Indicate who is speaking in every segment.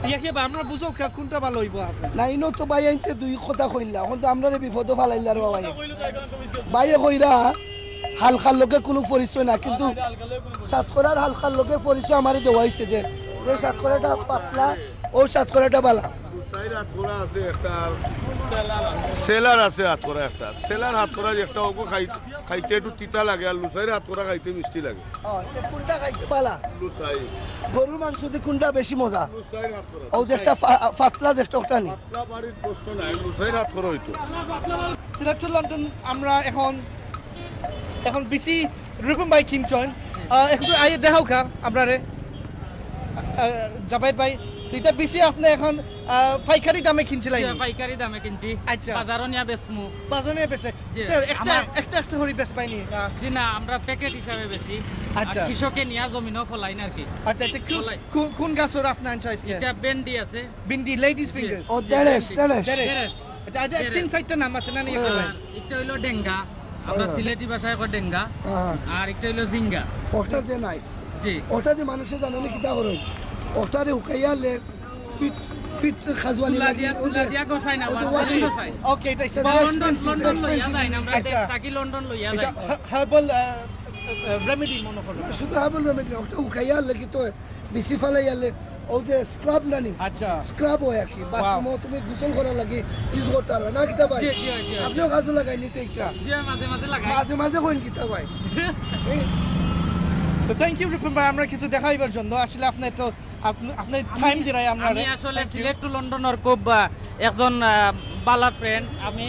Speaker 1: ইয়াকে বা আমরা বুঝো কোনটা ভালো হইব
Speaker 2: লাইনও তো ভাই আনতে দুই কথা কইলা কিন্তু আমরা বিপদ ফালাইলা রে ভাই ভাইয়ে কইরা হালখার লোকে কোনো পরিচয় না কিন্তু সাতকরার হালখার লোকে পরিচয় আমারই দেওয়া হয়েছে যে সাতকরাটা পাতলা ও সাতকরাটা বালা
Speaker 3: সেলার আছে হাত করা একটা সেলার হাত করা একটা ওকে খাইতে একটু তিতা লাগে আর লুসাইয়ের হাত করা খাইতে মিষ্টি লাগে
Speaker 2: কোনটা খাইতে বালা
Speaker 3: লুসাই
Speaker 2: গরুর মাংস দিয়ে কোনটা বেশি মজা ও যে একটা পাতলা যে একটা নি
Speaker 3: বাড়ির প্রশ্ন নাই লুসাইয়ের হাত করা হইতো
Speaker 1: সিলেট টু লন্ডন আমরা এখন বেশি রূপম ভাই কিনছেন একটু আইয়ে দেখাও কা আপনারে জাবেদ ভাই এটা বেশি আপনি এখন পাইকারি দামে কিনছিলেন
Speaker 4: পাইকারি দামে কিনছি
Speaker 1: আচ্ছা
Speaker 4: বাজারও নিয়ে বেচমু
Speaker 1: বাজারে বেচে একটা হরি বেচ পাইনি
Speaker 4: জি না আমরা প্যাকেট হিসাবে বেচি
Speaker 1: আচ্ছা
Speaker 4: কৃষকে নিয়ে জমিনও ফলাই না আর কি
Speaker 1: আচ্ছা এটা কোন গাছের আপনার চয়েস
Speaker 4: এটা ভেন্ডি আছে
Speaker 1: বিন্দি লেডিস ফিঙ্গার্স
Speaker 2: ও দেড়েশ
Speaker 1: আচ্ছা এটা তিন চারটা নাম আছে না
Speaker 4: এটা হইলো ডেঙ্গা আমরা সিলেটি ভাষায় কই ডেঙ্গা আর একটা হইলো জিঙ্গা
Speaker 2: ওটা যে নাইস
Speaker 4: জি
Speaker 2: ওটা দিয়ে মানুষে জানো না কিতা করে ওটারে উকাইয়া লে ফিট ফিট খাজওয়ানি লাগি
Speaker 4: সুলা দিয়া গোসাই না গোসাই
Speaker 1: ওকে এটা
Speaker 4: লন্ডন লইয়া যাই না আমরা দেশ থাকি লন্ডন লইয়া যাই
Speaker 1: হার্বাল রেমেডি মনে করো
Speaker 2: শুধু হার্বাল রেমেডি ওটা উকাইয়া লাগি তো বেশি ফালাইয়া লে ও যে স্ক্রাব নানি
Speaker 1: আচ্ছা
Speaker 2: স্ক্রাব হয় কি বাথরুমে তুমি গোসল করা লাগি ইউজ করতে পারবে না কিতা ভাই আপনিও কাজও লাগাই নিতে একটা
Speaker 4: জি মাঝে মাঝে লাগাই
Speaker 2: মাঝে মাঝে কোন কিতা ভাই
Speaker 1: তো থ্যাংক ইউ রিপন ভাই আমরা কিছু দেখাইবার জন্য আসলে আপনি তো আপনি টাইম দিরাই আমরা
Speaker 4: আমি আসলে সিলেট টু লন্ডনের খুব একজন বালা ফ্রেন্ড আমি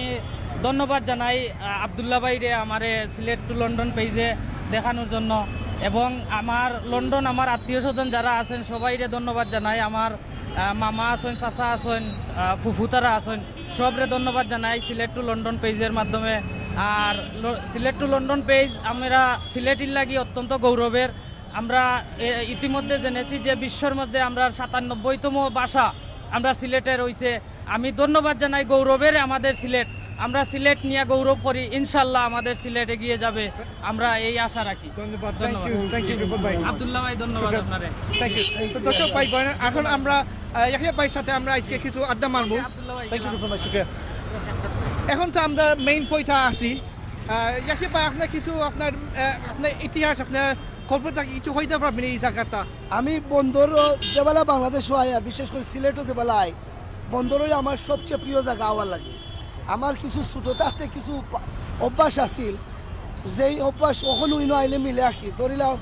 Speaker 4: ধন্যবাদ জানাই আব্দুল্লাহ ভাইরে আমারে সিলেট টু লন্ডন পেজে দেখানোর জন্য এবং আমার লন্ডন আমার আত্মীয় স্বজন যারা আছেন সবাইরে ধন্যবাদ জানাই আমার মামা আছেন চাচা আছেন ফুফুতারা আছেন সবরে ধন্যবাদ জানাই সিলেট টু লন্ডন পেজের মাধ্যমে আর সিলেট টু লন্ডন পেজ আমরা সিলেটির লাগি অত্যন্ত গৌরবের আমরা ইতিমধ্যে জেনেছি যে বিশ্বের মধ্যে আমরা ৯৭তম ভাষা আমরা সিলেটে রয়েছে আমি ধন্যবাদ জানাই গৌরবের আমাদের সিলেট আমরা সিলেট নিয়ে গৌরব করি ইনশাল্লাহ আমাদের সিলেট এগিয়ে যাবে আমরা এই আশা রাখি
Speaker 1: ধন্যবাদ থ্যাংক ইউ রিপন ভাই
Speaker 4: আব্দুল্লাহ ভাই ধন্যবাদ আপনারে
Speaker 1: থ্যাংক ইউ তো দর্শক ভাই এখন আমরা ইয়াহিয়া ভাইয়ের সাথে আমরা আজকে কিছু আড্ডা মারবো থ্যাংক ইউ রিপন ভাই শুকরিয়া এখন তো আমরা মেইন পয়েন্টে আসি ইয়াহিয়া ভাই আপনার কিছু আপনার ইতিহাস আপনার কল্পনা কিছু হইতে পারবেন এই জায়গাটা
Speaker 2: আমি বন্দর যেবেলা বাংলাদেশও আয় আর বিশেষ করে সিলেটও যেবেলা আয় বন্দরই আমার সবচেয়ে প্রিয় জায়গা হওয়ার লাগে আমার কিছু ছোটো থাকতে কিছু অভ্যাস আছিল যেই অভ্যাস কখনো ইনো আইলে মিলে আঁকি ধরিলাম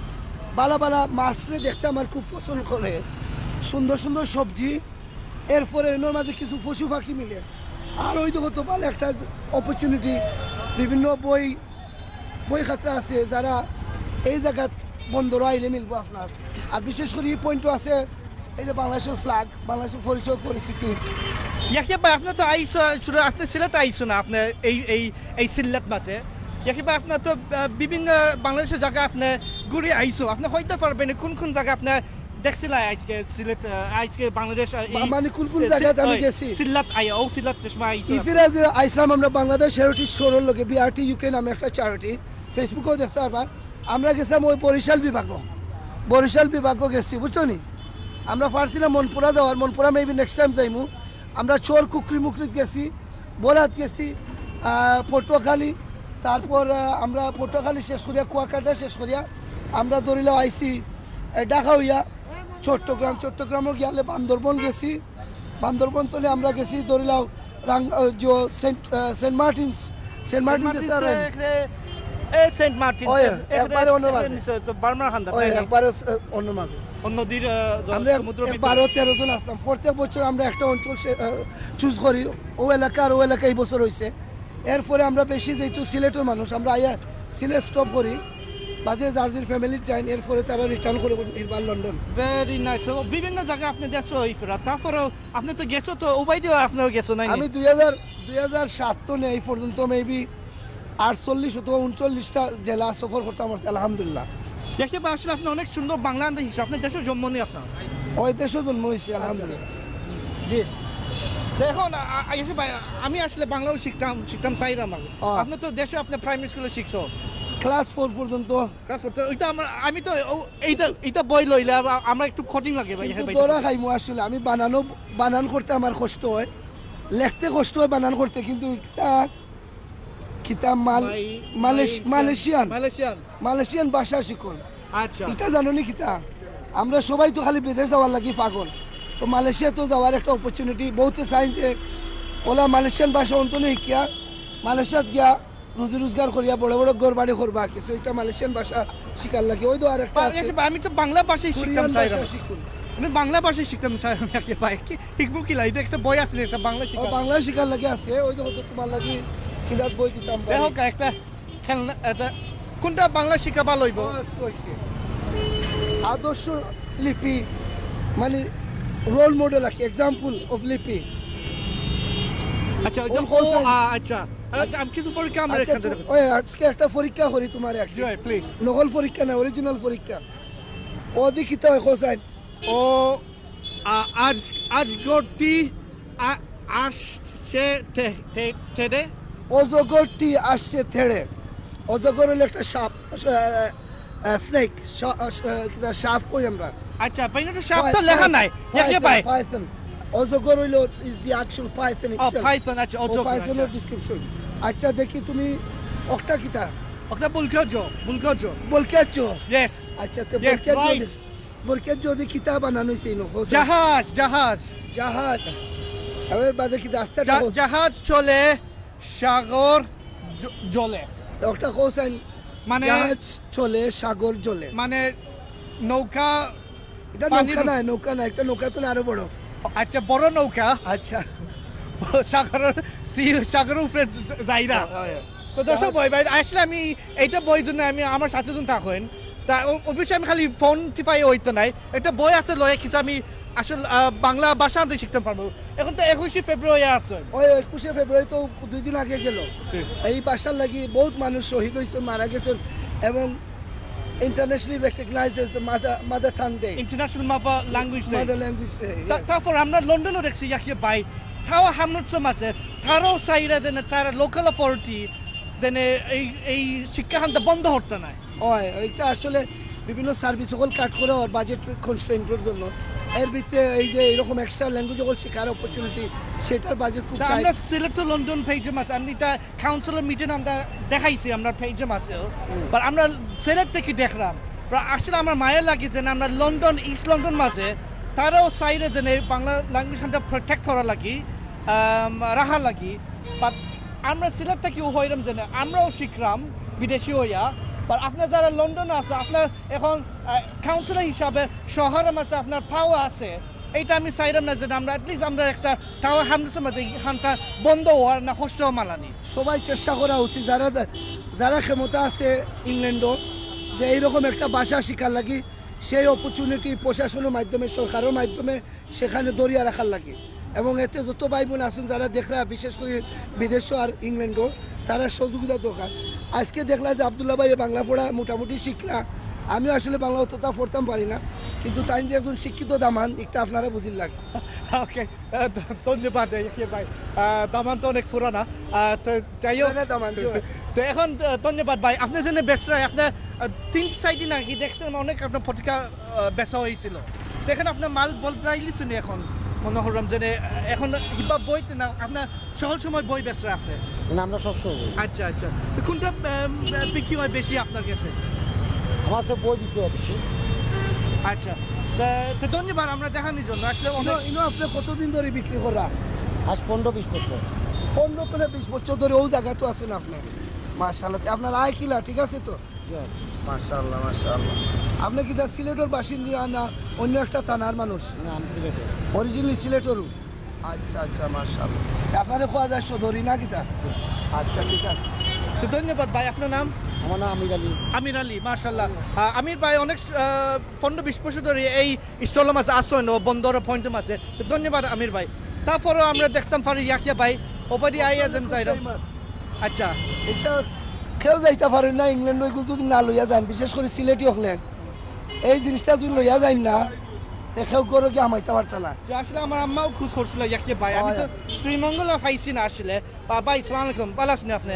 Speaker 2: বালা বালা মাছরে দেখতে আমার খুব পছন্দ করে সুন্দর সুন্দর সবজি এরপরে এনোর মাঝে কিছু পশু পাখি মিলে আর ওই তো হতো ভালো একটা অপরচুনিটি বিভিন্ন বই খাতা আছে যারা এই জায়গাত বন্দর আইলে মিলবো আপনার আর বিশেষ করে এই পয়েন্টও আছে এই যে বাংলাদেশের ফ্ল্যাগ বাংলাদেশের পরিচয় পরিস্থিতি
Speaker 1: ইয়াহিয়া ভাই আপনার তো আইসো শুধু আপনি সিলেট আইসো না আপনার এই সিলেট মাঝে ইয়াহিয়া ভাই আপনার তো বিভিন্ন বাংলাদেশের জায়গা আপনি ঘুরে আইসো আপনি হইতে পারবেন কোন জায়গা আপনি দেখছিলেন আজকে সিলেট আজকে বাংলাদেশ
Speaker 2: মানে কোন জায়গাতে আমি গেছি
Speaker 1: সিলেট আইয়া ও সিলেট চশমা আইসো
Speaker 2: ইফিরা যে আইসলাম আমরা বাংলাদেশ হেরিটেজ শোরুর লোকে বিআরটি ইউকে নামে একটা চ্যারিটি ফেসবুকেও দেখতে পারবা আমরা গেছিলাম ওই বরিশাল বিভাগও গেছি বুঝছো নি আমরা পারছিলাম মনপুরা যাওয়ার মনপুরা মেবি নেক্সট টাইম যাইমু আমরা চোর কুকরি মুকরিত গেছি বরাত গেছি পটুয়াখালী তারপর আমরা পটুয়াখালী শেষ করিয়া কুয়াকাটা শেষ করিয়া আমরা ধরিলাম আইসি ঢাকা হইয়া চট্টগ্রামও গিয়ালে বান্দরবন গেছি বান্দরবন তলে আমরা গেছি ধরিলাম সেন্ট মার্টিন
Speaker 1: সেন্ট মার্টিন
Speaker 2: একবারে অন্য মাঝে
Speaker 1: বার্মার খান্দা
Speaker 2: একবারে অন্য মাঝে
Speaker 1: নদীর
Speaker 2: আমরা 12-13 জন আসলাম প্রত্যেক বছর আমরা একটা অঞ্চল চুজ করি ও এলাকা এই বছর হয়েছে এরপরে আমরা বেশি যেহেতু সিলেটের মানুষ আমরা আয়া সিলেট স্টপ করি বাদে জার্জির ফ্যামিলির যাই এরপরে তারা রিটার্ন করে নির্বাল লন্ডন
Speaker 1: ভেরি নাইস বিভিন্ন জায়গায় আপনি দেখছো তারপরেও আপনি তো গেছো তো ওবাইদিও আপনার গেছো না
Speaker 2: আমি 2007 তো নেই পর্যন্ত মেবি 48 অথবা 39টা জেলা সফর করতে আমার আলহামদুলিল্লাহ
Speaker 1: দেখে বা আসলে আপনি অনেক সুন্দর বাংলা হিসাবে আপনার দেশের জন্ম নেই আপনার
Speaker 2: ওই দেশে জন্ম হয়েছে আলহামদুলিল্লাহ
Speaker 1: জি দেখুন আমি আসলে বাংলাও শিখতাম চাইলাম আপনি তো দেশে আপনি প্রাইমারি স্কুলে শিখছো
Speaker 2: ক্লাস 4 পর্যন্ত।
Speaker 1: ওইটা আমি তো এইটা বই লইলে আমরা একটু কঠিন লাগে ভাই।
Speaker 2: কিন্তু দৌড়া খাইমু আসলে আমি বানান করতে আমার কষ্ট হয়, লিখতে কষ্ট হয় বানান করতে, কিন্তু এটা কিতাব মালয়েশিয়ান ভাষা শিখুন।
Speaker 1: আচ্ছা
Speaker 2: এটা জানো নি কিতা, আমরা সবাই তো খালি বিদেশ যাওয়ার লাগি পাগল, তো মালয়েশিয়া তো যাওয়ার একটা অপরচুনিটি বহুতে চাই যে ওলা মালয়েশিয়ান ভাষা অন্তনে শিকিয়া মালয়েশিয়াত গিয়া রুজি রোজগার করিয়া বড় বড় ঘর বাড়ি করবা, কিছু এটা মালয়েশিয়ান ভাষা শিকার লাগে। ওই তো আর একটা
Speaker 1: আমি তো বাংলা ভাষায় শিখতাম স্যার,
Speaker 2: শিখুন।
Speaker 1: আমি বাংলা ভাষায় শিখতাম স্যার। আমি ভাই কি শিখবো কি লাগে, একটা বই আছে একটা বাংলা
Speaker 2: ও
Speaker 1: শিখা,
Speaker 2: বাংলা শিকার লাগে আছে। ওই তো হতো তোমার লাগি কিতাব বই দিতাম।
Speaker 1: দেখো একটা খেলনা কোনটা বাংলা শিখা ভালো হইব।
Speaker 2: আদর্শ লিপি মানে রোল মডেল আছে, এক্সাম্পল অফ লিপি।
Speaker 1: আচ্ছা আচ্ছা আমি কিছু পরীক্ষা আমরা
Speaker 2: আচ্ছা,
Speaker 1: এখান থেকে
Speaker 2: ওই আজকে একটা পরীক্ষা করি তোমার, একটা
Speaker 1: প্লিজ।
Speaker 2: নকল পরীক্ষা না, অরিজিনাল পরীক্ষা। ও দেখিতে হয় কোসাইন।
Speaker 1: ও আজ গড়টি আসছে থেড়ে।
Speaker 2: অজগরটি আসছে থেড়ে। অজগর হলো একটা সাপ, স্নেক, সাপ কই আমরা।
Speaker 1: আচ্ছা পাইনা তো সাপটা লেখা নাই দেখে ভাই।
Speaker 2: পাইথন। অজগর হইলো ইজ দি অ্যাকচুয়াল পাইথন
Speaker 1: ও
Speaker 2: ইটসেলফ।
Speaker 1: পাইথন। আচ্ছা অজগর,
Speaker 2: পাইথনের ডেসক্রিপশন। আচ্ছা দেখি তুমি অক্টা কিতা
Speaker 1: ওটা বুলকাজো
Speaker 2: বলকেছো।
Speaker 1: ইয়েস
Speaker 2: আচ্ছা তো
Speaker 1: Yes, right.
Speaker 2: বলকেছো যদি কিতা বানানো হইছে ইনো হোসেন।
Speaker 1: জাহাজ
Speaker 2: জাহাজ। এবার বাদে কি রাস্তাটা
Speaker 1: জাহাজ চলে সাগর জলে।
Speaker 2: একটা হোসেন
Speaker 1: মানে
Speaker 2: জাহাজ চলে সাগর জলে।
Speaker 1: মানে নৌকা।
Speaker 2: এটা নৌকা না, একটা নৌকা তো আরো বড়।
Speaker 1: আচ্ছা বড় নৌকা।
Speaker 2: আচ্ছা
Speaker 1: সাগরের উপরে যাইরা। তো দর্শক ভাই আসলে আমি এইটা বই জন্য আমি আমার সাথে জন থাকেন, তা অবশ্যই আমি খালি ফোন টিপাই হইতো নাই, একটা বই হাতে লয়ে কিছু আমি আসলে বাংলা ভাষা আনতে শিখতে পারবো। এখন তো 21 ফেব্রুয়ারি আছে।
Speaker 2: ওই 21 ফেব্রুয়ারি তো 2 দিন আগে গেল। এই ভাষার লাগি বহুত মানুষ শহীদ হয়েছে, মারা গেছে, এবং internationally recognized as the mother tongue day,
Speaker 1: international language day.
Speaker 2: Mother language day.
Speaker 1: তারপর আমরা লন্ডনও দেখছি ইয়াকে ভাই তাও হামলত সমাজে তারও চাইরা যেন তার লোকাল অথরিটি যেন এই শিক্ষাখানটা বন্ধ হতে নাই।
Speaker 2: ওই এইটা আসলে বিভিন্ন সার্ভিস সকল কাট করে ওর বাজেট কনস্ট্রেন্টের জন্য এর ভিতরে এই যে এরকম এক্সট্রা ল্যাঙ্গুয়েজ সকল শেখার অপরচুনিটি, সেটার বাজেট খুব টাইট।
Speaker 1: আমরা সিলেক্ট লন্ডন পেজে আছে, আমি তা কাউন্সিলর মিটিং আমরা দেখাইছি আমরা পেজে আছে, বাট আমরা সিলেক্ট থেকে দেখলাম আসলে আমার মায়ের লাগে যে আমরা লন্ডন ইস্ট লন্ডন মাঝে তারাও চাইরে যেন বাংলা ল্যাঙ্গুয়েজটা প্রোটেক্ট করা লাগি রাখা লাগি। বাট আমরা সিলেক্ট থেকে হইলাম যেন আমরাও শিখলাম বিদেশি হইয়া। বাট আপনার যারা লন্ডনে আছে আপনার এখন কাউন্সিলর হিসাবে শহরের মাঝে আপনার পাওয়া আছে, এইটা আমি চাইলাম না যে আমরা অ্যাটলিস্ট আমরা একটা টাওয়ার হামলের মাঝে এখানটা বন্ধ হওয়ার না কষ্ট মালানি।
Speaker 2: সবাই চেষ্টা করা উচিত যারা ক্ষমতা আছে ইংল্যান্ডও, যে এইরকম একটা ভাষা শিখার লাগি সেই অপরচুনিটি প্রশাসনের মাধ্যমে সরকারের মাধ্যমে সেখানে দরিয়া রাখার লাগে। এবং এতে যত ভাই বোন আসুন যারা দেখরা, বিশেষ করে বিদেশ আর ইংল্যান্ডও, তারা সহযোগিতা দরকার। আজকে দেখলাম যে আবদুল্লাহ ভাই বাংলা পড়া মোটামুটি শিখলা, আমিও আসলে বাংলা অতটা পড়তাম পারি না, কিন্তু তাই যে একজন শিক্ষিত দামান একটা আপনারা বুঝির লাগে।
Speaker 1: ওকে ধন্যবাদ ভাই, দামান তো অনেক পুরানা, তো যাই হোক
Speaker 2: দামান
Speaker 1: তো এখন ধন্যবাদ ভাই। আপনার জন্য বেচরা আপনার 3-4 দিন আগে দেখছেন অনেক আপনার পত্রিকা বেচা হয়েছিল, দেখেন আপনার মাল বলতে শুনি এখন মনে করলাম যে এখন কিবা বই না আপনার সকল সময় বই বেচরা আপনি
Speaker 5: না, আমরা সবসময়।
Speaker 1: আচ্ছা আচ্ছা, তো কোনটা বিক্রি হয় বেশি আপনার কাছে?
Speaker 5: আমার সব বই বিক্রি হয় বেশি।
Speaker 1: আচ্ছা তো ধন্যবাদ আমরা দেখানোর জন্য। আসলে
Speaker 2: ইনো আপনি কতদিন ধরে বিক্রি করা?
Speaker 5: আজ 15-20 বছর।
Speaker 2: 15 থেকে 20 বছর ধরে ওই জায়গা তো আছেন আপনার। মাশাআল্লাহ, আপনার আয় কিলা ঠিক আছে তো? মাশাআল্লাহ মাশাআল্লাহ। আপনি কি তার সিলেটের বাসিন্দা না অন্য একটা থানার মানুষ?
Speaker 5: না, আমি সিলেটের।
Speaker 2: অরিজিনালি সিলেটেরও? আচ্ছা আচ্ছা মাশাআল্লাহ। আপনারে খোয়া যায় সদরি না কিতা? আচ্ছা ঠিক আছে,
Speaker 1: তো ধন্যবাদ ভাই। আপনার নাম?
Speaker 5: আমার নাম আমির আলী।
Speaker 1: আমির আলী, মাশাআল্লাহ। আমির ভাই অনেক 15-20 বছর ধরে এই স্টলের মাঝে আসেন ও বন্দরের পয়েন্টের মাঝে, তো ধন্যবাদ আমির ভাই। তারপরেও আমরা দেখতাম পারি ইয়াকিয়া ভাই ওপারি আইয়া যেন যাইরাম। আচ্ছা
Speaker 2: এটা কেউ যাইতে পারেন না ইংল্যান্ড, ওইগুলো যদি না লইয়া যান, বিশেষ করে সিলেটি হলেন এই জিনিসটা যদি লইয়া যাই না কেউ করে কি আমাইতে পারত না।
Speaker 1: যে আসলে আমার আম্মাও খুশ করছিল ইয়াকিয়া ভাই, আমি তো শ্রীমঙ্গলা পাইছি না আসলে। বাবা ইসলাম আলাইকুম, ভালো আছেন আপনি?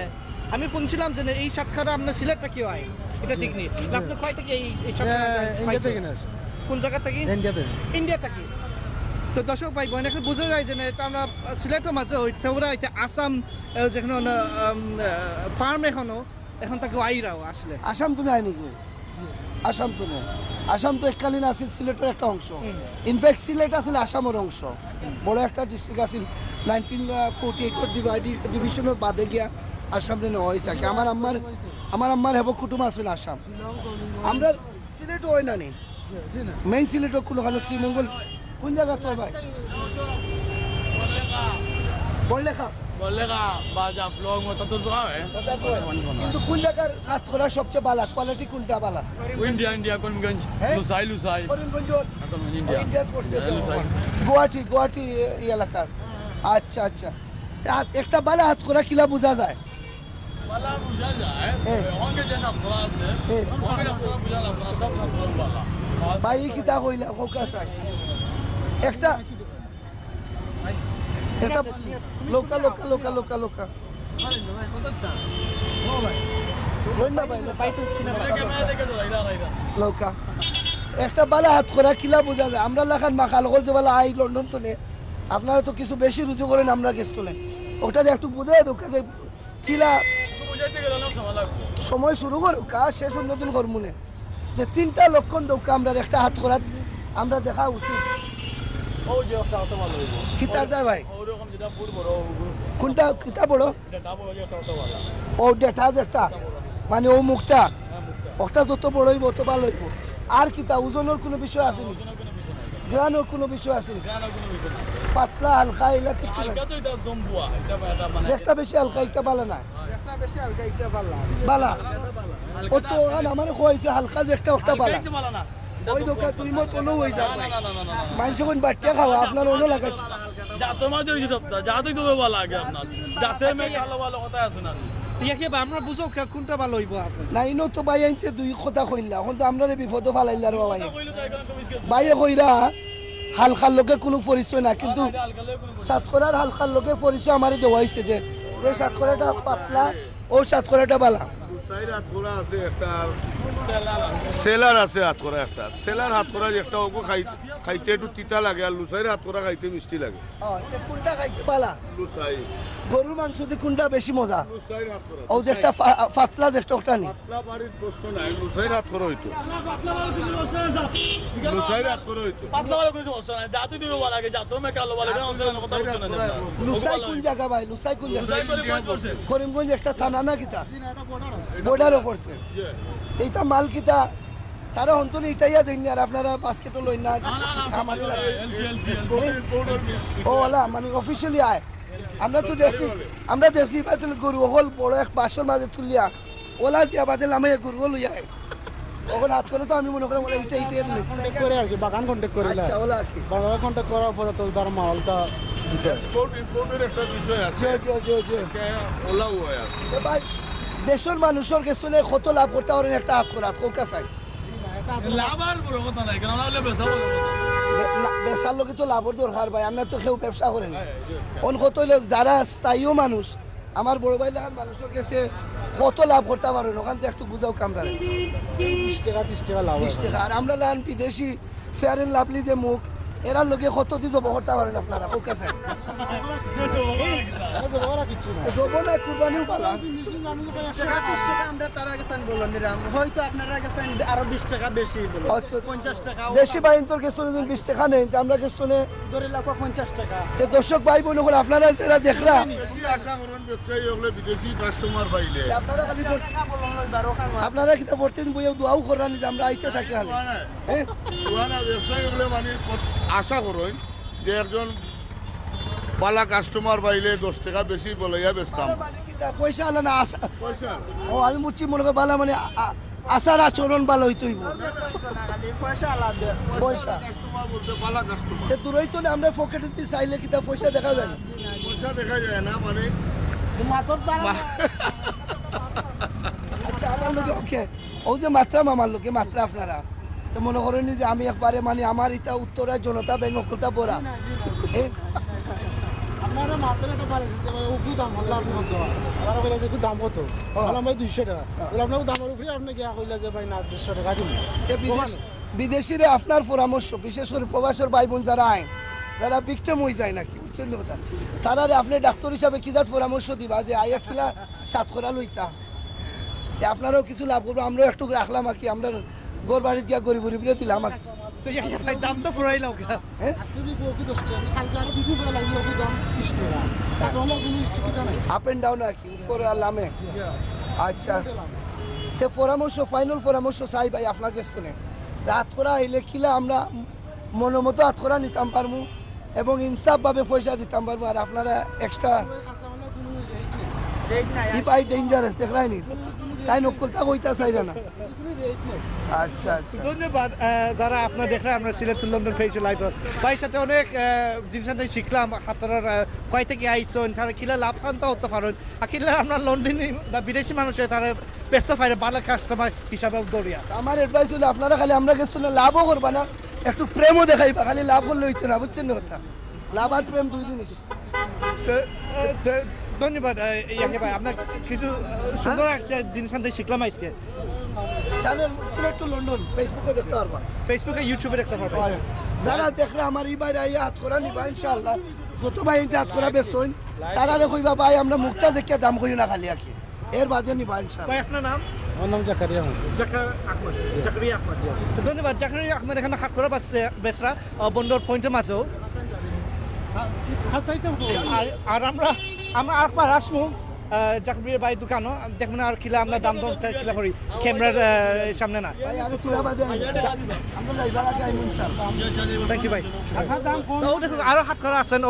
Speaker 1: আমি শুনছিলাম যে এই সাতক্ষীরা আপনার সিলেটটা কি হয় এটা ঠিক নেই আপনি কয় থেকে এই সাতক্ষীরা
Speaker 5: ইন্ডিয়া থেকে না আসে
Speaker 1: কোন জায়গা থেকে
Speaker 5: ইন্ডিয়া থেকে
Speaker 1: ইন্ডিয়া থেকে তো দর্শক ভাই বোন এখন বোঝা যায় যে এটা আমরা সিলেটের মাঝে হইতে ওরা এটা আসাম যেখানে ফার্ম এখনো এখন তাকে আইরাও আসলে
Speaker 2: আসাম তো নাই নাকি আসাম তো নেই আসাম তো এককালীন আছিল সিলেটের একটা অংশ ইনফ্যাক্ট সিলেট আছিল আসামের অংশ বড় একটা ডিস্ট্রিক্ট আছিল 1948 ডিভিশনের বাদে গিয়া আসামে নেওয়া হয়েছে আর কি। আমার আম্মার হেব কুটুম আছিল আসাম আমরা সিলেটও হয় না নি মেইন সিলেটও কোনোখানে শ্রীমঙ্গল কোন জায়গা তো ভাই বললেখা কিন্তু কোন জায়গার হাত করা সবচেয়ে বালা কোয়ালিটি কোনটা বালা
Speaker 6: করিমগঞ্জ
Speaker 2: হ্যাঁ?
Speaker 6: লুসাই লুসাই
Speaker 2: করিমগঞ্জ
Speaker 6: ইন্ডিয়া
Speaker 2: ইন্ডিয়া করছে তো।
Speaker 6: লুসাই
Speaker 2: গুয়াহাটি এই এলাকার আচ্ছা আচ্ছা একটা বালা হাত করা কিলা বোঝা যায়
Speaker 6: বালা বুঝা যায়
Speaker 2: হ্যাঁ।
Speaker 6: অঙ্গে যে সাতরা আছে
Speaker 2: হ্যাঁ।
Speaker 6: অঙ্গে সাতরা বুঝা লাগবে সব সাতরা বালা
Speaker 2: ভাই কিতা কইলা কোকা চাই একটা একটা লোকা বললা ভাই
Speaker 6: ক্যামেরা দেখে তো লাইরা লাইরা
Speaker 2: লৌকা একটা বালা হাত করা কিলা বোঝা যায় আমরা লাখান মাখাল হল যে বালা আই লন্ডন তো নে আপনারা তো কিছু বেশি রুজু করেন আমরা গেছ নে ওটা যে একটু বুঝে দোকা যে কিলা
Speaker 6: বুঝাইতে গেলে অনেক সময় লাগবে
Speaker 2: সময় শুরু করো কাজ শেষ অন্যদিন করমুনে যে তিনটা লক্ষণ দৌকা আমরা একটা হাত করা আমরা দেখা উচিত
Speaker 6: ও যে একটা অত ভালো হইব
Speaker 2: কিতার দেয় ভাই
Speaker 6: ওরকম যেটা ফুল বড়
Speaker 2: কোনটা কিতা বড়
Speaker 6: এটা ডাবল হয়ে একটা অত ভালো
Speaker 2: ও ডেটা একটা মানে ও মুখটা ওটা যত বড় হইব তত ভালো হইব আর কিতা ওজনের কোনো বিষয় আসেনি গ্রানোর কোনো বিষয় আসেনি
Speaker 6: জানার কোনো বিষয় না
Speaker 2: পাতলা হালকা এগুলা কিছু নাই
Speaker 6: হালকা তো এটা দম বুয়া এটা মানে
Speaker 2: একটা বেশি হালকা একটা ভালো না বালা ও তো আমার কইছে হালকা যে একটা ওটা বালা
Speaker 6: একটু ভালো না
Speaker 2: ওই দোকা তুই মত অন্য হয়ে যাবে
Speaker 6: না না না না
Speaker 2: মানুষ যখন বাটিয়া খাওয়া আপনার অন্য লাগাচ্ছে
Speaker 6: জাতের মাঝে হয়েছে সপ্তাহ জাতেই দেবে ভালো আগে আপনার জাতের মেয়ে ভালো ভালো কথা আছে না
Speaker 1: ইয়াকে আমরা বুঝো কোনটা ভালো হইব আপনার
Speaker 2: না ইনো তো বাই আনতে দুই কথা কইলা এখন তো আমরা বিপদ ফালাইলা রে বাবা
Speaker 6: কইলে তো এখানে তো মিসকেস
Speaker 2: বাইয়ে কইরা হালকার লোকে কোনো পরিচয় না কিন্তু
Speaker 6: হালকা লয়ে কোনো
Speaker 2: সাতকরার হালকার লোকে পরিচয় আমারে দেওয়া হয়েছে যে সাতকরাটা পাতলা ও সাতকরাটা বালা
Speaker 3: লুসাইর হাত করা আছে একটা সেলার আছে হাত করা একটা সেলার হাত করা একটা ওগো খাইতে একটু তিতা লাগে আর লুসাইর হাত করা খাইতে মিষ্টি লাগে
Speaker 2: কোনটা খাইতে বালা
Speaker 3: লুসাই
Speaker 2: গরুর মাংস দিয়ে কোনটা বেশি মজা
Speaker 3: লুসাইর হাত করা
Speaker 2: ও যে একটা পাতলা যে একটা ওটা নি
Speaker 3: পাতলা বাড়ির প্রশ্ন নাই লুসাইর হাত করা হইতো লুসাইর হাত করা হইতো
Speaker 6: পাতলা ভালো কোনো সমস্যা নাই জাতেই দেবে ভালো আগে জাতের মেয়ে কালো ভালো আগে অঞ্চলের কথা বলছো না
Speaker 2: লুসাই কোন জায়গা ভাই লুসাই কোন জায়গা
Speaker 6: লুসাই করে পয়েন্ট করছে
Speaker 2: করিমগঞ্জ একটা থানা না কিতা বর্ডারও করছে এইটা মাল কিতা তারা অন্তত ইটাইয়া দেন আর আপনারা বাস্কেটও লই না আমার লাগে। ও ওলা মানে অফিসিয়ালি আয় আমরা দেখছি বাদল গরু হল বড় এক বাসর মাঝে তুলিয়া ওলা দিয়া বাদল আমি গরু লইয়া আয় ওখান হাত করে তো আমি মনে করি বলে এইটা দিলে
Speaker 5: কন্ট্যাক্ট করে আর কি বাগান কন্ট্যাক্ট করে
Speaker 2: আচ্ছা ওলা কি
Speaker 5: বাগান কন্ট্যাক্ট করার পরে তো তার মালটা
Speaker 3: ইম্পোর্টের একটা বিষয় আছে
Speaker 2: যে
Speaker 3: ওলাও হয় আর
Speaker 2: এ ভাই দেশের মানুষের কাছে কত লাভ করতে পারেন একটা হাত করে হাত কোকা চাই
Speaker 6: লাভ আর বড় কথা নাই কেন হলে বেসা বড় কথা
Speaker 2: ব্যবসার লোকে তো লাভের দরকার ভাই আমরা তো কেউ ব্যবসা করেন কোন কত হইলে যারা স্থায়ীও মানুষ আমার বড় ভাই লাগার মানুষের কাছে কত লাভ করতে পারেন ওখান থেকে একটু বুঝাও কামরা
Speaker 5: 20 টাকা 30 টাকা লাভ
Speaker 2: 20 টাকা আর আমরা লাগান বিদেশি ফেয়ার এন্ড লাভলি যে মুখ এরা লোকে কত দিয়ে জব করতে পারেন আপনারা কোকা চাই
Speaker 5: ওরা কিছু না
Speaker 2: জব না কুরবানিও পালা
Speaker 5: হয়তো আপনারা কাছে আরো 20 টাকা বেশি বলো
Speaker 2: হয়তো
Speaker 5: 50 টাকা
Speaker 2: দেশি বাইন্তর কাছে 20 টাকা নেই তো আমরা কাছে
Speaker 5: ধরে লাখো 50 টাকা
Speaker 2: তে দর্শক ভাই বোন হল আপনারা যারা দেখরা
Speaker 3: বেশি আশা করুন ব্যবসায়ী হলে বিদেশি কাস্টমার পাইলে
Speaker 2: আপনারা খালি আপনারা কিতা করতেন বইও দোয়াও করান যে আমরা আইতে থাকি খালি হ্যাঁ
Speaker 3: পুরানা ব্যবসায়ী হলে মানে আশা করুন যে একজন পালা কাস্টমার পাইলে 10 টাকা বেশি বলাইয়া বেচতাম
Speaker 2: পয়সা আলা না আশা
Speaker 3: পয়সা
Speaker 2: ও আমি বুঝছি মনে করি বালা মানে আশার আচরণ ভালো হইতে হইব পয়সা
Speaker 3: কাস্টমার বলতে পালা কাস্টমার
Speaker 2: তে দূরই তো না আমরা পকেটে দিয়ে চাইলে কিতা পয়সা দেখা যায় না
Speaker 3: পয়সা দেখা যায় না মানে
Speaker 2: আচ্ছা আমার লোকে ওকে ও যে মাত্রা মামার লোকে মাত্রা আপনারা তো মনে করেন যে আমি একবারে মানে আমার ইটা উত্তরা জনতা ব্যাংক অকলতা পড়া
Speaker 5: আপনারা মাত্র একটা বলেছেন যে ভাই ওকু দাম আল্লাহ আপনি কত আর কইলা যে দাম কত বললাম ভাই 200 টাকা বলে আপনাকে দামের উপরে আপনি গিয়া কইলা যে ভাই না 200 টাকা দিন
Speaker 2: বিদেশিরা আপনার পরামর্শ বিশেষ করে প্রবাসের ভাই বোন যারা আইন যারা বিক্রম হয়ে যায় নাকি বুঝছেন না কথা তারারে আপনি ডাক্তার হিসাবে কি জাত পরামর্শ দিবা যে আইয়া খিলা সাতখরা লইতা যে আপনারাও কিছু লাভ করবো আমরাও একটু রাখলাম আর কি আমরা গোর বাড়িতে গিয়া গরিব গরিবরে দিলাম আর কি।
Speaker 1: তো ইয়াহিয়া ভাই দাম তো ফুরাইলাম
Speaker 2: হ্যাঁ
Speaker 5: আজকে ওকু 10 টাকা কালকে আর বিক্রি করে লাগলো ওকু দাম 30 টাকা তাছাড়া কোনো নিশ্চিত নাই
Speaker 2: আপ এন্ড ডাউন আর কি উপরে আর নামে আচ্ছা তে পরামর্শ ফাইনাল পরামর্শ চাই ভাই আপনার কাছে শুনে রাত করা আইলে খিলা আমরা মনোমতো হাত করা নিতাম পারবো এবং ইনসাফভাবে পয়সা দিতাম পারবো আর আপনারা এক্সট্রা ইপাই ডেঞ্জারাস দেখলাই নি তাই নকলতা কইতা চাইরা না আচ্ছা আচ্ছা
Speaker 1: ধন্যবাদ যারা আপনার দেখলে আমরা সিলেট টু লন্ডন পেয়েছি লাইভ ভাইয়ের সাথে অনেক জিনিস আমি শিখলাম আপনার কয় থেকে আইসন তারা কিলা লাভ খান্তা হতে পারেন আর কিলা আমরা লন্ডনে বা বিদেশি মানুষের তারা ব্যস্ত পারে ভালো কাস্টমার হিসাবে দরিয়া
Speaker 2: আমার অ্যাডভাইস হলো আপনারা খালি আমরা কাছে শুনে লাভও করবা না একটু প্রেমও দেখাইবা খালি লাভ করলে হইছে না বুঝছেন না কথা লাভ আর প্রেম দুই জিনিস
Speaker 1: ধন্যবাদ ইয়াহিয়া ভাই আপনার কিছু সুন্দর একটা জিনিস আমি শিখলাম আজকে
Speaker 2: চ্যানেল সিলেট টু লন্ডন ফেসবুকে দেখতে পারবা
Speaker 1: ফেসবুকে ইউটিউবে দেখতে পারবেন
Speaker 2: হয়। যারা দেখলে আমার এই বাইরে আইয়া হাত করা নিবা ইনশাআল্লাহ যত ভাই এনতে হাত করা বেচছেন তারা কইবা ভাই আমরা মুখটা দেখে দাম কই না খালি আকি এর বাদে নিবা ইনশাআল্লাহ
Speaker 1: ভাই আপনার নাম
Speaker 5: আমার নাম জাকারিয়া
Speaker 1: জাকারিয়া আহমদ তো ধন্যবাদ জাকারিয়া আহমদ এখানে হাত করা বেসরা বন্দর পয়েন্টের মাঝেও আর আমরা আরেকবার আসবো জাকারিয়া ভাই দোকানও দেখবেন আর কিলা আমরা দাম দর কিলা করি ক্যামেরার সামনে না
Speaker 2: ভাই আমি তুলা বাদে আমরা লাইবার আগে আইমু ইনশাআল্লাহ
Speaker 1: থ্যাংক ইউ ভাই ও দেখো আরো হাত করা আছেন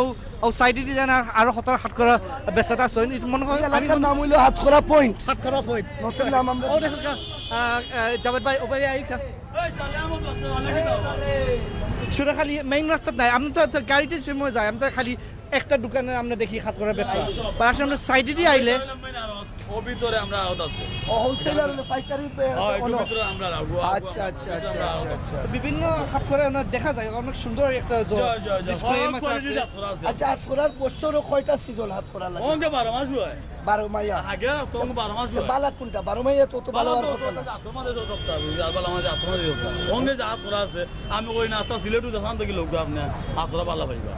Speaker 1: ও সাইডে দিয়ে যান আরো হতার হাত করা বেচাটা আছেন এটা মনে হয় আমি
Speaker 2: এলাকার নাম হইলো হাত করা পয়েন্ট
Speaker 1: হাত করা পয়েন্ট
Speaker 2: নতুন নাম আমরা
Speaker 1: ও দেখো জাভেদ ভাই ওপারে আইকা শুধু খালি মেইন রাস্তাত নাই আমি তো গাড়িতে সময় যায় আমি তো খালি একটা দোকানে আমরা দেখি হাত করা বেচা বা আসলে আমরা সাইডে দিয়ে আইলে
Speaker 6: ও ভিতরে আমরা আউট আছে
Speaker 2: হোলসেলার হলো পাইকারি
Speaker 6: একটু ভিতরে আমরা রাখবো
Speaker 2: আচ্ছা আচ্ছা আচ্ছা আচ্ছা আচ্ছা
Speaker 1: বিভিন্ন হাত করে আমরা দেখা যায় অনেক সুন্দর একটা display মাছ আছে।
Speaker 2: আচ্ছা হাত করার বছরও কয়টা সিজন হাত করা লাগে
Speaker 6: ওকে 12 মাস হয়
Speaker 2: 12 মাইয়া
Speaker 6: আগে তো 12 মাস হয়
Speaker 2: বালা কোনটা 12 মাইয়া তো ভালো আর কথা না
Speaker 6: তোমাদের সপ্তাহ বালা মাঝে আপনাদের ওকে যা করা আছে আমি কই না তো সিলেটু দেখান তো কি লোক আপনি আপনারা ভালো পাইবা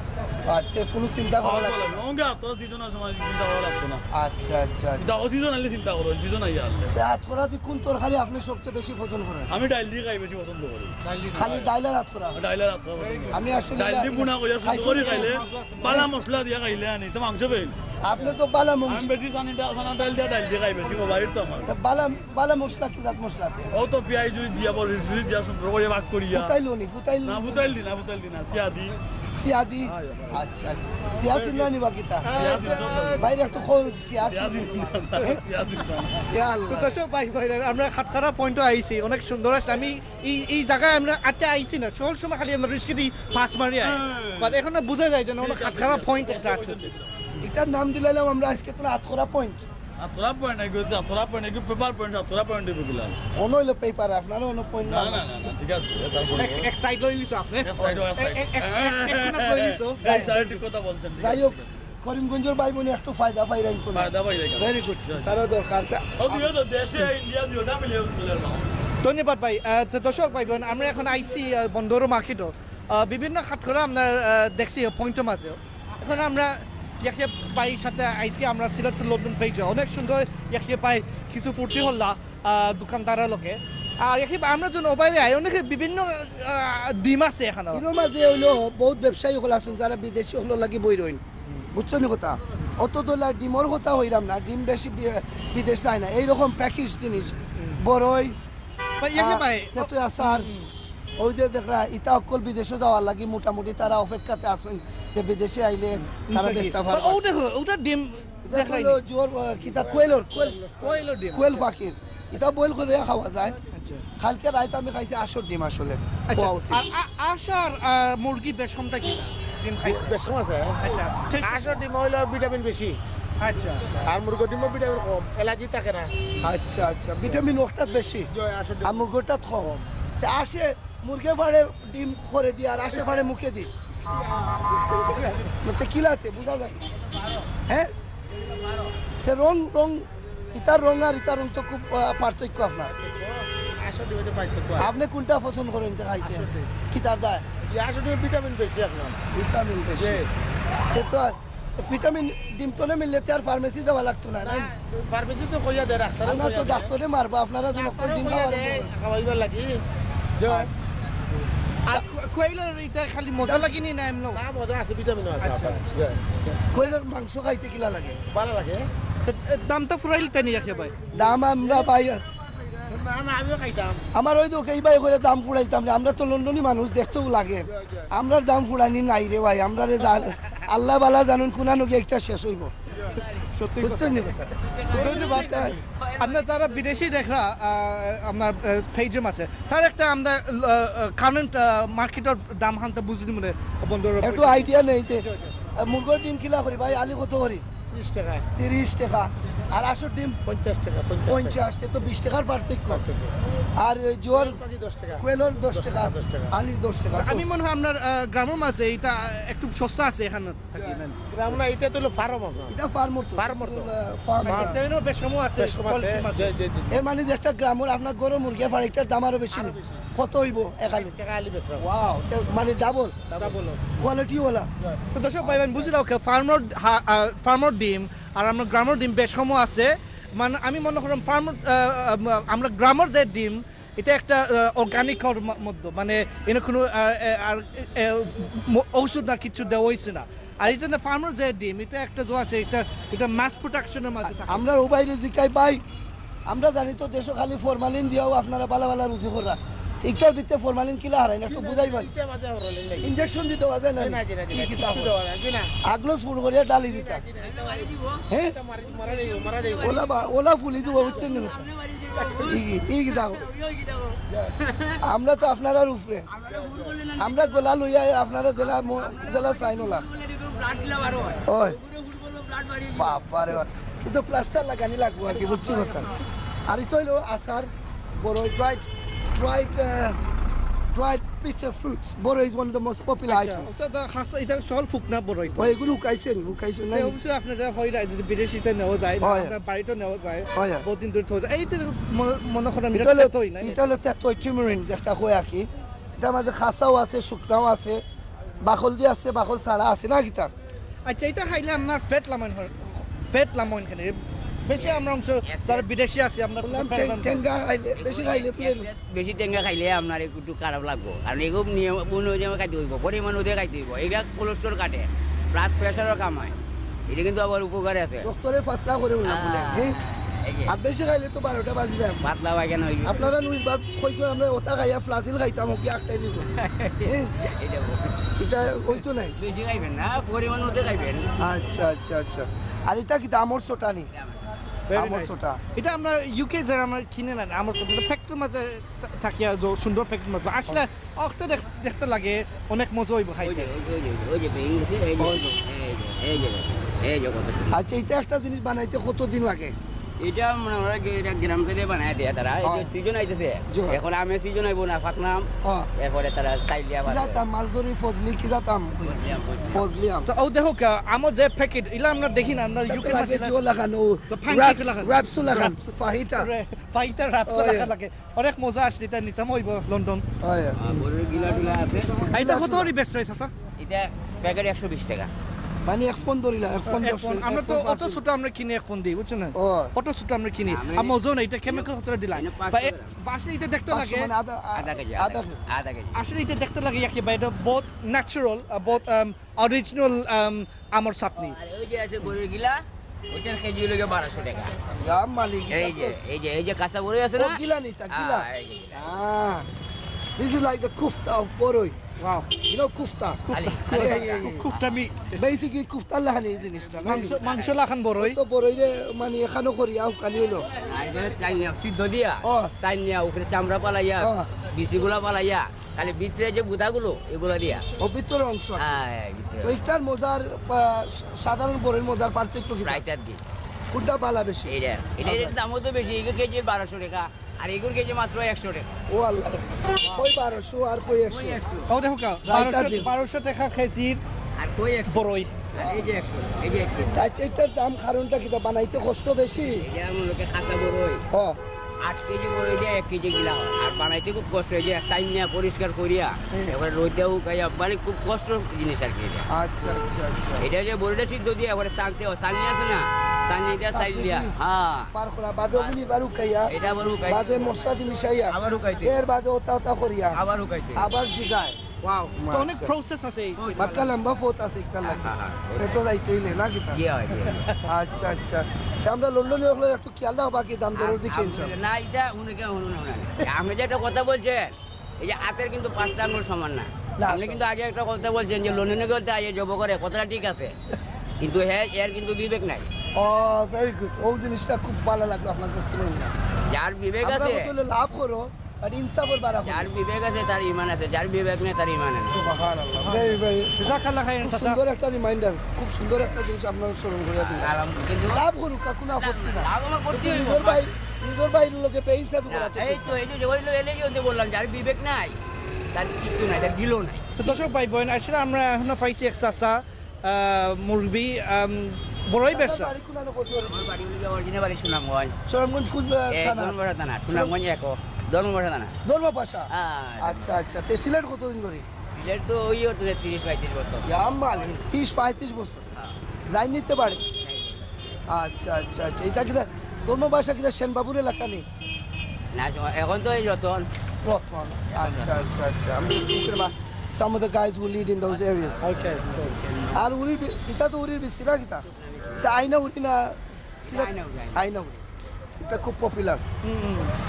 Speaker 2: আচ্ছা কোনো চিন্তা করা লাগে না।
Speaker 6: ওকে আপনারা দুজনের সময় চিন্তা করা লাগতো না
Speaker 2: আচ্ছা আচ্ছা আচ্ছা
Speaker 6: দাও সিজন আইলে চিন্তা করো সিজন আইয়া আনলে
Speaker 2: তে হাত করা দি কোন তরকারি আপনি সবচেয়ে বেশি পছন্দ করেন
Speaker 6: আমি ডাইল দিয়ে খাই বেশি পছন্দ করি
Speaker 2: খালি ডাইলার হাত করা
Speaker 6: ডাইলের রাত্রে পছন্দ করি
Speaker 2: আমি আসলে
Speaker 6: ডাইল দিয়ে বুনা কইয়া সুন্দর করে খাইলে বালা মশলা দিয়ে খাইলে আনি তো মাংস পেইল
Speaker 2: আপনি তো বালা
Speaker 6: আমি
Speaker 2: মশলা
Speaker 6: বেশি সানা ডাইল দিয়ে খাই বেশি বাড়ির তো আমার
Speaker 2: বালা মশলা কি জাত মশলাতে
Speaker 6: ও তো পেঁয়াজ জুই দিয়া বড় রিস দিয়া সুন্দর করে ভাগ করিয়া
Speaker 2: ফুটাইলো
Speaker 6: না বুতাইল দি না সিয়াদি
Speaker 2: সিয়াদি আচ্ছা আচ্ছা সিয়াদি না নিবা কিতা বাইরে একটু খোল সিয়াদি
Speaker 6: সিয়াদি
Speaker 2: ইয়া আল্লাহ
Speaker 1: দর্শক ভাই ভাইরা আমরা হাতখারা পয়েন্টও আইছি অনেক সুন্দর আছে আমি এই জায়গায় আমরা আটটা আইছি না সকল সময় খালি আমরা রিস্কে দিই পাস মারি আই বাট এখন না বোঝা যায় যে না অনেক হাতখারা পয়েন্ট একটা আছে
Speaker 2: এটার নাম দিলাম আমরা আজকে তো হাত করা পয়েন্ট
Speaker 6: আতরা পয়েন্ট নাকি পেপার পয়েন্ট আতরা পয়েন্ট দিব গিলা
Speaker 2: অন্য হইলো পেপার আপনারও অন্য পয়েন্ট
Speaker 6: না না না ঠিক আছে তারপর
Speaker 1: এক সাইড লই লিছো আপনি
Speaker 6: এক সাইড
Speaker 1: এক লই লিছো
Speaker 6: যাই সাইড কথা বলছেন
Speaker 2: যাই হোক করিমগঞ্জের ভাই বোন একটু ফায়দা পাইরাইন তো
Speaker 6: ফায়দা পাই দেখা
Speaker 2: ভেরি গুড তারও দরকার
Speaker 6: ও দিও তো দেশে ইন্ডিয়া দিও না মিলে উসলের না
Speaker 1: ধন্যবাদ ভাই তো দর্শক ভাই বোন আমরা এখন আইসি বন্দর মার্কেটও বিভিন্ন হাতখরা আপনার দেখছি পয়েন্টের মাঝে এখন আমরা ইয়াকে পাই সাথে আইসকে আমরা সিলেট লন্ডন পেয়েছি অনেক সুন্দর ইয়াকে পাই কিছু ফুর্তি হল্লা দোকানদারের লোকে আর ইয়াকে আমরা যখন মোবাইলে আই অনেক বিভিন্ন ডিম আছে এখানে
Speaker 2: এর মাঝে হইলো বহুত ব্যবসায়ী হল আছেন যারা বিদেশি হলো লাগি বই রইন বুঝছো নি কথা অত দোলার ডিমর কথা হইলাম না ডিম বেশি বিদেশ যায় না এইরকম প্যাকেজ জিনিস বড়ই
Speaker 1: ইয়াকে পাই
Speaker 2: তেতুই আসার ওই যে দেখরা ইটা অকল বিদেশে যাওয়ার লাগি মোটামুটি তারা অপেক্ষাতে আসেন যে বিদেশে আইলে তারা বেস্তা ভালো
Speaker 1: ও দেখো ওটা ডিম দেখাই
Speaker 2: হলো জোর কিতা কোয়েলর
Speaker 1: কইলো ডিম
Speaker 2: কোয়েল পাখির এটা বয়েল করে খাওয়া যায় কালকে রাইতে আমি খাইছি 8 ডিম আসলে
Speaker 1: আচ্ছা
Speaker 2: খাওয়া উচিত।
Speaker 1: আর আশার মুরগি বেশমটা কি ডিম খাই
Speaker 5: বেশম আছে
Speaker 1: আচ্ছা ঠিক
Speaker 5: আসর ডিম হইলে ভিটামিন বেশি
Speaker 1: আচ্ছা
Speaker 5: আর মুরগির ডিমও ভিটামিন কম এলার্জি থাকে না
Speaker 2: আচ্ছা আচ্ছা ভিটামিন ওটা বেশি
Speaker 5: আসর
Speaker 2: আর মুরগিটা কম তা আসে মুরগে ভাড়ে ডিম করে দি আর আসে ভাড়ে মুখে দি কিলাতে বুঝা যায় হ্যাঁ তে রং রং ইটার রং আর ইটার রং তো খুব পার্থক্য আপনার আপনি কোনটা পছন্দ করেন খাইতে কি তার দায়
Speaker 5: ভিটামিন বেশি আপনার
Speaker 2: ভিটামিন বেশি তো আর ভিটামিন ডিম তো না মিললে তো আর ফার্মেসি যাওয়া লাগতো না না
Speaker 5: ফার্মেসি তো কইয়া দেয় ডাক্তার
Speaker 2: আমরা তো ডাক্তারে মারবা আপনারা তো ডিম
Speaker 5: খাওয়াইবার লাগি
Speaker 1: আর কোয়েলের এটা খালি মজা লাগেনি না এমন
Speaker 5: না মজা আছে ভিটামিন আছে
Speaker 2: কোয়েলের মাংস খাইতে কিলা লাগে
Speaker 5: ভালো লাগে
Speaker 1: দামটা ফুরাইল তাই ইয়াকে ভাই
Speaker 2: দাম আমরা পাই
Speaker 5: না না আমিও খাইতাম
Speaker 2: আমার ওই তো এইবার করে দাম ফুড়াইতাম না আমরা তো লন্ডনী মানুষ দেখতেও লাগে আমরার দাম ফুড়ানি নাই রে ভাই আমরা রে আল্লাহ বালা জানুন কোনা নগে একটা শেষ হইব
Speaker 1: সত্যি
Speaker 2: বুঝছেন নি কথা
Speaker 1: ধন্যবাদ আপনার যারা বিদেশি দেখরা আপনার পেজম আছে তার একটা আমরা কারেন্ট মার্কেটের দাম হানতে বুঝলি মনে বন্ধুর
Speaker 2: একটু আইডিয়া নেই যে মুরগোর ডিম কিলা করি ভাই আলু কত করি
Speaker 5: 30 টাকা
Speaker 2: 30 টাকা আর আসর ডিম
Speaker 5: 50 টাকা
Speaker 2: 50 সে তো 20 টাকার পার্থক্য আর জোর
Speaker 5: 10 টাকা
Speaker 2: কোয়েলর 10 টাকা
Speaker 5: 10 টাকা।
Speaker 2: আলি 10 টাকা
Speaker 1: আমি মনে হয় আপনার গ্রামের মাঝে এটা একটু সস্তা আছে এখানে থাকি
Speaker 5: গ্রাম না এটা তো হলো ফার্ম আপনার
Speaker 2: এটা ফার্মর তো
Speaker 5: ফার্মর তো।
Speaker 2: ফার্ম
Speaker 1: এটাও বেশ সময় আছে
Speaker 5: বেশ কম আছে
Speaker 1: quality মাঝে।
Speaker 5: জি জি
Speaker 2: এর মানে যে একটা গ্রামের আপনার গরু মুরগি ফাড়িটার দাম আরো বেশি কত হইব একালি
Speaker 5: টাকা আলি বেচরা
Speaker 2: ওয়াও মানে ডাবল
Speaker 1: বলো
Speaker 2: কোয়ালিটি ওলা
Speaker 1: তো দর্শক ভাই বুঝি রাখো ফার্মার ডিম আর আমরা গ্রামের ডিম বেশ সময় আছে মানে আমি মনে করলাম ফার্মার আমরা গ্রামের যে ডিম এটা একটা অর্গানিক মধ্যে মানে এনে কোনো ঔষধ না কিছু দেওয়া হয়েছে না আর এই জন্য ফার্মার যে ডিম এটা একটা যে আছে এটা মাস প্রোডাকশনের মাঝে থাকে।
Speaker 2: আমরা ওবাইলে জিকাই পাই আমরা জানি তো দেশও খালি ফরমালিন দিয়াও আপনারা বালা বালা রুচি করা ঠিকঠাক দিতে ফরমালিন কিলা হারাই না একটু বুঝাইবেন
Speaker 5: এটা মাঝে রলেন লাগি
Speaker 2: ইনজেকশন দিতে হয় না
Speaker 5: না জি না জি
Speaker 2: কি কিতাব
Speaker 5: না
Speaker 2: আগলো ফুল করিয়া ডালি দিতা হ্যাঁ
Speaker 5: মারা যাইব
Speaker 2: ওলা ফুলি দিব বুঝছেন না ই কিতাব আমরা তো আপনার উপরে আমরা গোলা লইয়া আপনারা জেলা সাইন ওলা ওই বাবারে তুই তো প্লাস্টার লাগানি লাগবো আর কি বুঝছি কথা আর তো হইলো আচার বড় dried bitter fruits. Boro is one of the most popular items.
Speaker 1: এটা সল ফুকনা বড়
Speaker 2: ও এগুলো উকাইছেন না
Speaker 1: অবশ্যই আপনার যারা হয় যদি বিদেশিতে নেওয়া যায় আপনার বাড়িতে নেওয়া যায় বহুত দিন ধরে যায় এইটা মনে করেন
Speaker 2: এটা হলো তেতই টিমারিন যেটা কয় আর কি এটা মাঝে খাসাও আছে শুকনাও আছে বাকল দিয়ে আছে বাকল ছাড়া আছে না কিতা
Speaker 1: আচ্ছা এটা খাইলে আপনার ফেট লামন এখানে বেশি আমরা অংশ যারা বিদেশি আছে আপনার
Speaker 2: টেঙ্গা খাইলে বেশি খাইলে
Speaker 7: বেশি টেঙ্গা খাইলে আপনার একটু খারাপ লাগবো কারণ এগুলো নিয়ম অনুযায়ী খাইতে হইব পরিমাণ অনুযায়ী খাইতে হইব এটা কোলেস্ট্রল কাটে প্লাস প্রেশারও কামায় এটা কিন্তু আবার উপকারে আছে
Speaker 2: ডক্টরে পাতলা করে বলে হ্যাঁ আর বেশি খাইলে তো 12টা বাজি যায়
Speaker 7: পাতলা পায়খানা হইব
Speaker 2: আপনারা নুইবার কইছো আমরা ওটা খাইয়া ফ্লাজিল খাইতাম কি আটটাই দিব এটা হইতো নাই
Speaker 7: বেশি খাইবেন না পরিমাণ অনুযায়ী খাইবেন
Speaker 2: আচ্ছা আর এটা কি আমর ছোটা নি
Speaker 1: এটা আমরা ইউকে যারা আমরা কিনে নেন আমার ফ্যাক্টরির মাঝে থাকিয়া সুন্দর ফ্যাক্টরির মাঝে আসলে অক্ত দেখতে লাগে অনেক মজা হইব খাইতে
Speaker 2: আচ্ছা এটা একটা জিনিস বানাইতে কতদিন লাগে
Speaker 7: এটা মনে হয় এটা গ্রাম থেকে বানায় দেয় তারা এই যে সিজন আইতেছে এখন আমের সিজন আইব না ফাকনাম এরপরে তারা সাইড দিয়া বানায়
Speaker 2: যাতাম মালদরি ফজলি কি যাতাম ফজলি আম
Speaker 1: ও দেখো আমার যে প্যাকেট ইলা আমরা দেখি না আমরা ইউকে মাঝে
Speaker 2: জো লাগানো র‍্যাপস লাগান ফাহিটা
Speaker 1: র‍্যাপস লাগে অনেক মজা আসলে এটা নিতাম হইব লন্ডন
Speaker 7: বড় গিলা টুলা আছে
Speaker 1: এটা কত হরি বেস্ট প্রাইস আছে
Speaker 7: এটা প্যাকেট 120 টাকা
Speaker 2: মানে এক ফোন ধরিলা এক ফোন
Speaker 1: আমরা তো অত ছোট আমরা কিনে এক ফোন দিই বুঝছেন না অত ছোট আমরা কিনি আর মজা না এটা কেমিক্যাল কতটা দিলা আসলে এটা দেখতে লাগে
Speaker 7: আধা কেজি
Speaker 1: আসলে এটা দেখতে লাগে ইয়াকে বা এটা বহুত ন্যাচারাল বহুত অরিজিনাল আমার চাটনি
Speaker 7: আর ওই যে আছে বড় গিলা ওটার কেজি লাগে 1200 টাকা
Speaker 2: জাম মালিক
Speaker 7: এই যে কাঁচা বড়ই আছে না
Speaker 2: গিলা নি তা গিলা This is like the kufta of Boroi.
Speaker 1: Wow.
Speaker 2: You know kufta?
Speaker 1: Kufta meat.
Speaker 2: Basically kufta lahani জিনিসটা
Speaker 1: মাংস লাখান বড়ই
Speaker 2: তো বড়ই রে মানে এখানো করিয়া কালি হইলো
Speaker 7: চাইনিয়া সিদ্ধ দিয়া চাইনিয়া উপরে চামড়া পালাইয়া বিচিগুলা পালাইয়া খালি ভিতরে যে গুদাগুলো এগুলো দিয়া
Speaker 2: ও ভিতরে অংশ তো এইটার মজার সাধারণ বড়ির মজার পার্থক্য কি
Speaker 7: প্রাইটার দি
Speaker 2: কোনটা পালা বেশি
Speaker 7: এটার দামও তো বেশি কেজি 1200 টাকা আর এগুর কেজি মাত্র 100 টাকা।
Speaker 2: ও আল্লাহ, কই 1200 আর কই 100।
Speaker 1: ও দেখো কা
Speaker 2: রাইতার দিন।
Speaker 1: 1200 টাকা কেজির
Speaker 7: আর কই 100,
Speaker 1: বড়ই।
Speaker 7: আর এই যে 100, এই যে 1 কেজি।
Speaker 2: আচ্ছা, এটার দাম কারণটা কি? বানাইতে কষ্ট বেশি।
Speaker 7: এই যে আমার লোকে খাসা বড়ই,
Speaker 2: হ্যাঁ
Speaker 7: 8 কেজি বড়ই দিয়ে 1 কেজি গিলা হয়। আর বানাইতে খুব কষ্ট, এই যে চাইনিয়া পরিষ্কার করিয়া এবার রোদেও খাইয়া, মানে খুব কষ্ট জিনিস আর কি এটা।
Speaker 2: আচ্ছা আচ্ছা আচ্ছা।
Speaker 7: এটা যে বড়িটা সিদ্ধ দিয়ে এবারে চালতে হয়, চালনি আছে না, চালনি দিয়া চাইল দিয়া, হ্যাঁ
Speaker 2: পার করা বাদে গুলি বারু খাইয়া,
Speaker 7: এটা আবার উকাই,
Speaker 2: বাদে মশলা দি মিশাইয়া,
Speaker 7: আবার উকাইতে,
Speaker 2: এর বাদে ওটা ওটা করিয়া,
Speaker 7: আবার উকাইতে।
Speaker 2: আবার জিগায়।
Speaker 1: ওয়াও, তো অনেক প্রসেস আছে এই।
Speaker 2: বাক্কা লম্বা ফোত আছে একটা লাগে। এটা যাইতে হইলে না কিতা?
Speaker 7: ইয়ে হয়, ইয়ে হয়।
Speaker 2: আচ্ছা আচ্ছা। তা আমরা লন্ডনে হলে একটু খেয়াল দাও, বাকি দাম দরের দিকে ইনশাআল্লাহ।
Speaker 7: না এটা উনিকে শুনুন না, আপনি যে একটা কথা বলছেন, এই যে হাতের কিন্তু 5টা আঙুল সমান না।
Speaker 2: না,
Speaker 7: আপনি কিন্তু আগে একটা কথা বলছেন যে লন্ডনে গেলতে আইয়ে জব করে, কথাটা ঠিক আছে, কিন্তু হ্যাঁ এর কিন্তু বিবেক নাই।
Speaker 2: ও ভেরি গুড, ও জিনিসটা খুব ভালো লাগলো আপনার কাছে শুনে।
Speaker 7: যার বিবেক
Speaker 2: আমরা
Speaker 7: আছে,
Speaker 2: কত লাভ করো আর ইনসাফের বাড়া করো।
Speaker 7: যার বিবেক আছে তার ইমান আছে, যার বিবেক নেই তার ইমান আছে।
Speaker 2: সুবহানাল্লাহ, ভেরি ভেরি
Speaker 1: জাজাকাল্লাহ খাইরান
Speaker 2: খুব
Speaker 1: চাচা।
Speaker 2: সুন্দর একটা রিমাইন্ডার, খুব সুন্দর একটা জিনিস আপনার স্মরণ করিয়া দিলেন।
Speaker 7: কিন্তু
Speaker 2: লাভ করুক, কোনো আপত্তি না।
Speaker 7: লাভ আমার করতে হইব।
Speaker 2: নিজের ভাই লোকে পে ইনসাফ করা তো
Speaker 7: এই তো এই যে ওই এলেই ওদের বললাম, যার বিবেক নাই তার কিছু নাই, তার দিলও নাই।
Speaker 1: তো দর্শক ভাই বোন, আসলে আমরা এখনো পাইছি এক চাচা মুরগি বড়ই ব্যবসা।
Speaker 2: বাড়ি কোনানো করতে পারি।
Speaker 7: আমার বাড়ি হলো অরিজিনাল বাড়ি সুনামগঞ্জ,
Speaker 2: সুনামগঞ্জ কোন থানা?
Speaker 7: ধর্মপাশা থানা, সুনামগঞ্জ ধর্মপাশা থানা।
Speaker 2: ধর্ম পাশা।
Speaker 7: আর
Speaker 2: আচ্ছা আচ্ছা। তে সিলেট কতদিন ধরে?
Speaker 7: এর তো ওই হতো 30-35 বছর।
Speaker 2: ইয়ামাল 30-35 বছর যাই নিতে পারে। আচ্ছা আচ্ছা আচ্ছা। এটা কি ধর্ম পাশা কি সেনবাবুর এলাকা নেই?
Speaker 7: না এখন তো এই যতন
Speaker 2: রতন। আচ্ছা আচ্ছা আচ্ছা। I'm just thinking about some of the guys who lead in those areas.
Speaker 1: ওকে।
Speaker 2: আর উনি এটা তো উনির বেশি না কিতা? এটা আইনা উনি না কিতা?
Speaker 7: আইনা উনি,
Speaker 2: আইনা উনি। এটা খুব পপুলার।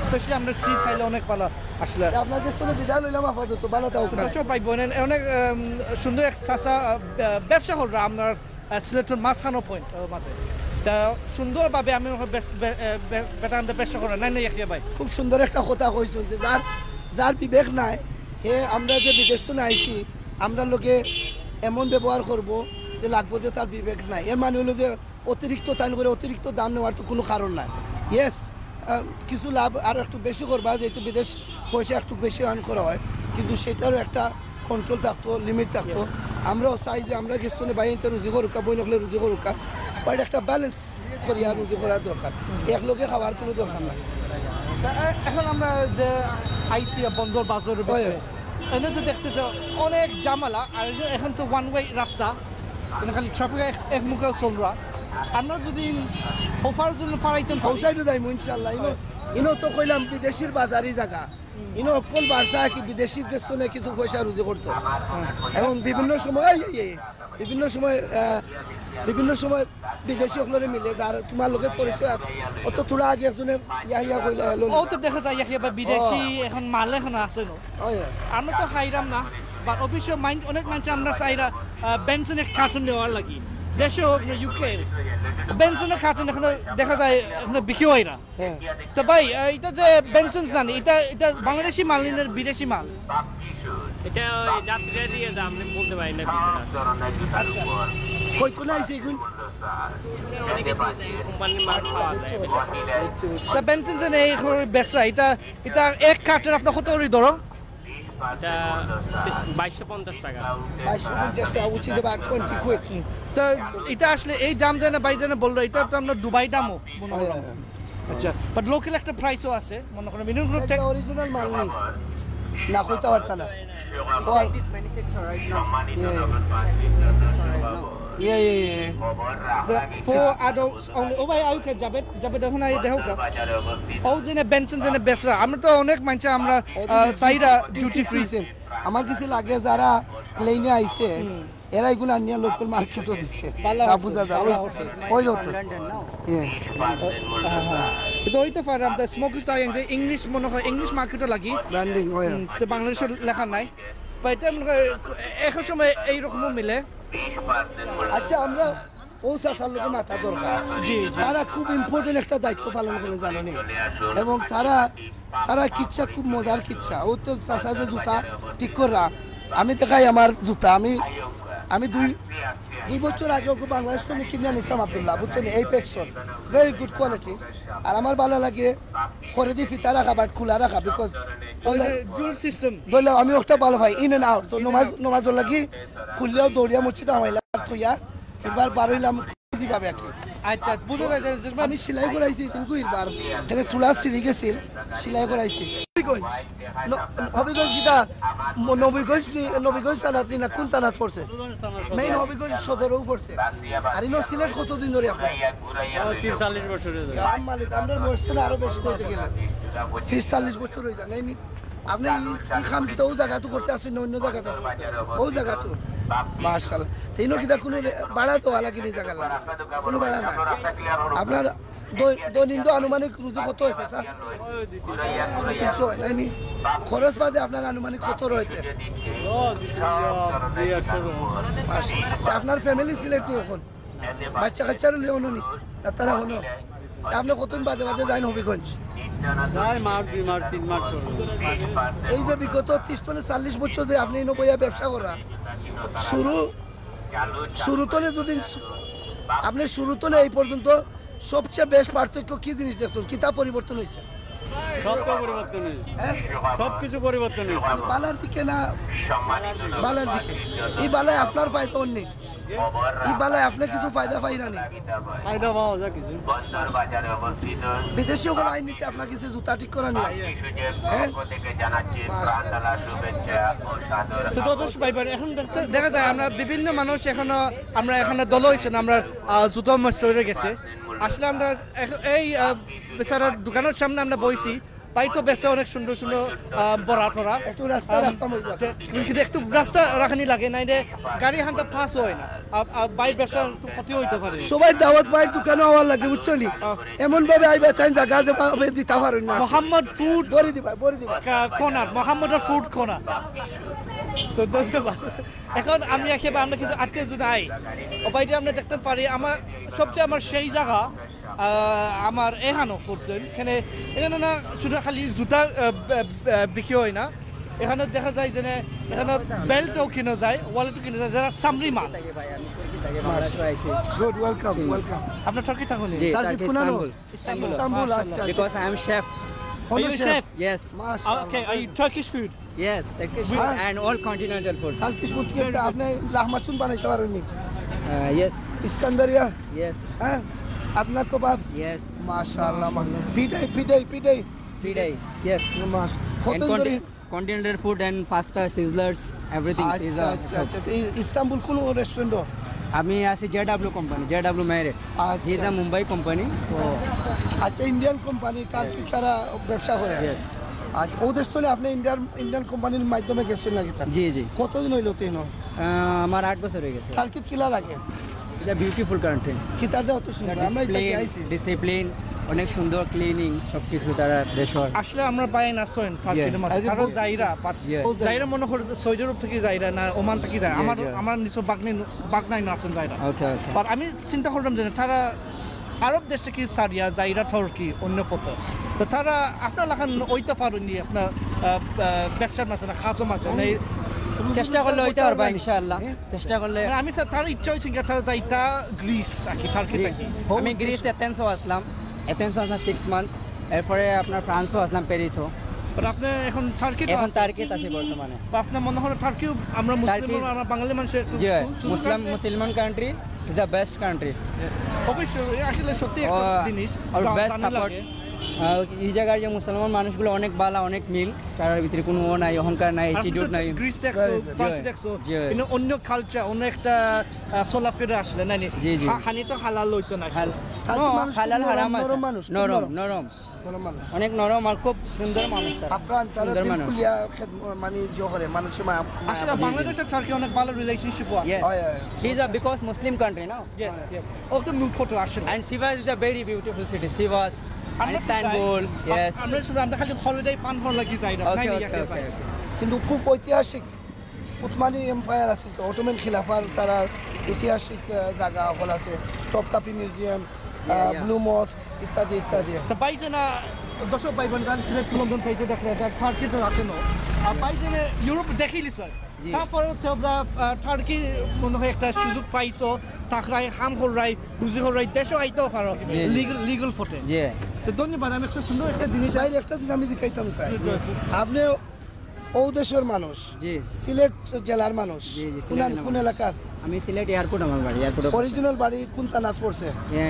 Speaker 1: স্পেশালি আমরা সিজ খাইলে অনেক ভালো আসলে।
Speaker 2: আপনার কাছে তো বিদায় লইলাম আপাতত, ভালো থাকুক।
Speaker 1: দর্শক ভাই বোন, অনেক সুন্দর এক চাচা ব্যবসা কররা আপনার সিলেটের মাঝখানো পয়েন্ট মাঝে। তা সুন্দরভাবে আমি বেটানতে ব্যবসা করেন নাই না ইয়াকিয়া ভাই।
Speaker 2: খুব সুন্দর একটা কথা কইছেন যে যার বিবেক নাই, হে আমরা যে বিদেশ তো আইছি, আমরা লোকে এমন ব্যবহার করব যে লাগবো যে তার বিবেক নাই। এর মানে হলো যে অতিরিক্ত টাইম করে অতিরিক্ত দাম নেওয়ার তো কোনো কারণ নাই। ইয়েস, কিছু লাভ আরও একটু বেশি করবা, যেহেতু বিদেশ পয়সা একটু বেশি আর্ন করা হয়, কিন্তু সেটারও একটা কন্ট্রোল থাকতো, লিমিট থাকতো। আমরাও চাই যে আমরা কিছু বাইতে রুজি করুকা, বই নকলে রুজি করুকা, বাট একটা ব্যালেন্স করিয়া রুজি করার দরকার। এক লোকে খাওয়ার কোনো দরকার নাই।
Speaker 1: এখন আমরা যে আইসি বন্দর বাজারের ভিতরে, এনে তো দেখতে চাও অনেক জামালা, আর এই যে এখন তো ওয়ান ওয়ে রাস্তা, মানে খালি ট্রাফিক এক মুখে চলরা। আমরা যদি অফার জন্য ফারাইতাম
Speaker 2: পৌঁছাইতে যাই ইনশাল্লাহ। ইনো তো কইলাম বিদেশির বাজারি জায়গা, ইনো অকল বার্সা কি বিদেশিদের সঙ্গে কিছু পয়সা রুজি করতো। এবং বিভিন্ন সময় বিদেশি সকলে মিলে যার তোমার লোকের পরিচয় আছে, অত থোড়া আগে একজনে ইয়া কইলা হলো।
Speaker 1: ও তো দেখা যায় ইয়াকিয়া বা বিদেশি এখন মাল এখন আছে না। আমরা তো খাইরাম না, বা অবশ্য অনেক মানুষ আমরা চাইরা বেনসনের কার্টুন নেওয়ার লাগি, দেশে হোক না ইউকে, বেনসনের কার্টুন এখন দেখা যায় এখন বিক্রি হয় না। তো ভাই এটা যে বেনসন জানি, এটা বাংলাদেশি মাল না বিদেশি মাল?
Speaker 8: এটা ওই যাত্রীরা দিয়ে দাম আমি বলতে পারি না বিষয়টা।
Speaker 2: কইতো না আইছে এখন
Speaker 8: কোম্পানির মাল পাওয়া যায়
Speaker 1: তা বেনসন জানি এই বেসরা, এটা এক কার্টুন আপনার কত করে ধরো?
Speaker 8: এটা 2250 টাকা।
Speaker 2: 2250 টাকা, which is about 20 quid.
Speaker 1: তো এটা আসলে এই দাম জানে ভাই জানে বললো, এটা তো আমরা দুবাই দামও মনে করলাম। আচ্ছা, বাট লোকাল একটা প্রাইসও আছে মনে করেন মিনিমাম গ্রুপ
Speaker 2: এটা অরিজিনাল মাল নেই না, কইতে পারতা না।
Speaker 1: For adults only. ও ভাই আউকে যাবে দেখুন এই দেখো কা ও জেনে বেনসন জেনে বেসরা। আমরা তো অনেক মানছে আমরা সাইডা ডিউটি ফ্রি।
Speaker 2: আমার কিছু লাগে যারা প্লেনে আইছে, এরা এগুলো নিয়ে লোকাল মার্কেটও দিচ্ছে, বুঝা যায় ওই হতো।
Speaker 1: তো ওইতে পারে আমাদের স্মোক স্টার ইংলিশ মনে হয় ইংলিশ মার্কেটও লাগি
Speaker 2: ব্র্যান্ডিং হয়,
Speaker 1: তো বাংলাদেশের লেখা নাই। বা এটা মনে হয় এক সময় এইরকমও মিলে।
Speaker 2: আচ্ছা, আমরা ও চাষার লোকের মাথা দরকার। তারা খুব ইম্পর্টেন্ট একটা দায়িত্ব পালন করে জানেনি, এবং তারা কিচ্ছা খুব মজার কিচ্ছা। ও তো চাষা যে জুতা ঠিক করা, আমি দেখাই আমার জুতা, আমি আমি দুই বছর আগেও বাংলাদেশ থেকে কিনে আনিছিলাম আব্দুল্লাহ, বুঝছেন, এই পেক্সন ভেরি গুড কোয়ালিটি। আর আমার ভালো লাগে করে দিয়ে ফিতা রাখা বাট খোলা রাখা, বিকজ
Speaker 1: জুল সিস্টেম
Speaker 2: ধরলে আমি একটা ভালো ভাই ইন এন্ড আউট, তো নমাজর লাগি খুললেও দৌড়িয়া মসজিদে আমাইলাম থইয়া এবার বার হইলাম ভাবে আর কি।
Speaker 1: আচ্ছা বুঝা যায় যে
Speaker 2: আমি সেলাই করাইছি কিন্তু এবার এখানে চুলা সিঁড়ি গেছিল, সেলাই করাইছি। হবিগঞ্জ গীতা নবীগঞ্জ থানাত না কোন থানাত পড়ছে? মেইন হবিগঞ্জ সদরও পড়ছে। আর ইনো সিলেট কতদিন ধরে আপনি?
Speaker 8: 43 বছর
Speaker 2: মালিক আমরা বয়স তো আরো বেশি হইতে গেলে 40 বছর হয়ে যায় নাইনি। আপনি এই কাম কিতা ও জায়গা তো করতে আসেন, অন্য জায়গাতে আসেন ও জায়গা তো মাশাআল্লাহ। তিনো কিতা কোনো ভাড়া তো আলাদা কিনে জায়গা লাগে, কোনো ভাড়া না। আপনার দৈনন্দিন আনুমানিক রুজু কত হয়েছে স্যার? 300 হয় নাইনি? খরচ বাদে আপনার আনুমানিক কত রয়েছে? আপনার ফ্যামিলি সিলেট নি এখন? বাচ্চা কাচ্চারও লিও নি তারা হলো? আপনি কতদিন বাদে বাদে যাই হবিগঞ্জ? এই যে বিগত 30-40 বছর ধরে আপনি বইয়া ব্যবসা করা শুরুতলে দুদিন আপনি শুরুতলে এই পর্যন্ত সবচেয়ে বেশ পার্থক্য কি জিনিস দেখছেন? কিতা পরিবর্তন হয়েছে?
Speaker 8: পরিবর্তন হয়েছে, সবকিছু পরিবর্তন হয়েছে।
Speaker 2: বালার দিকে না বালার দিকে? এই বালায় আপনার ফায়দা অন্য, এই বালায় আপনি কিছু ফায়দা পাই না?
Speaker 8: ফায়দা পাওয়া যায় কিছু।
Speaker 2: বিদেশি ওখানে আইন নিতে আপনার কিছু জুতা ঠিক করা নিয়ে
Speaker 1: তো দর্শক ভাই বোন, এখন দেখা যায় আমরা বিভিন্ন মানুষ এখনো আমরা এখানে দল হয়েছে না, আমরা জুতো মস্ত গেছে। আসলে আমরা এই বেচারার দোকানের সামনে আমরা বইছি, পাই তো বেচে অনেক সুন্দর সুন্দর বড়া টরা,
Speaker 2: একটু রাস্তা
Speaker 1: কিন্তু একটু রাস্তা রাখানি লাগে নাই রে, গাড়ি হানটা ফাঁস হয় না, বাইর ব্যবসা একটু ক্ষতি হইতে পারে।
Speaker 2: সবাই দাওয়াত বাইর দোকানে হওয়ার লাগে, বুঝছো নি? এমন ভাবে আইবা চাই জায়গা যে দিতে পারেন না।
Speaker 1: মোহাম্মদ ফুড
Speaker 2: বরি দিবা
Speaker 1: কর্নার, মোহাম্মদের ফুড কর্নার। তো ধন্যবাদ। এখন আমি একেবারে আমরা কিছু আত্মীয় যদি আই ওবাইটি আমরা দেখতে পারি, আমার সবচেয়ে আমার সেই জায়গা আমার এখানো করছেন এখানে না শুধু খালি জুতা বিক্রি হয় না, এখানে দেখা যায় যে এখানে বেল্টও কিনা যায়, ওয়ালেটও কিনা যায়, যারা সামরি মাল।
Speaker 2: Good, welcome welcome.
Speaker 1: আপনার টার্কি থাকুন?
Speaker 2: ইস্তাম্বুল। আচ্ছা,
Speaker 9: Because I am chef.
Speaker 1: Are you a chef?
Speaker 9: Yes.
Speaker 1: Okay, are you Turkish food?
Speaker 9: Yes, Turkish food and all continental food.
Speaker 2: Turkish food কি আপনি লাহমাচুন বানাইতে পারেন নি?
Speaker 9: Yes.
Speaker 2: ইস্কান্দারিয়া?
Speaker 9: Yes.
Speaker 2: হ্যাঁ, আপনার কবাব?
Speaker 9: Yes.
Speaker 2: মাশাআল্লাহ, পিটাই
Speaker 9: Pidai. Yes.
Speaker 2: কত
Speaker 9: And
Speaker 2: ধরে?
Speaker 9: continental food and pasta, sizzlers, everything is
Speaker 2: আচ্ছা আচ্ছা আচ্ছা। ইস্তাম্বুল কোন রেস্টুরেন্ট?
Speaker 9: আমি আছি JW company, JW Marriott. He is a Mumbai company. So
Speaker 2: আচ্ছা, ইন্ডিয়ান কোম্পানি টার্কি তারা ব্যবসা করে?
Speaker 9: yes.
Speaker 2: আচ্ছা, ওদের সঙ্গে আপনি ইন্ডিয়ান কোম্পানির মাধ্যমে গেছেন নাকি?
Speaker 9: জি জি।
Speaker 2: কতদিন হইল তিন?
Speaker 9: আমার 8 বছর হয়ে গেছে।
Speaker 2: টার্কি কিলা লাগে?
Speaker 9: It's a beautiful country.
Speaker 2: কি তার অত সুন্দর? আমরা এটা আইছি
Speaker 9: ডিসিপ্লিন, অনেক সুন্দর ক্লিনিং, সবকিছু তারা দেশর।
Speaker 1: আসলে আমরা পাই না সোয়েন টার্কির মাছ, কারণ জাইরা মনে করে সৌদি আরব থেকে জাইরা না ওমান থেকে যায়, আমার নিশ্চয় বাগনাই না আছেন জাইরা।
Speaker 9: ওকে ওকে।
Speaker 1: বাট আমি চিন্তা করলাম যে তারা আরব দেশ থেকে সারিয়া জাইরা টার্কি অন্য ফটো, তো তারা আপনার লাখান ওইটা পারেননি আপনার ব্যবসার মাঝে না খাসো মাঝে না,
Speaker 9: চেষ্টা করলে হইতে পারবা ইনশাআল্লাহ। চেষ্টা করলে
Speaker 1: আমি তার ইচ্ছা হয়েছে তারা যাইতা গ্রিস আর কি টার্কি থাকি।
Speaker 9: আমি গ্রিস এথেন্সও আসলাম 6 মান্থস, এরপরে আপনার ফ্রান্সও আসলাম, প্যারিসও।
Speaker 1: বাট আপনি এখন টার্কিতে
Speaker 9: আছি বর্তমানে।
Speaker 1: আপনার মনে হয় টার্কিও আমরা মুসলিম, আমরা বাঙালি মানুষের
Speaker 9: জি, Muslim country is the best country.
Speaker 1: অবশ্যই আসলে সত্যি একটা জিনিস
Speaker 9: আর বেস্ট সাপোর্ট। এই জায়গার যে মুসলমান মানুষগুলো অনেক ভালো, অনেক মিল, তার ভিতরে কোনো নাই, অহংকার নাই, অ্যাটিটিউড নাই।
Speaker 1: গ্রিস দেখছো, ফ্রান্স দেখছো, কিন্তু অন্য কালচার, অন্য একটা চলাফেরা আসলে নাই, হানি তো হালাল হইতো না।
Speaker 9: হালাল হারাম আছে, নরম নরম, অনেক নরম আর খুব সুন্দর মানুষ।
Speaker 2: সুন্দর মানুষ মানে জোহরে মানুষের
Speaker 1: আসলে বাংলাদেশের টার্কি অনেক ভালো রিলেশনশিপ আছে।
Speaker 9: He is a because Muslim country now.
Speaker 1: Yes yes. ও তো মুখ ফটো আসলে।
Speaker 9: And Sivas is a very beautiful city. Sivas, Istanbul. Yes.
Speaker 1: আমরা খালি হলিডে ফান হল লাগি যাই না, নাই না।
Speaker 2: কিন্তু খুব ঐতিহাসিক উসমানী এম্পায়ার আছে, তো অটোমান খিলাফার তার ঐতিহাসিক জায়গা হল আছে, টপকাপি মিউজিয়াম, ব্লু মস্ক ইত্যাদি ইত্যাদি।
Speaker 1: তো পাইছে না দর্শক ভাই বোন, সিলেট লন্ডন থেকে দেখলে টার্কি তো আছে না, ভাই যে ইউরোপ দেখিলি স্যার
Speaker 9: জি।
Speaker 1: তারপরে তো আমরা টার্কি মনে হয় একটা সুযোগ পাইছো তাকরাই হাম হরাই বুঝি হরাই দেশও আইতেও পারো
Speaker 9: জি, জি।
Speaker 1: লিগাল ফটে
Speaker 9: জি
Speaker 1: তো ধন্যবাদ আমি একটা সুন্দর একটা জিনিস
Speaker 2: ভাই একটা দিন আমি দেখাইতাম স্যার আপনি ও দেশের মানুষ
Speaker 9: জি
Speaker 2: সিলেট জেলার মানুষ
Speaker 9: জি, জি,
Speaker 2: কোন
Speaker 9: সিলেটের
Speaker 2: কোন এলাকার
Speaker 9: আমি সিলেট এয়ারপোর্ট আমার বাড়ি এয়ারপোর্ট
Speaker 2: অরিজিনাল বাড়ি কোন থানাত পড়ছে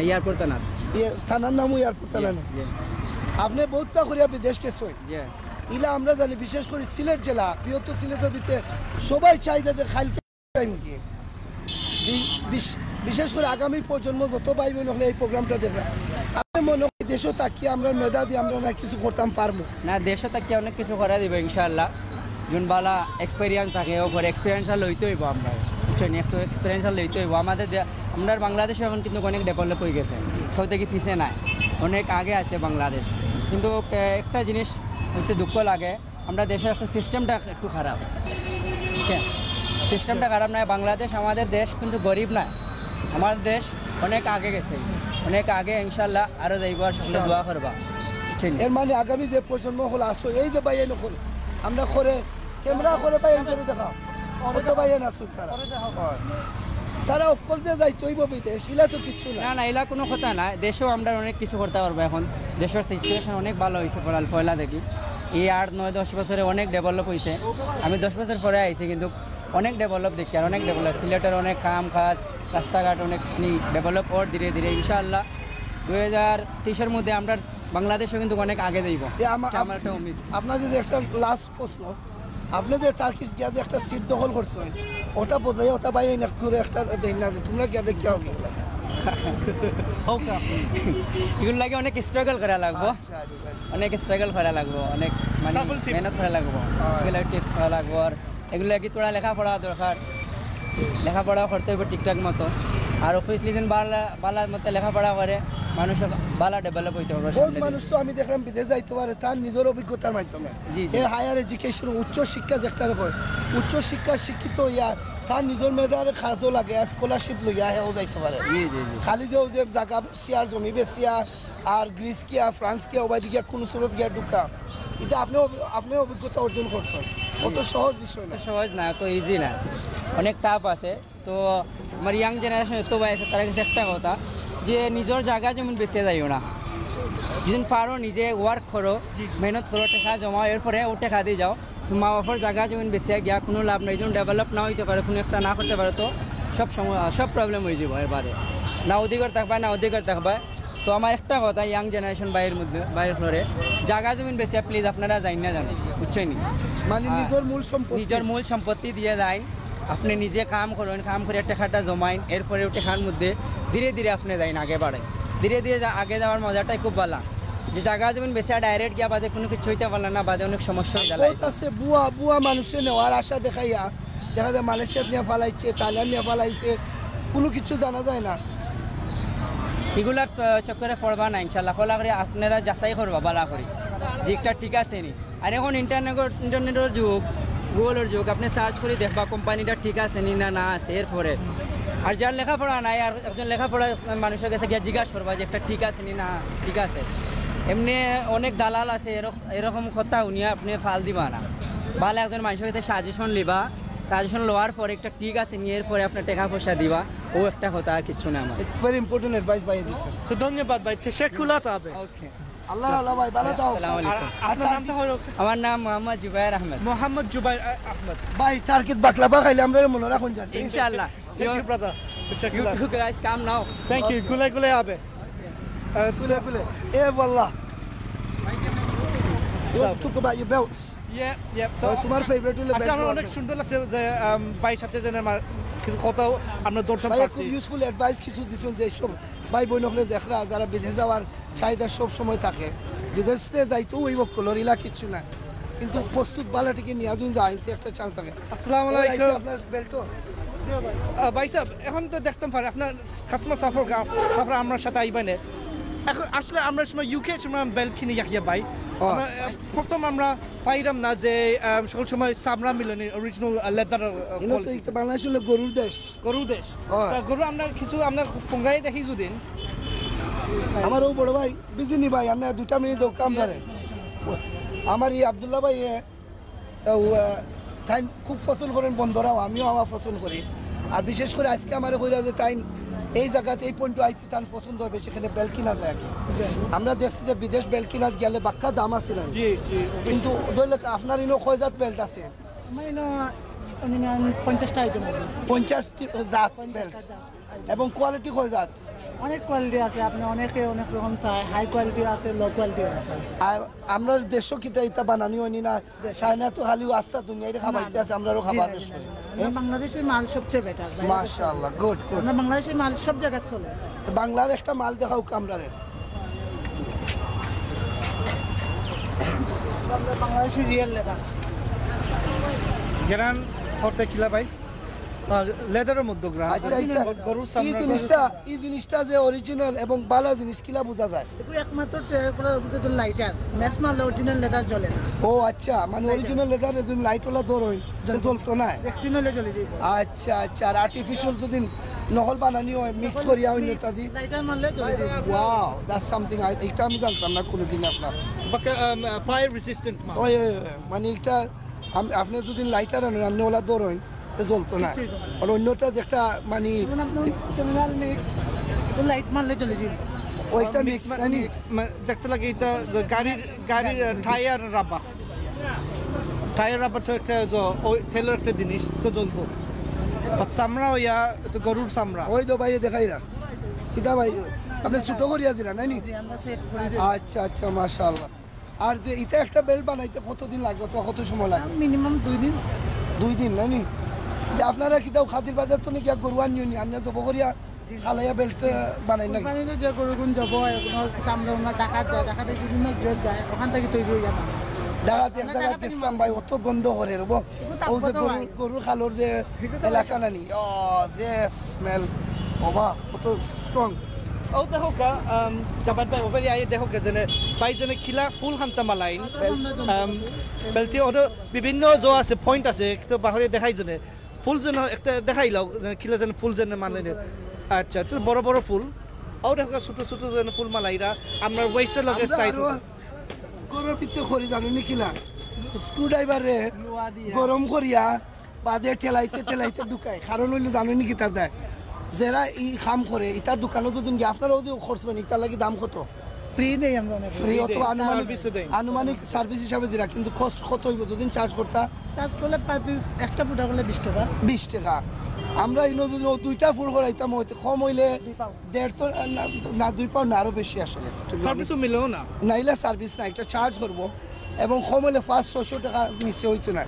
Speaker 9: এয়ারপোর্ট থানা
Speaker 2: থানার নামও এয়ারপোর্ট থানা নেই
Speaker 9: জি
Speaker 2: আপনি বহুতটা করিয়া বিদেশ গেছেন
Speaker 9: জি
Speaker 2: ইলা আমরা জানি বিশেষ করে সিলেট জেলা বৃহত্তর সিলেটের ভিতরে সবাই চাহিদা যে খাইল কি বিশেষ করে আগামী প্রজন্ম যত ভাই বোন হলে এই প্রোগ্রামটা দেখবে আমি মনে করি দেশও তাকিয়ে আমরা মেধা দিয়ে আমরা না কিছু করতাম পারবো
Speaker 9: না দেশে থাকি অনেক কিছু করা দিব ইনশাআল্লাহ যোন বালা এক্সপিরিয়েন্স থাকে ওপরে এক্সপিরিয়েন্সটা লইতে হইব আমরা বুঝছেন এক্সপিরিয়েন্সটা লইতে হইব আমরা বাংলাদেশে এখন কিন্তু অনেক ডেভেলপ হয়ে গেছে সব থেকে পিছিয়ে নাই অনেক আগে আছে বাংলাদেশ কিন্তু একটা জিনিস হইতে দুঃখ লাগে আমরা দেশের একটা সিস্টেমটা একটু খারাপ ঠিক আছে সিস্টেমটা খারাপ নয় বাংলাদেশ আমাদের দেশ কিন্তু গরিব না আমাদের দেশ অনেক আগে গেছে অনেক আগে ইনশাল্লাহ আরও যাইব আর সকলে দোয়া করবা বুঝছেন
Speaker 2: এর মানে আগামী যে প্রজন্ম হলো আসো এই যে বাইন হল আমরা করে ক্যামেরা করে বাইন করে দেখাও কত বাইন আসুন তারা হয়। তারা অকল যে যাই চইব বিদেশ ইলা তো কিচ্ছু না
Speaker 9: না না এলা কোনো কথা না দেশেও আমরা অনেক কিছু করতে পারবো এখন দেশের সিচুয়েশন অনেক ভালো হয়েছে পয়লা দেখি এই 8-9-10 বছরে অনেক ডেভেলপ হয়েছে আমি 10 বছর পরে আইছি কিন্তু অনেক ডেভেলপ দেখি আর অনেক ডেভেলপ সিলেটের অনেক কাম কাজ রাস্তাঘাট অনেক ডেভেলপ ওর ধীরে ধীরে ইনশাআল্লাহ 2030-এর মধ্যে আমরা বাংলাদেশও কিন্তু অনেক আগে দেব আমার একটা উম্মিদ
Speaker 2: আপনার যদি একটা লাস্ট প্রশ্ন আপনি যে টার্কিশ গিয়া যে একটা সিট দখল করছেন ওটা বোধহয় ওটা বাইরে করে একটা দেন না যে তোমরা গিয়া দেখি আও গেলা
Speaker 9: এগুলো লাগে অনেক স্ট্রাগল করা লাগবো অনেক স্ট্রাগল করা লাগবো অনেক মানে মেহনত করা লাগবো স্কিলের টিপস করা লাগবো আর এগুলো কি তোরা লেখাপড়া দরকার লেখাপড়া করতে হবে ঠিকঠাক মতো আর অফিসলি যেন বালা মতো লেখাপড়া করে মানুষের বালা ডেভেলপ হইতে হবে
Speaker 2: বহুত মানুষ তো আমি দেখলাম বিদেশ যাইতে পারে তার নিজের অভিজ্ঞতার মাধ্যমে
Speaker 9: জি, জি।
Speaker 2: এই হায়ার এডুকেশন উচ্চ শিক্ষা যেটা হয় উচ্চ শিক্ষা শিক্ষিত ইয়া তার নিজের মেধার খার্জও লাগে স্কলারশিপ লইয়া হেও যাইতে পারে
Speaker 9: জি জি জি
Speaker 2: খালি যে ও যে জায়গা বেশিয়ার জমি বেশিয়ার আর গ্রিস কিয়া ফ্রান্স কিয়া ওবাইদি গিয়া কোন সুরত গিয়া ঢুকা এটা আপনি অভিজ্ঞতা অর্জন করছেন অত সহজ বিষয় না
Speaker 9: তো সহজ না তো ইজি না অনেক টাফ আছে তো আমার ইয়াং জেনারেশন এত ভাই আছে তার কাছে একটা কথা যে নিজের জায়গা যেমন বেঁচে যাইও না যেদিন পারো নিজে ওয়ার্ক করো মেহনত করো টেকা জমাও এরপরে ও টেকা দিয়ে যাও মা বাবার জায়গা যেমন বেঁচে গিয়া কোনো লাভ নেই যেমন ডেভেলপ না হইতে পারে কোনো একটা না করতে পারে তো সব প্রবলেম হয়ে যাব এর বাদে না অধিকার থাকবা তো আমার একটা কথা ইয়াং জেনারেশন বাইরের ফ্লোরে জায়গা জমিন বেশি প্লিজ আপনারা যাই না জানেন বুঝছেন
Speaker 2: মানে
Speaker 9: নিজের মূল সম্পত্তি দিয়ে যাই আপনি নিজে কাম করেন কাম করে টাকাটা জমাইন এরপরে টাকার মধ্যে ধীরে ধীরে আপনি যাইন আগে বাড়েন ধীরে ধীরে আগে যাওয়ার মজাটাই খুব ভালো যে জায়গা জমিন বেশি ডাইরেক্ট গিয়া বাদে কোনো কিছু হইতে পারলেন না বাদে অনেক সমস্যা হয়ে যায়
Speaker 2: আছে বুয়া মানুষের নেওয়ার আশা দেখাইয়া দেখা যায় মালয়েশিয়াত নিয়ে ফালাইছে থাইল্যান্ড নিয়ে ফালাইছে কোনো কিছু জানা যায় না
Speaker 9: এগুলার চক্করে পড়বা না ইনশাল্লাহ ফলা করে আপনারা যাচাই করবা বালা করে যে একটা ঠিক আছে নি আর এখন ইন্টারনেটের যুগ গুগলের যুগ আপনি সার্চ করে দেখবা কোম্পানিটা ঠিক আছে নি না আছে এরপরে আর যার লেখাপড়া নাই আর একজন লেখাপড়া মানুষের কাছে গিয়ে জিজ্ঞাসা করবা যে একটা ঠিক আছে নি না ঠিক আছে এমনি অনেক দালাল আছে এরকম কথা উনিয়া আপনি ফাল দিবা না ভালো একজন মানুষের কাছে সাজেশন লিবা সাজেশন লওয়ার পরে একটা ঠিক আছে নিয়ে এরপরে আপনার টাকা পয়সা দিবা ও একটা কথা আর কিছু না আমার
Speaker 2: ভেরি ইম্পর্টেন্ট অ্যাডভাইস ভাই দিছেন
Speaker 1: তো ধন্যবাদ ভাই তেশকুলা তবে
Speaker 9: ওকে
Speaker 2: আল্লাহ আল্লাহ ভাই ভালো থাও
Speaker 9: আসসালামু আলাইকুম
Speaker 1: আপনার নামটা হলো
Speaker 9: আমার নাম মোহাম্মদ জুবাইর আহমেদ
Speaker 1: মোহাম্মদ জুবাইর আহমেদ
Speaker 2: ভাই টার্কিত বাকলাবা খাইলে আমরা মনে রাখুন জানি
Speaker 9: ইনশাআল্লাহ
Speaker 1: Thank you, brother.
Speaker 9: you guys come now
Speaker 1: Thank you. Gule abe.
Speaker 2: কুলে এ বল্লাহ টুক about your belts
Speaker 1: Yeah. So
Speaker 2: তোমার ফেভারিট হলো
Speaker 1: আসলে আমার অনেক সুন্দর লাগছে যে ভাইয়ের সাথে যে কিছু কথাও আমরা দর্শন
Speaker 2: ভাই
Speaker 1: পাচ্ছি
Speaker 2: খুব ইউজফুল অ্যাডভাইস কিছু দিছেন যে সব ভাই বোন হলে দেখরা যারা বিদেশ যাওয়ার চাহিদা সব সময় থাকে বিদেশে যাইতো ওই বকলর ইলা কিছু না কিন্তু প্রস্তুত বালাটিকে নিয়ে আজুন যাইতে একটা চান্স থাকে
Speaker 1: আসসালামু আলাইকুম
Speaker 2: আপনার বেল্টও
Speaker 1: ভাই সাহেব এখন তো দেখতাম পারে আপনার কাস্টমার সাফর আমার সাথে আইবানে এখন আসলে আমরা সময় ইউকে সময় বেল্ট কিনে ইয়াকিয়া ভাই প্রথম আমরা পাইলাম না যে সকল সময় সামরা মিলনে অরিজিনাল লেদার
Speaker 2: তো একটা বাংলাদেশ হলো গরুর দেশ
Speaker 1: গরু দেশ গরু আমরা কিছু আমরা ফঙ্গাই দেখি যদিন
Speaker 2: আমারও বড় ভাই বিজিনি ভাই আমরা 2 মিনিট দাও কাম করে আমার এই আব্দুল্লাহ ভাই তাই খুব পছন্দ করেন বন্ধুরাও, আমিও আমার পছন্দ করি। আর বিশেষ করে আজকে আমার কইরা যে তাই এই জায়গাতে এই পয়েন্ট আইতে তার পছন্দ হবে, সেখানে বেল কিনা যায় আর কি। আমরা দেখছি যে বিদেশ বেল কিনা গেলে বাক্কা দাম আছে না, কিন্তু ধরলে আপনার ইনো কয়জাত বেল্ট আছে?
Speaker 10: 50টা আইটেম আছে,
Speaker 2: 50 জাত বেল্ট। এবং কোয়ালিটি কয়জাত?
Speaker 10: অনেক কোয়ালিটি আছে, আপনি অনেকে অনেক রকম চায়, হাই কোয়ালিটি আছে, লো কোয়ালিটি আছে।
Speaker 2: আর আমরা দেশও কিতা ইতা বানানি হয়নি না, চায়না তো খালি আস্তা দুনিয়ায় খাবাইতে আছে, আমরাও খাবার
Speaker 10: বাংলাদেশের মাল সবচেয়ে বেটার।
Speaker 2: মাশাআল্লাহ, গুড গুড।
Speaker 10: আমরা বাংলাদেশের মাল সব জায়গায় চলে।
Speaker 2: বাংলার একটা মাল দেখাও কামরারে।
Speaker 10: বাংলাদেশের রিয়েল লেদার
Speaker 1: গ্রান হরতে কিলা ভাই লেদারের মধ্যে গ্রান।
Speaker 2: আচ্ছা এই জিনিসটা যে অরিজিনাল এবং ভালো জিনিস কিলা বোঝা যায়?
Speaker 10: একমাত্র লাইটার ম্যাক্স মাল অরিজিনাল লেদার জ্বলে না।
Speaker 2: ও আচ্ছা, মানে অরিজিনাল লেদার যদি লাইটওয়ালা দর হয় জ্বলতো না।
Speaker 10: রেক্সিনলে জ্বলে যাবে।
Speaker 2: আচ্ছা আচ্ছা, আর আর্টিফিশিয়াল যদি নহল বানানি হয় মিক্স করিয়া অন্য ইত্যাদি,
Speaker 10: লাইটার মারলে জ্বলে যাবে।
Speaker 2: ওয়াও, দ্যাটস সামথিং এটা আমি জানতাম না কোনোদিন আপনার।
Speaker 1: ফায়ার রেসিস্ট্যান্ট মাল।
Speaker 2: ওই মানে এটা আপনি যদি লাইটার আনেন রান্নাওয়ালা দর হয় জ্বলতো না, আর অন্যটা যে একটা মানে
Speaker 10: লাইট মারলে চলে যাবে।
Speaker 2: ওইটা মিক্স
Speaker 1: দেখতে লাগে এটা গাড়ির টায়ার রাবার, টায়ার রাবার তো একটা তেলের একটা জিনিস তো জ্বলবো। চামড়া হইয়া তো গরুর চামড়া।
Speaker 2: ওই তো ভাই দেখাইরা কিতা ভাই আপনি ছোট করিয়া দিলা নাইনি? আচ্ছা আচ্ছা, মাশাআল্লাহ। আর যে এটা একটা বেল্ট বানাইতে কতদিন লাগে অথবা কত সময় লাগে?
Speaker 10: মিনিমাম 2 দিন।
Speaker 2: 2 দিন নাইনি? যে আপনারা কিতাও খাদির বাজার তো নাকি গরুয়ান নিউনি আনিয়া জব করিয়া খালাইয়া বেল্ট বানাই নাকি?
Speaker 10: মানে যে গরুগুন যাব কোনো সামনে ওনা ঢাকাতে যায়, ঢাকাতে বিভিন্ন গ্রেড যায়, ওখান থেকে তৈরি হয়ে যায়।
Speaker 2: ঢাকাতে এক জায়গায় দেখলাম ভাই অত গন্ধ করে রব, ও যে গরুর খালোর যে এলাকা নানি, ও যে স্মেল বাবা কত স্ট্রং।
Speaker 1: ও দেখো কা জাবাত ভাই ওভারি আই দেখো কে জেনে ভাই জেনে খিলা ফুল খান্তা মালাইন বেলতি ওর বিভিন্ন জো আছে পয়েন্ট আছে তো বাহরে দেখাই জেনে ফুল যেন একটা দেখাই লাও খিলা যেন ফুল যেন মালাইনে। আচ্ছা তো বড় বড় ফুল ও দেখো ছোট ছোট যেন ফুল মালাইরা আমরা ওয়েস্টের লগে সাইজ
Speaker 2: গরুর পিতে খড়ি জানো নি খিলা স্ক্রু ড্রাইভারে গরম করিয়া বাদে ঠেলাইতে ঠেলাইতে ঢুকায়, কারণ হইলে জানো নি কি তার দেয় যারা এই কাম করে ইতার দোকানে যদি আপনারাও যদি খরচ পান ইতার লাগি দাম কত?
Speaker 10: ফ্রি দেই আমরা, অনেক
Speaker 2: ফ্রি অথবা আনুমানিক সার্ভিস হিসাবে দিরা, কিন্তু কষ্ট কত হইব যদি চার্জ করতা?
Speaker 10: চার্জ করলে পার পিস একটা ফুটা করলে 20 টাকা।
Speaker 2: 20 টাকা। আমরা ইনো যদি 2টা ফুল করাইতাম হইতে কম হইলে 1.5 তো না 2 পাউন্ড না আরো বেশি আসলে
Speaker 1: সার্ভিসও মিলেও না,
Speaker 2: নাইলে সার্ভিস না একটা চার্জ করবো এবং কম হলে 500-600 টাকা নিচে হইতো না।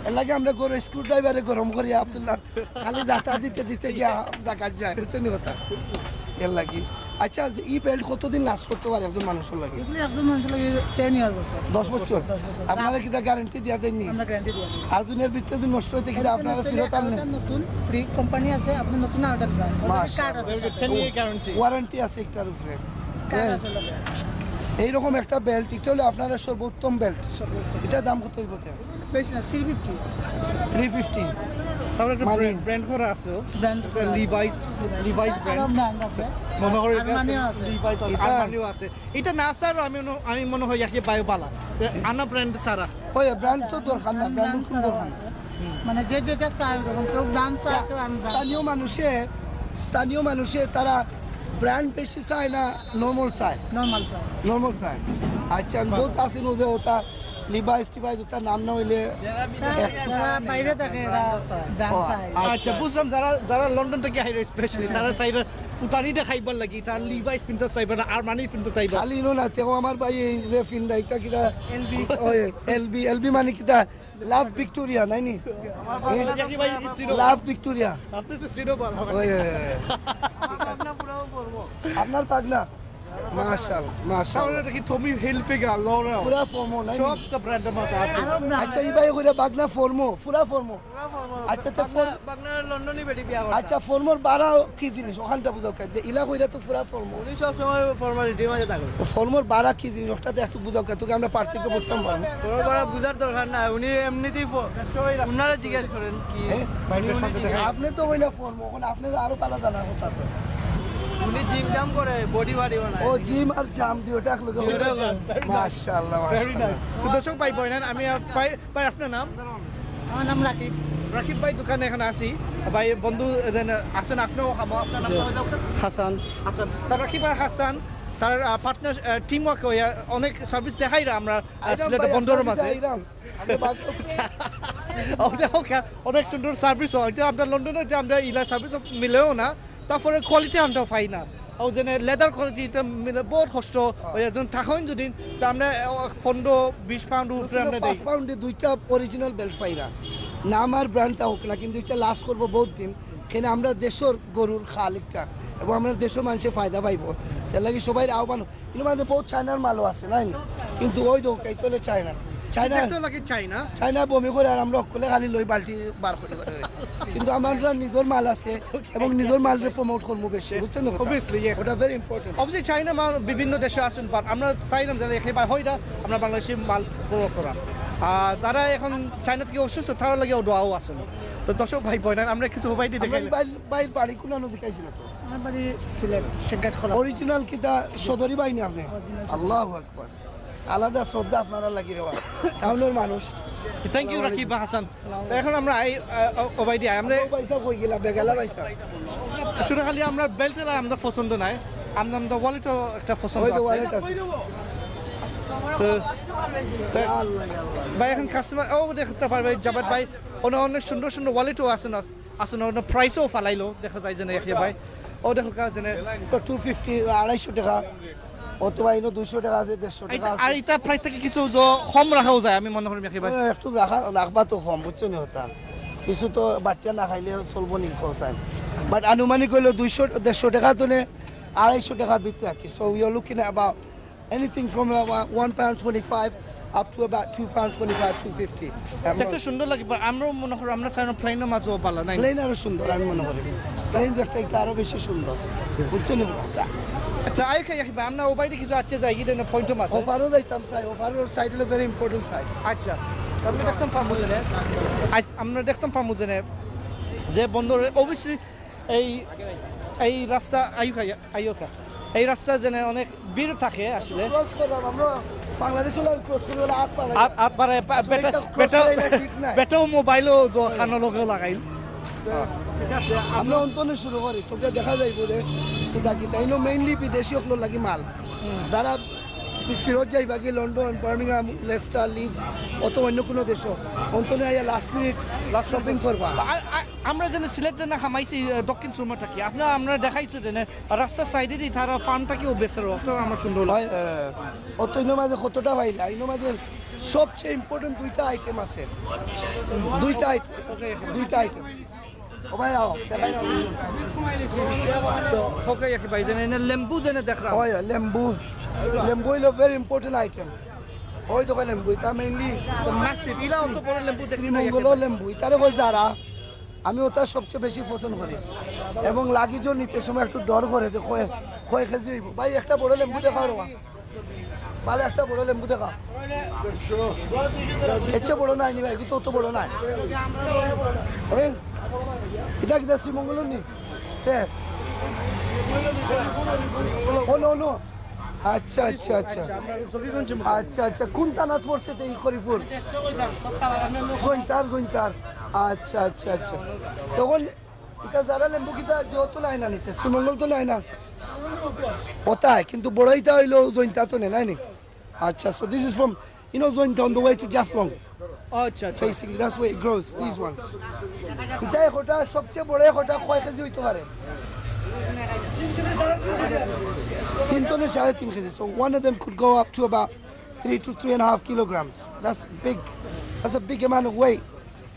Speaker 2: এর লাগে আমরা গরু স্ক্রু ড্রাইভারে গরম করি আব্দুল্লাহ খালি যাতা দিতে দিতে গিয়া দেখার যায়, বুঝছেন কথা এর লাগি। আচ্ছা এই বেল্ট কতদিন লাস্ট করতে পারে একজন মানুষের লাগে?
Speaker 10: একজন মানুষের লাগে 10 ইয়ার বছর।
Speaker 2: 10 বছর আপনারা কি গ্যারান্টি দিয়া দেননি?
Speaker 10: আমরা গ্যারান্টি দিই।
Speaker 2: আর দিনের ভিতরে যদি নষ্ট হইতে কি আপনারা ফেরত আনলেন?
Speaker 10: নতুন ফ্রি কোম্পানি আছে, আপনি নতুন অর্ডার দেন, কার্ড আছে,
Speaker 1: 10 ইয়ার গ্যারান্টি,
Speaker 2: ওয়ারেন্টি আছে একটার উপরে।
Speaker 10: কার্ড আছে লাগে।
Speaker 2: এইরকম একটা বেল্ট এটা হলো আপনারা সর্বোত্তম বেল্ট, এটার দাম কত হইব?
Speaker 10: বেশি না 350।
Speaker 2: 350।
Speaker 1: তারপরে একটা ব্র্যান্ড করা আছে,
Speaker 10: ব্র্যান্ড
Speaker 1: লিভাইস ব্র্যান্ড
Speaker 10: আছে,
Speaker 1: মনে হয়
Speaker 10: আরমানিও আছে,
Speaker 1: লিভাইস আরমানিও আছে। এটা না স্যার আমি মনে হয় ইয়াকে বায়ো বালা আনা ব্র্যান্ড সারা
Speaker 2: ওই ব্র্যান্ড তো দরকার না, ব্র্যান্ড খুব দরকার
Speaker 10: মানে যে যেটা চায় এরকম কেউ ব্র্যান্ড চায় কেউ
Speaker 2: স্থানীয় মানুষে তারা ব্র্যান্ড বেশি চায় না নর্মাল চায়? নর্মাল চায়। আচ্ছা বহুত আছে যে ওটা লিভাইস টিভাইস ওটার নাম না হইলে
Speaker 10: বাইরে থাকে এরা ব্র্যান্ড চায়।
Speaker 1: আচ্ছা বুঝলাম, যারা লন্ডন থেকে আইরে স্পেশালি তারা চাইবে ফুটানিটা খাইবার লাগি, তার লিভাইস পিনতে চাইবে না আরমানি পিনতে চাইবে
Speaker 2: খালি না তেও আমার ভাই এই যে ফিনটা এটা কিটা এলবি মানে কিটা লাভ ভিক্টোরিয়া নাইনি? লাভ ভিক্টোরিয়া
Speaker 1: আপনি তো সিনো বল
Speaker 2: আপনার পাগনা মাশাআল্লাহ মাশাআল্লাহ
Speaker 1: দেখি তুমি হেল্পে গেল লরা
Speaker 2: পুরা ফর্মো নাই
Speaker 1: সব তো ব্র্যান্ড মাছ আছে।
Speaker 2: আচ্ছা এই ভাই কইরা বাগনা ফর্মো পুরা ফর্মো। আচ্ছা তো
Speaker 9: বাগনা লন্ডনে বেটি বিয়া করে।
Speaker 2: আচ্ছা ফর্মোর 12 কি জিনিস ওখানটা বুঝাও কে ইলা কইরা তো পুরা ফর্মো।
Speaker 9: উনি সব সময় ফর্মালিটি মাঝে থাকে।
Speaker 2: তো ফর্মোর 12 কি জিনিস ওটাতে একটু বুঝাও কে তোকে আমরা পার্থক্য বুঝতাম পারবো।
Speaker 9: তোর বড় বুঝার দরকার না, উনি এমনিতেই উনারা জিজ্ঞেস করেন কি
Speaker 2: আপনি তো ওইলা ফর্মো, এখন আপনি আরো পালা জানার কথা তো
Speaker 9: উনি জিম জাম করে বডি বাড়ি বানায়
Speaker 2: ও জিম আর জাম দিয়ে ওটা এক লোক মাশাআল্লাহ মাশাআল্লাহ
Speaker 1: তো দর্শক ভাই বোনেরা আমি ভাই আপনার নাম?
Speaker 10: আমার নাম রাকিব।
Speaker 1: রাকিব ভাই দোকানে এখানে আছি ভাই বন্ধু আছেন আপনিও আপনার নাম
Speaker 5: হাসান
Speaker 1: হাসান তার রাকিব আর হাসান তার পার্টনার টিম ওয়ার্ক অনেক সার্ভিস দেখাই আমরা সিলেটে বন্দরের মাঝে অনেক সুন্দর সার্ভিস হয় এটা আপনার লন্ডনে যে আমরা ইলা সার্ভিস মিলেও না তারপরে কোয়ালিটি আমরা পাই না ও যেনে লেদার কোয়ালিটি মিলে বহুত কষ্ট একজন থাকেন যদি তা আমরা 15-20 পাউন্ড উপরে আমরা দিই
Speaker 2: 5 পাউন্ডে দুইটা অরিজিনাল বেল্ট পাই না আমার ব্র্যান্ডটা হোক না কিন্তু এটা লাস্ট করবো বহুত দিন কেন আমরা দেশের গরুর খালিকটা এবং আমরা দেশের মানুষের ফায়দা পাইব তার লাগে সবাই আহ্বান কিন্তু মানে বহুত চায়নার মালও আছে নাই কিন্তু ওই দোক এই তোলে চায়না চায়না বমি করে আর আমরা অকলে খালি লই বাল্টি বার করি কিন্তু আমরা নিজের মাল আছে এবং নিজের মালকে প্রমোট করবো বেশি বুঝছেন ওটা ভেরি ইম্পর্টেন্ট
Speaker 1: অবশ্যই চাইনা মাল বিভিন্ন দেশে আছেন বাট আমরা চাইলাম যারা এখানে হয় না আমরা বাংলাদেশি মাল প্রমোট করা আর যারা এখন চাইনা থেকে অসুস্থ তারা লাগে দোয়াও আছেন তো দর্শক ভাই বোন আমরা কিছু উপায় দিয়ে দেখাই
Speaker 2: ভাই বাড়ি কোন দেখাইছি না তো
Speaker 10: আমার বাড়ি সিলেট শেখাট খোলা।
Speaker 2: অরিজিনাল কিতা সদরি বাহিনী আপনি আল্লাহু আকবার আলাদা শ্রদ্ধা আপনারা লাগি রে টাউনের মানুষ
Speaker 1: থ্যাংক ইউ রাকিব হাসান এখন আমরা ওবাই দিয়ে আমরা
Speaker 2: পয়সা কই গেলা বেগালা পয়সা
Speaker 1: শুধু খালি আমরা বেল্টটা আমরা পছন্দ নাই আমরা ওয়ালেটও একটা পছন্দ
Speaker 2: ওই তো
Speaker 1: আছে
Speaker 2: ওয়ালেট আছে
Speaker 1: ভাই এখন কাস্টমার দেখতে পারবে জাবাদ ভাই অনেক সুন্দর সুন্দর ওয়ালেটও আছে না অনেক প্রাইসও ফালাইলো দেখা যায় যে এখানে ভাই দেখো কাজ
Speaker 2: তো 250 250 টাকা অথবা 200 টাকা আছে 150 টাকা
Speaker 1: আর এটা প্রাইস থেকে কিছু কম রাখাও যায় আমি মনে করি ভাই
Speaker 2: একটু রাখবা তো কম বুঝছো নি হতা কিছু তো বাচ্চা না খাইলে চলবো নি খোসাই বাট আনুমানিক হইলো 200 150 টাকা তো 250 টাকার ভিতরে রাখি so you are looking about anything from £1.25 up to about £2.25 250
Speaker 1: দেখতে সুন্দর লাগে আমরা মনে করি আমরা চাই প্লেনের মাঝেও ভালো নাই
Speaker 2: প্লেন আরো সুন্দর আমি মনে করি প্লেন একটা আরো বেশি সুন্দর বুঝছো নি
Speaker 1: আচ্ছা আই খাই ভাই আমরা ও বাইরে কিছু আছে যাই গিয়ে পয়েন্টও মাছ
Speaker 2: অফারও যাইতাম সাই অফারের সাইড হলো ভেরি ইম্পর্টেন্ট সাইড
Speaker 1: আচ্ছা আমরা দেখতাম পারবো জেনে আমরা দেখতাম পারবো জেনে যে বন্দরে অবশ্যই এই রাস্তা আইওটা এই রাস্তা যেন অনেক ভিড় থাকে আসলে বেটাও মোবাইলও খানোর লগেও লাগাইল
Speaker 2: আমরা অন্তনে শুরু করি তোকে দেখা যাইব যে তাইনো মেইনলি বিদেশি হকল লাগি মাল যারা ফিরত যাইবা কি লন্ডন বার্মিংহাম লেস্টার লিডস অথবা অন্য কোনো দেশ অন্তনে আইয়া লাস্ট মিনিট শপিং করবা
Speaker 1: আমরা যেন সিলেট যেন খামাইছি দক্ষিণ সুরমা থাকি আমরা দেখাইছো যেন রাস্তার সাইডে দিয়ে তারা ফার্মটাকেও বেচার আমার সুন্দর
Speaker 2: হয় অত ইনো মাঝে কতটা পাইলা ইনো মাঝে সবচেয়ে ইম্পর্টেন্ট দুইটা আইটেম আছে দুইটা আইটেম ও ভাই আও দেখাই নাও
Speaker 1: ওকে ভাই যেন লেম্বু যেন দেখা
Speaker 2: হয় লেম্বু হইলো ভেরি ইম্পর্টেন্ট আইটেম ওই তো লেম্বু এটা মেইনলি শ্রীমঙ্গল লেম্বু এটারে কই যারা আমি ওটা সবচেয়ে বেশি পছন্দ করি এবং লাগিজও নিতে সময় একটু ডর করে যে কয় কেজি হইব ভাই একটা বড় লেম্বু দেখাও রে ভালো একটা বড় লেম্বু দেখাও এর চেয়ে বড় নাই নি ভাই কিন্তু অত বড় নাই এটা কি শ্রীমঙ্গলের নি নো আচ্ছা আচ্ছা আচ্ছা আচ্ছা আচ্ছা কোন থানাত পড়ছে এই খরিফুল জৈন্তার আচ্ছা আচ্ছা আচ্ছা তখন এটা যারা লেম্বু কিতা যেহেতু নাই না নিতে শ্রীমঙ্গল তো নাই না ওটাই কিন্তু বড় ইটা হইলো জৈন্তা তো নাই নি আচ্ছা so this is from Jaintia on the way to Jaflong
Speaker 1: আচ্ছা
Speaker 2: basically that's way it grows this ones এটা একটা সবচেয়ে বড় একটা কয় কেজি হইতে পারে 3 to 3.5 kg. So one of them could go up to about 3 to 3.5 kilograms. That's big. That's a big amount of weight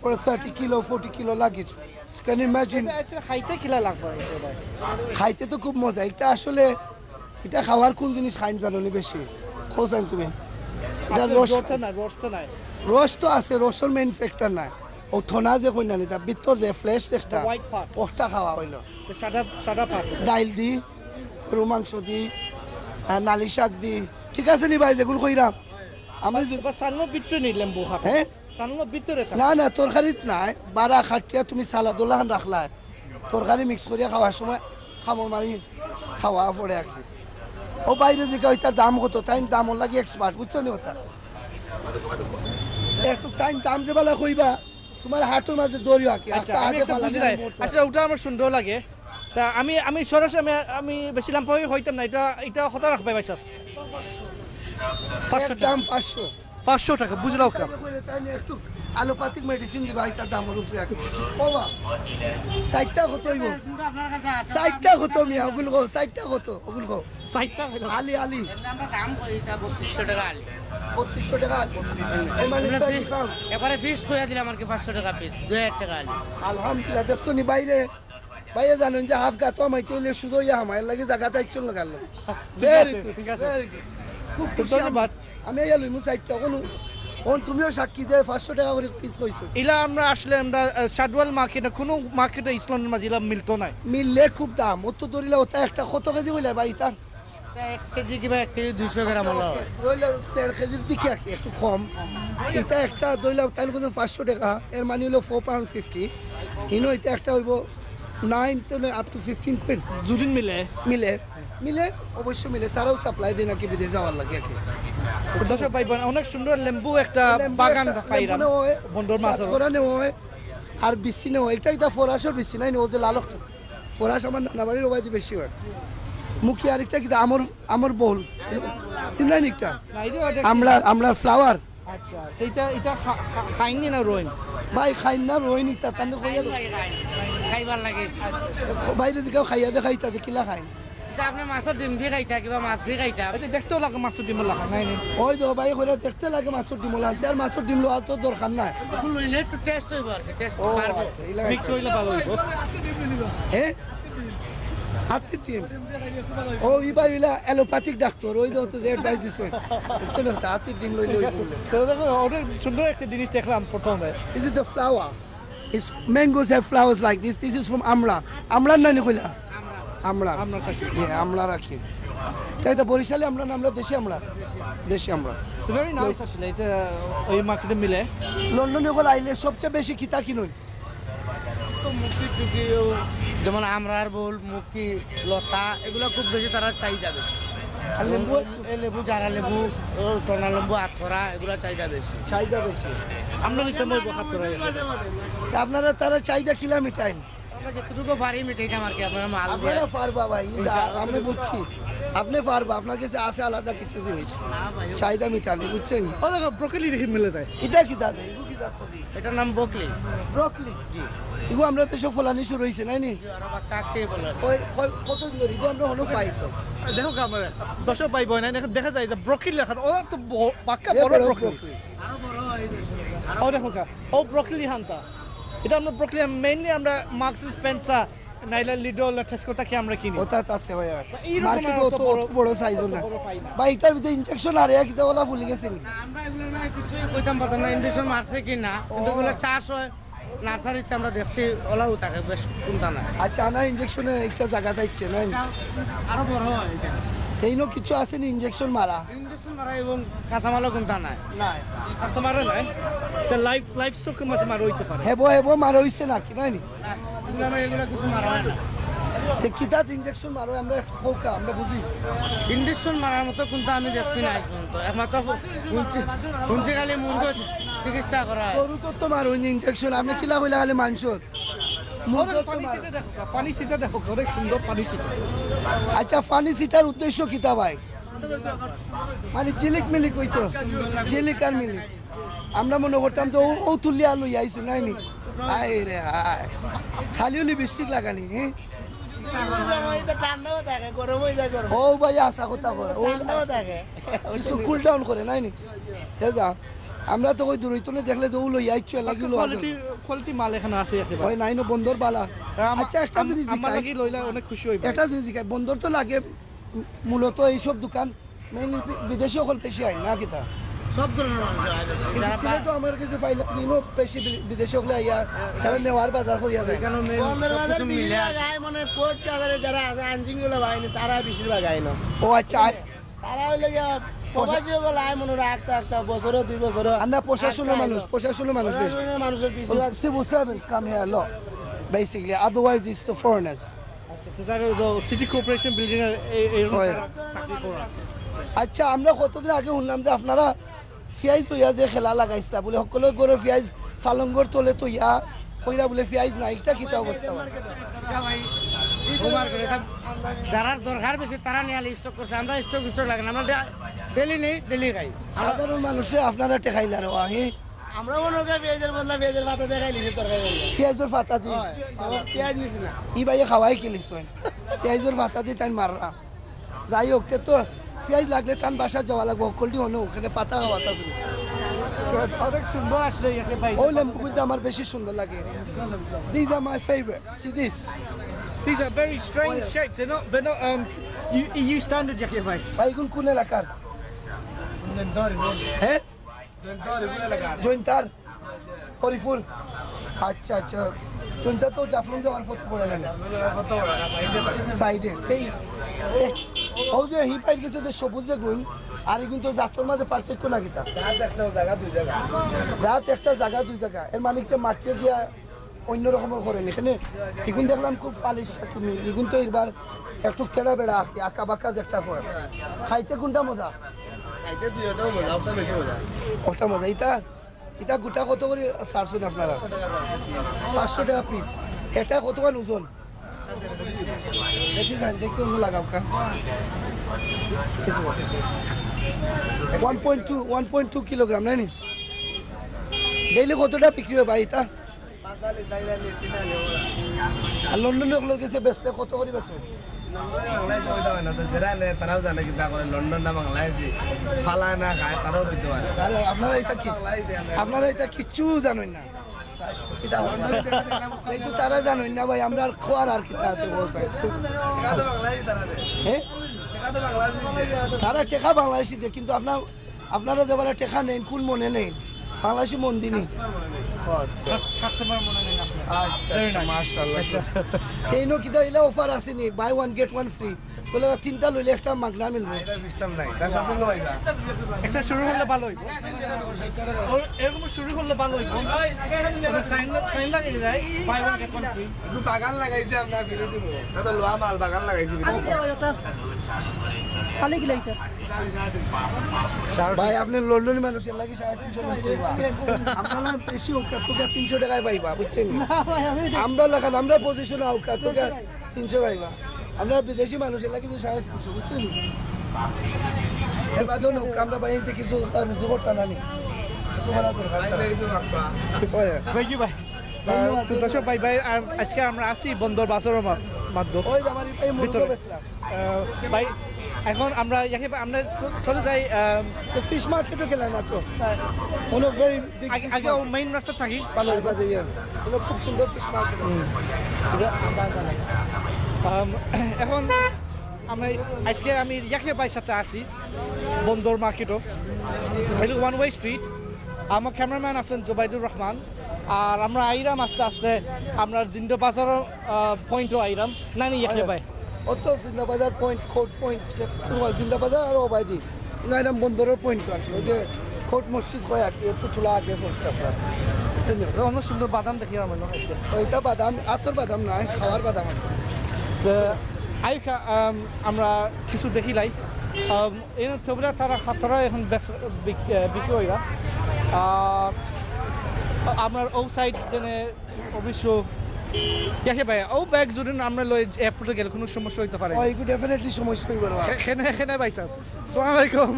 Speaker 2: for a 30 kilo, 40 kilo luggage. So can you imagine?
Speaker 1: খাইতে কিলা লাগবে
Speaker 2: খাইতে তো খুব মজা এটা আসলে এটা খাওয়ার কোন জিনিস খাইন জানো নি বেশি খোঁজান তুমি এটা রস তো আছে রসের মেইন ফ্যাক্টর না ও ঠোনা যে কই না নিতা ভিতর যে ফ্লেশ একটা ওটা খাওয়া হইলো
Speaker 1: সাদা পাট
Speaker 2: ডাইল দি গরু মাংস দি নালি শাক দি ঠিক আছে নি ভাই যেগুলো কইরাম আমি
Speaker 1: সালনো ভিতরে নিলাম বুহা
Speaker 2: হ্যাঁ
Speaker 1: সালনো ভিতরে
Speaker 2: না তরকারিত নাই বারা খাটিয়া তুমি সালাদুল্লাহ রাখলা তরকারি মিক্স করিয়া খাওয়ার সময় খামো মারি খাওয়া পড়ে আর কি ও বাইরে যে ওইটার দাম কত তাই দাম লাগে এক্সপার্ট বুঝছো নি ওটা একটু তাই দাম যে বেলা কইবা তোমার হাঁটুর মাঝে দৌড়িও আঁকি
Speaker 1: আচ্ছা আমি একটা বুঝি নাই আসলে ওটা আমার সুন্দর লাগে তা আমি সরাসরি আমি বেশি দাম পাই হইতাম না এটা কত রাখবে ভাই স্যার 500
Speaker 2: দাম
Speaker 1: টাকা 500 টাকা বুঝলাও কাম
Speaker 2: তাই একটু অ্যালোপ্যাথিক মেডিসিন দিবা এটার দাম উপরে আঁকি বাবা সাইটটা কত হইব সাইটটা কত মিয়া ওগুলো কো সাইটটা কত ওগুলো কো
Speaker 1: 60 টাকা
Speaker 2: আলি
Speaker 7: আমরা দাম কই এটা 3200 টাকা আলি
Speaker 2: 3200 টাকা এই মানে
Speaker 7: এবারে ফিক্স কইয়া দিলাম আর কি 500 টাকা পিস 2000 টাকা আলি
Speaker 2: আলহামদুলিল্লাহ দেখছো নি বাইরে বাইরে জানেন যে হাফ গাতো আমাইতে হইলে সুযোগ ইয়া আমার লাগে জায়গাটা ইচ্ছুন লাগাল
Speaker 1: ঠিক আছে
Speaker 2: খুব
Speaker 1: ধন্যবাদ
Speaker 2: আমি এই লইমু সাইটটা কোন তুমিও সাক্ষী যে 500 টাকা করে পিস কইছো
Speaker 1: ইলা আমরা আসলে আমরা শাদওয়াল মার্কেটে কোনো মার্কেটে ইসলামের মাঝে ইলা মিলতো না
Speaker 2: মিললে খুব দাম অত দরিলা ওটা একটা কত কেজি হইলে ভাই তা
Speaker 7: 1 কেজি কিবা 1 কেজি 200 গ্রাম হলো
Speaker 2: দইলা 1.5 কেজির দিকে একটু কম এটা একটা দইলা তাইলে কত 500 টাকা এর মানে হলো 4 pound 50 ইনো এটা একটা হইব 9 to up to 15 quid
Speaker 1: জুদিন
Speaker 2: মিলে অবশ্যই মিলে তারাও সাপ্লাই দেয় নাকি বিদেশ যাওয়ার লাগে কি
Speaker 1: দর্শক ভাই বোন অনেক সুন্দর লেম্বু একটা বাগান পাইরাম বন্দর মাছের
Speaker 2: করানো হয় আর বেশি না হয় এটা ফরাসর বেশি নাই ওদের লালক ফরাস আমার নানা বাড়ির ওবাইদি বেশি হয় মুখি আরেকটা কি আমার বল সিমলাই নিকটা আমরা ফ্লাওয়ার
Speaker 1: আচ্ছা এটা খাইনি না রোইন
Speaker 2: ভাই খাইন না রোইন ইতা তানে কইয়া
Speaker 7: খাইবার লাগে
Speaker 2: বাইরে দিকে খাইয়া দেখাইতা কিলা খাইন
Speaker 7: এটা আপনি মাছের ডিম দিয়ে খাইতা কিবা মাছ দিয়ে খাইতা
Speaker 1: এটা দেখতেও লাগে মাছের ডিম লাগা নাই
Speaker 2: ওই তো ভাই কইরা দেখতে লাগে মাছের ডিম লাগছে আর মাছের ডিম লওয়া তো দরকার নাই
Speaker 7: লইলে একটু টেস্ট হইব আর কি টেস্ট পারবো
Speaker 1: মিক্স হইলে ভালো হইব
Speaker 2: হ্যাঁ আত্মি টিম ও ইবা ইলা অ্যালোপ্যাথিক ডাক্তার ওই তো যে অ্যাডভাইস দিছে চলো আত্মি টিম লইলে
Speaker 1: অনেক সুন্দর একটা জিনিস দেখলাম প্রথমে
Speaker 2: This is the flower. It's mangoes have flowers like this. This is from Amla. Amla না কইলা? Amla.
Speaker 1: আমরা কাছে
Speaker 2: Yeah, Amla রাখি। তাই তো বরিশালে আমরা নামলা দেশি আমরা। দেশি আমরা।
Speaker 1: ভেরি নাইস আসলে এটা ওই মার্কেটে মিলে
Speaker 2: লন্ডনে ওগুলো আইলে সবচেয়ে বেশি কিতা কিনুন?
Speaker 7: তো মুক্তি টুকিও যেমন আমরার বল মুক্তি লতা এগুলো খুব বেশি তারা চাহিদা বেশি
Speaker 2: আর লেবু
Speaker 7: লেবু জারা লেবু টনা লেবু আখরা এগুলো চাহিদা বেশি
Speaker 1: আমরা নিতে মই বহাত করে
Speaker 2: আপনারা তারা চাহিদা কিলা মিটাইন
Speaker 7: আমরা যতটুকু পারি মিটাইতাম আর কি আপনারা মাল দিয়ে
Speaker 2: আপনারা পারবা ভাই আমি বুঝছি আপনি পারবা আপনার কাছে আছে আলাদা কিছু জিনিস চাহিদা মিটানি বুঝছেন
Speaker 1: ও দেখো ব্রোকলি দেখি মিলে যায়
Speaker 2: এটা কি দাদা এগুলো কি দাদা
Speaker 7: এটার নাম বকলি
Speaker 2: ব্রোকলি জি এগুলো আমরা তো সব ফলানি শুরু হয়েছে নাই নি
Speaker 7: কাককে বলে
Speaker 2: ওই কতদিন ধরে এগুলো আমরা হলো পাই তো
Speaker 1: দেখো ক্যামেরা দর্শক ভাই বোন দেখা যায় যে ব্রোকলি লেখা ওরা তো পাক্কা বড় ব্রোকলি ও দেখো ও ব্রোকলি হান্তা এটা আমরা ব্রোকলি মেইনলি আমরা marks Spencer Naila little Tesco থেকে আমরা কিনি
Speaker 2: ওটা আছে ভাই মার্কেটে অত বড় সাইজ না ভাই এটার ভিতরে ইনজেকশন আর এক দাওলা ভুলে গেছেন
Speaker 7: আমরা এগুলো না কিছু কইতাম পারতাম না ইনজেকশন মারছে কি না কিন্তু এগুলো চাষ হয় নার্সারিতে আমরা দেখছি ওলাও থাকে বেশ কোনটা না
Speaker 2: আচ্ছা না ইনজেকশনে একটা জায়গা যাচ্ছে না
Speaker 7: আরো বড় হয় এটা
Speaker 2: এইনো কিছু আছে নি ইনজেকশন মারা
Speaker 7: ইনজেকশন মারা এবং কাঁচামালও কোনটা নাই
Speaker 2: না
Speaker 1: আচ্ছা মারে নাই তো লাইফ স্টক মাঝে মার হইতে পারে
Speaker 2: হেবো মারা হইছে নাকি নাই নি
Speaker 7: এগুলো কিছু মারা হয় না
Speaker 2: তে কিতাত ইনজেকশন মারো আমরা কোকা আমরা বুঝি
Speaker 7: ইনজেকশন মারার মতো কোনটা আমি দেখছি না আজ পর্যন্ত একমাত্র শুনছি খালি মুরগো চিকিৎসা করা হয়
Speaker 2: গরু তো মারো ইনজেকশন আপনি কিলা কইলা খালি মাংসর
Speaker 1: পানি সিটা দেখো অনেক সুন্দর পানি সিটা
Speaker 2: আচ্ছা পানি সিটার উদ্দেশ্য কিতা ভাই মানে ঝিলিক মিলিক হইতো ঝিলিক আর মিলিক আমরা মনে করতাম তো ও তুলিয়া লই আইছো নাই নি আয় রে আয় খালি হলি বৃষ্টিক লাগানি হ্যাঁ ও ভাই আশা কথা করে কিছু কুল ডাউন করে নাই নি যা আমরা তো ওই দূরইতনে দেখলে তো লই আইছো লাগিল
Speaker 1: কোয়ালিটি মাল এখানে আছে একেবারে
Speaker 2: ওই নাইনো বন্দর বালা আচ্ছা একটা জিনিস
Speaker 1: আমার লাগি লইলা অনেক খুশি হইবে
Speaker 2: একটা জিনিস বন্দর তো লাগে মূলত এইসব দোকান মেইনলি বিদেশি সকল বেশি হয় না কিতা
Speaker 7: সব ধরনের মানুষ হয় বেশি যারা
Speaker 2: সিলেটও আমার কাছে পাইলে দিনও বেশি বিদেশি সকলে আইয়া তারা নেওয়ার বাজার করিয়া যায়
Speaker 7: কিছু মিলে
Speaker 5: মানে কোর্ট কাজারে যারা আছে আইনজীবীগুলো বাইনি তারা বেশিরভাগ আইন
Speaker 2: ও আচ্ছা
Speaker 5: তারা হইলে প্রবাসী হল আয় মনে রাখতে বছরও 2 বছরও
Speaker 2: আমরা প্রশাসনের মানুষ বেশি
Speaker 5: মানুষের বেশি
Speaker 2: civil servants come here a lot basically otherwise it's the foreigners
Speaker 1: যারা সিটি কর্পোরেশন বিল্ডিং এরকম
Speaker 2: হয়।
Speaker 1: চাকরি করা
Speaker 2: আচ্ছা আমরা কতদিন আগে শুনলাম যে আপনারা পিঁয়াজ লইয়া যে খেলা লাগাইছিলা বলে সকলের গড়ে পিঁয়াজ ফালঙ্গর তলে তো ইয়া কইরা বলে পিঁয়াজ নাই এটা কিতা অবস্থা
Speaker 10: যারা দরকার বেশি তারা নিয়ে স্টক করছে আমরা স্টক লাগে না আমরা ডেলি নেই ডেলি খাই
Speaker 2: সাধারণ মানুষে আপনারা টেকাইলা রে আহি
Speaker 10: আমরা মনে করি পেঁয়াজের বদলা পেঁয়াজের পাতা দেখাই নিছি তরকারি
Speaker 2: পেঁয়াজের পাতা দি
Speaker 10: পেঁয়াজ নিছি না
Speaker 2: ই ভাইয়ে খাওয়াই কিলিস পেঁয়াজের পাতা দি তাই মাররা যাই হোক তে তো পেঁয়াজ লাগলে তান বাসা যাওয়া লাগবো কলটি হনো ওখানে পাতা খাওয়াতা
Speaker 1: অনেক সুন্দর আসলে ইয়াকে ভাই
Speaker 2: ওই লেম্বু কিন্তু আমার বেশি সুন্দর লাগে this are my favourite see this
Speaker 1: These are very strange shapes. They're not EU standard ইয়াকে ভাই
Speaker 2: ভাই কোন কোন এলাকার হ্যাঁ জৈন্তার হরিফুল আচ্ছা আচ্ছা জৈন্তার তো জাফলং যাওয়ার ফটো পড়ে না সাইডে এই ও যে হি পাই গেছে যে সবুজ যে গুণ আর এগুন তো জাতর মাঝে পার্থক্য না কিতা জাত একটা জায়গা দুই জায়গা এর মালিককে মাটিয়ে গিয়া অন্য রকমের করেন এখানে এগুন দেখলাম খুব পালিশ মিল এগুন তো এবার একটু কেড়া বেড়া আঁকা বাঁকা যে একটা করে খাইতে কোনটা মজা ওটা মজা এটা এটা গোটা কত করে ছাড়ছেন আপনারা 500 টাকা পিস এটা কতখান ওজন দেখি যান দেখি অন্য লাগাও কা 1.2 কিলোগ্রাম নাই নি ডেইলি কতটা বিক্রি হয় ভাই এটা আর লন্ডনে ওগুলোর কাছে বেচলে কত করে বেচো
Speaker 5: তারাও জানে কিতা করে লন্ডন না বাংলাদেশ ফালায় না খায় তারাও হইতে পারে
Speaker 2: আরে আপনারা এটা কিচ্ছু জানেন না এই তো তারা জানেন না ভাই আমরা আর খোয়ার আর কিতা আছে হ্যাঁ তারা টেকা বাংলাদেশি দেয় কিন্তু আপনারা যে বলে টেকা নেন কোন মনে নেই বাংলাদেশি মন দিনি
Speaker 1: কাস্টমার মনে নেই
Speaker 2: আচ্ছা মাশাআল্লাহ তেইনো কিতা ইলা অফার আসেনি buy one get one free বলে তিনটা লইলে একটা মাগনা মিলবে
Speaker 5: এটা সিস্টেম নাই তার শপিং তো পাইবা
Speaker 1: একটা শুরু হলে ভালো হইব এরকম শুরু হলে ভালো হইব সাইন লাগে যায় buy one get one free
Speaker 5: একটু বাগান লাগাইছে আমরা ফিরে দিব এটা লোয়া মাল বাগান লাগাইছি
Speaker 10: খালি কি লাইটার
Speaker 2: ভাই আপনি লন্ডনের মানুষের লাগে 350 লইতে হইবা আপনারা বেশি ওকা তোকে 300 টাকায় পাইবা বুঝছেন আমরা লাগান আমরা পজিশন ওকা তোকে 300 পাইবা আমরা বিদেশি মানুষের লাগে 350 বুঝছেন এর বাদে নৌকা আমরা বাইতে কিছু রুজু করতাম না নি তোমার দরকার
Speaker 1: ভাই কি ভাই দর্শক ভাই ভাই আজকে আমরা আসি বন্দর বাজারের মাধ্যমে
Speaker 2: ওই যে আমার এই মুরগি বেচলাম
Speaker 1: ভাই এখন আমরা আমরা চলে যাই
Speaker 2: ফিশ মার্কেটও গেলাম না তো কোনো ভেরি
Speaker 1: আগে মেইন রাস্তা থাকি
Speaker 2: ভালো বাজে কোনো খুব সুন্দর ফিশ মার্কেট আছে
Speaker 1: এখন আমরা আজকে আমি ইয়াকে ভাইয়ের সাথে আসি বন্দর মার্কেটও হইল ওয়ান ওয়ে স্ট্রিট আমার ক্যামেরাম্যান আছেন জুবাইদুর রহমান আর আমরা আইরাম আস্তে আস্তে আমরা জিন্দো বাজারের পয়েন্টও আইরাম না নি ইয়াকে ভাই
Speaker 2: অত Zindabazar point court point Zindabazar আর ওবাইদি এরকম বন্দরের পয়েন্ট আর কি ওই যে কোর্ট মসজিদ হয় আর কি একটু চুলা আগে পড়ছে আপনার
Speaker 1: অনেক সুন্দর বাদাম দেখি আমার মনে হয়েছে
Speaker 2: ওইটা বাদাম আতর বাদাম নয় খাওয়ার বাদাম আর
Speaker 1: আইকা আমরা কিছু দেখিলাই এই তবলা তারা এখন বিক্রি হইরা আপনার ও সাইড যেনে অবশ্য দেখে ভাই ও ব্যাগ যদি আমরা লই এয়ারপোর্টে গেলে কোনো সমস্যা হইতে পারে
Speaker 2: ওই ডেফিনেটলি সমস্যা হইব না
Speaker 1: এখানে ভাই সাহেব আসসালামু আলাইকুম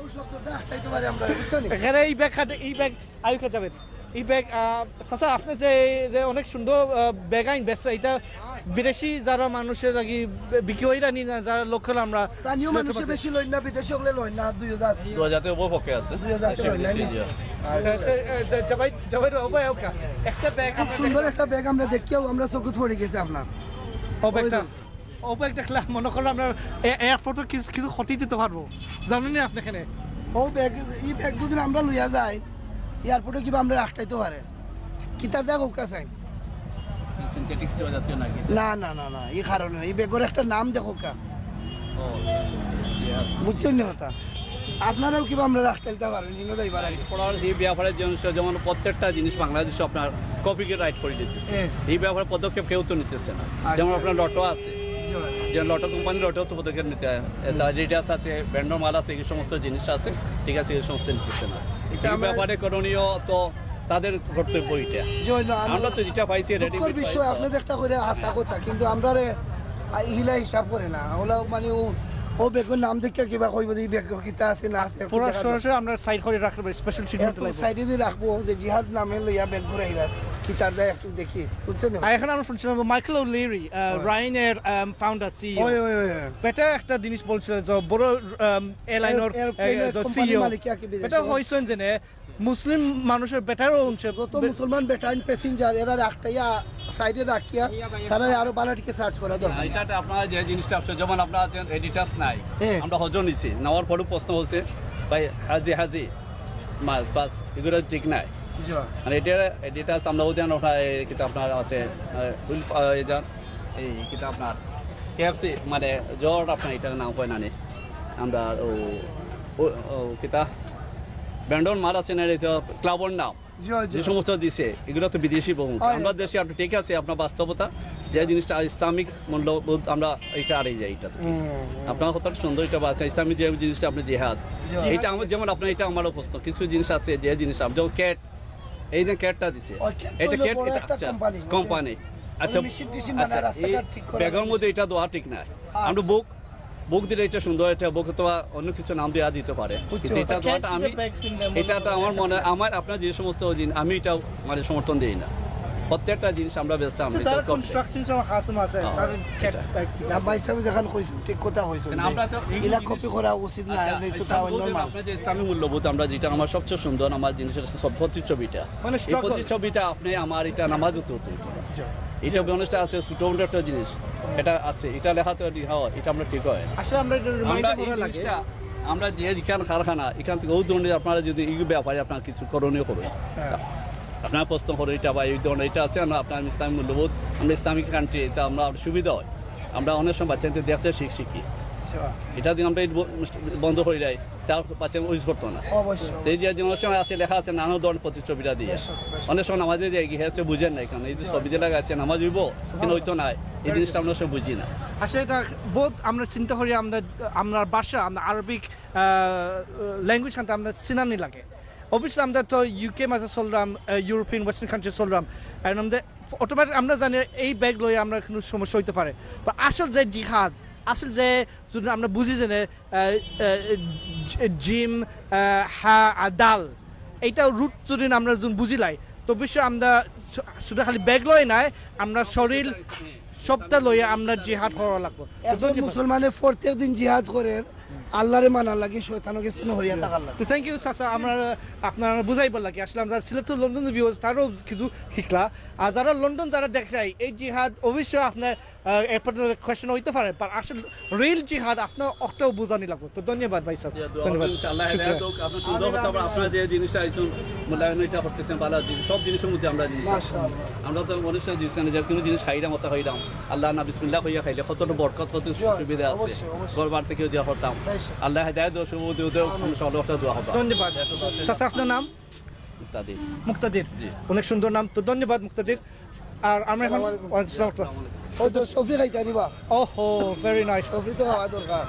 Speaker 2: ওই শব্দটা হাঁটাইতে পারি আমরা বুঝছেন
Speaker 1: এখানে এই ব্যাগ আয়ুকা যাবেন এই ব্যাগ চাচা আপনি যে অনেক সুন্দর ব্যাগ আইন বেচছে এটা বিদেশি যারা মানুষের লাগি বিক্রি হইরা নি যারা লোকাল আমরা
Speaker 2: স্থানীয় মানুষে বেশি লই না বিদেশি হলে লই না 2000
Speaker 6: তে উপর পক্ষে আছে
Speaker 2: 2000
Speaker 1: জবাই ওকা একটা ব্যাগ
Speaker 2: খুব সুন্দর একটা ব্যাগ আমরা দেখিও আমরা চকুত পড়ে গেছে আপনার
Speaker 1: ও ব্যাগ দেখলে মনে করো আমরা এয়ারপোর্টে কিছু ক্ষতি দিতে পারবো জানেন না আপনি এখানে
Speaker 2: ও ব্যাগ এই ব্যাগ যদি আমরা লইয়া যাই এয়ারপোর্টে কিবা আমরা রাখতেইতে পারে কি তার দেখ ওকা চাই
Speaker 6: সিনথেটিক্স দেওয়া যাচ্ছে নাকি
Speaker 2: না না না না এই কারণে এই ব্যাগের একটা নাম দেখো কা বুঝছেন না কথা আপনারাও কিবা আমরা রাখতেইতে পারেন ইনো যাইবার আগে
Speaker 6: পড়ার যে ব্যাপারের জন্য যেমন প্রত্যেকটা জিনিস বাংলাদেশে আপনার কপিকে রাইট করে দিতেছে এই ব্যাপারে পদক্ষেপ কেউ তো নিতেছে না যেমন আপনার লটো আছে যে লটো কোম্পানি লটো তো পদক্ষেপ নিতে হয় রিডাস আছে ব্যান্ডর মাল আছে এই সমস্ত জিনিস আছে ঠিক আছে এই সমস্ত নিতেছে না এই ব্যাপারে করণীয় তো তাদের কর্তব্য এটা আমরা তো যেটা পাইছি
Speaker 2: দুঃখের বিষয় আপনাদের একটা করে আশা কথা কিন্তু আমরা ইহিলা হিসাব করে না ওলা মানে ও বেগের নাম দেখে কিবা কইব এই বেগ কিতা আছে না আছে
Speaker 1: পুরো সরাসরি আমরা সাইড করে রাখবো স্পেশাল ট্রিটমেন্ট লাগবে
Speaker 2: সাইডে দিয়ে রাখবো যে জিহাদ নামে লইয়া বেগ ঘুরে আইরা কিতার দেয় একটু দেখি বুঝছেন
Speaker 1: আর এখন আমরা শুনছিলাম মাইকেল ওলিরি রাইনের ফাউন্ডার সিইও
Speaker 2: ওই ওই ওই
Speaker 1: এটা একটা জিনিস বলছিল যে বড় এয়ারলাইনের সিইও এটা হইছেন যে মুসলিম মানুষের বেটারও হচ্ছে
Speaker 2: যত মুসলমান বেটাইন প্যাসেঞ্জার এরা রাখটাইয়া সাইডে রাখিয়া তারা আরো বালাটিকে সার্চ করা দরকার
Speaker 6: এটা আপনারা যে জিনিসটা আসছে যেমন আপনারা এডিটাস নাই আমরা হজন নিছি নেওয়ার পরও প্রশ্ন হচ্ছে ভাই হাজি হাজি মাস বাস এগুলো ঠিক নাই মানে এটা এডিটাস আমরা ওদের কিতা আপনার আছে এই কিতা আপনার কেএফসি মানে জ্বর আপনার এটার নাম হয় না নে আমরা ও কিতা ব্যান্ডন মার আছে না এটা ক্লাবর নাম যে সমস্ত দিছে এগুলো তো বিদেশি বহু আমরা দেশে আপনি ঠিক আছে আপনার বাস্তবতা যে জিনিসটা ইসলামিক মূল্যবোধ আমরা এটা আড়াই যাই এটা আপনার কথাটা সুন্দর এটা আছে ইসলামিক যে জিনিসটা আপনি জেহাদ এটা আমার যেমন আপনার এটা আমারও প্রশ্ন কিছু জিনিস আছে যে জিনিস যেমন ক্যাট এই যে ক্যাটটা দিছে এটা ক্যাট এটা কোম্পানি আচ্ছা ব্যাগের মধ্যে এটা দেওয়া ঠিক না আমরা বুক দিলে এটা সুন্দর এটা বুক তো অন্য কিছু নাম দেওয়া দিতে পারে কিন্তু এটা দেওয়াটা আমি এটা আমার মনে আমার আপনার যে সমস্ত জিনিস আমি এটা মানে সমর্থন দিই না প্রত্যেকটা জিনিস আমরা ব্যস্ত আমরা
Speaker 1: কনস্ট্রাকশন সব হাসম আছে তার
Speaker 2: না ভাই সাহেব যখন কইছো ঠিক কথা হইছো
Speaker 6: আমরা তো
Speaker 2: ইলা কপি করা উচিত না যে তো তাও নরমাল
Speaker 6: আমরা যে ইসলামী মূল্যবোধ আমরা যেটা আমার সবচেয়ে সুন্দর আমার জিনিসের সব প্রতিচ্ছবিটা মানে এই প্রতিচ্ছবিটা আপনি আমার এটা নামাজ তো এটা বিজনেসটা আছে ছোট একটা জিনিস এটা আছে এটা লেখা তো এটা আমরা ঠিক হয়
Speaker 1: আসলে আমরা রিমাইন্ডার করা লাগে
Speaker 6: আমরা যে এখান কারখানা এখান থেকে ওই ধরনের আপনারা যদি এই ব্যাপারে আপনার কিছু করণীয় করুন আপনার প্রশ্ন করে এটা বা এই ধরনের এটা আছে আমরা আপনার ইসলামী মূল্যবোধ আমরা ইসলামিক কান্ট্রি এটা আমরা সুবিধা হয় আমরা অনেক সময় বাচ্চাদের দেখতে শিখি এটা যদি আমরা বন্ধ করে দেয় তার বাচ্চা ইউজ করতো না এই যে অনেক সময় আছে লেখা আছে নানা ধরনের প্রতিচ্ছবিটা দিয়ে অনেক সময় নামাজে যে এগিয়ে হচ্ছে বুঝেন না এখানে এই যে ছবি যে লাগা আছে নামাজ হইব কিন্তু হইতো না এই জিনিসটা আমরা সব বুঝি না
Speaker 1: আসলে এটা বোধ আমরা চিন্তা করি আমরা ভাষা আমরা আরবিক ল্যাঙ্গুয়েজ খানতে আমরা চিনানি লাগে অবশ্যই আমরা তো ইউকে মাঝে চললাম ইউরোপিয়ান ওয়েস্টার্ন কান্ট্রি চললাম আর আমাদের অটোমেটিক আমরা জানি এই ব্যাগ লয়ে আমরা কোনো সমস্যা হইতে পারে বা আসল যে জিহাদ আসল যে যদি আমরা বুঝি যে জিম ডাল এইটা রুট যদি আমরা বুঝিলাই তো অবশ্যই আমরা শুধু খালি ব্যাগ লয় নাই আমরা শরীর সবটা লইয়া আমরা জিহাদ করা লাগবো
Speaker 2: মুসলমানের প্রত্যেক দিন জিহাদ করে আল্লাহরে মানার লাগে শয়তানকে হরিয়া থাকার লাগে
Speaker 1: থ্যাংক ইউ চাচা আমরা আপনারা বুঝাইবার লাগে আসলে আমরা সিলেক্ট লন্ডন ভিউজ তারও কিছু শিখলা আর যারা লন্ডন যারা দেখায় এই জিহাদ অবশ্যই আপনার এরপর কোয়েশ্চেন হইতে পারে আসলে রিয়েল জিহাদ আপনার অক্টাও বোঝানি লাগবে তো ধন্যবাদ ভাই সাহেব ধন্যবাদ
Speaker 6: আপনারা যে জিনিসটা আইসুন মূল্যায়ন এটা করতেছেন ভালো সব জিনিসের মধ্যে আমরা জিনিস আমরা তো অনুষ্ঠান দিচ্ছেন যে কোনো জিনিস খাইলাম মতো খাইলাম আল্লাহ না বিসমিল্লাহ হইয়া খাইলে কতটা বরকত কত সুবিধা আছে গরবার থেকেও দেওয়া করতাম আল্লাহ হেদায়েত ও শুভ দিও সর্বটা দোয়া হবে
Speaker 1: ধন্যবাদ চাচা আপনার নাম
Speaker 6: মুক্তাদির
Speaker 1: মুক্তাদির অনেক সুন্দর নাম তো ধন্যবাদ মুক্তাদির আর আমরা এখন
Speaker 2: ও তো সফরি খাইতে আনিবা
Speaker 1: ওহো ভেরি নাইস
Speaker 2: সফরি তো খাওয়া দরকার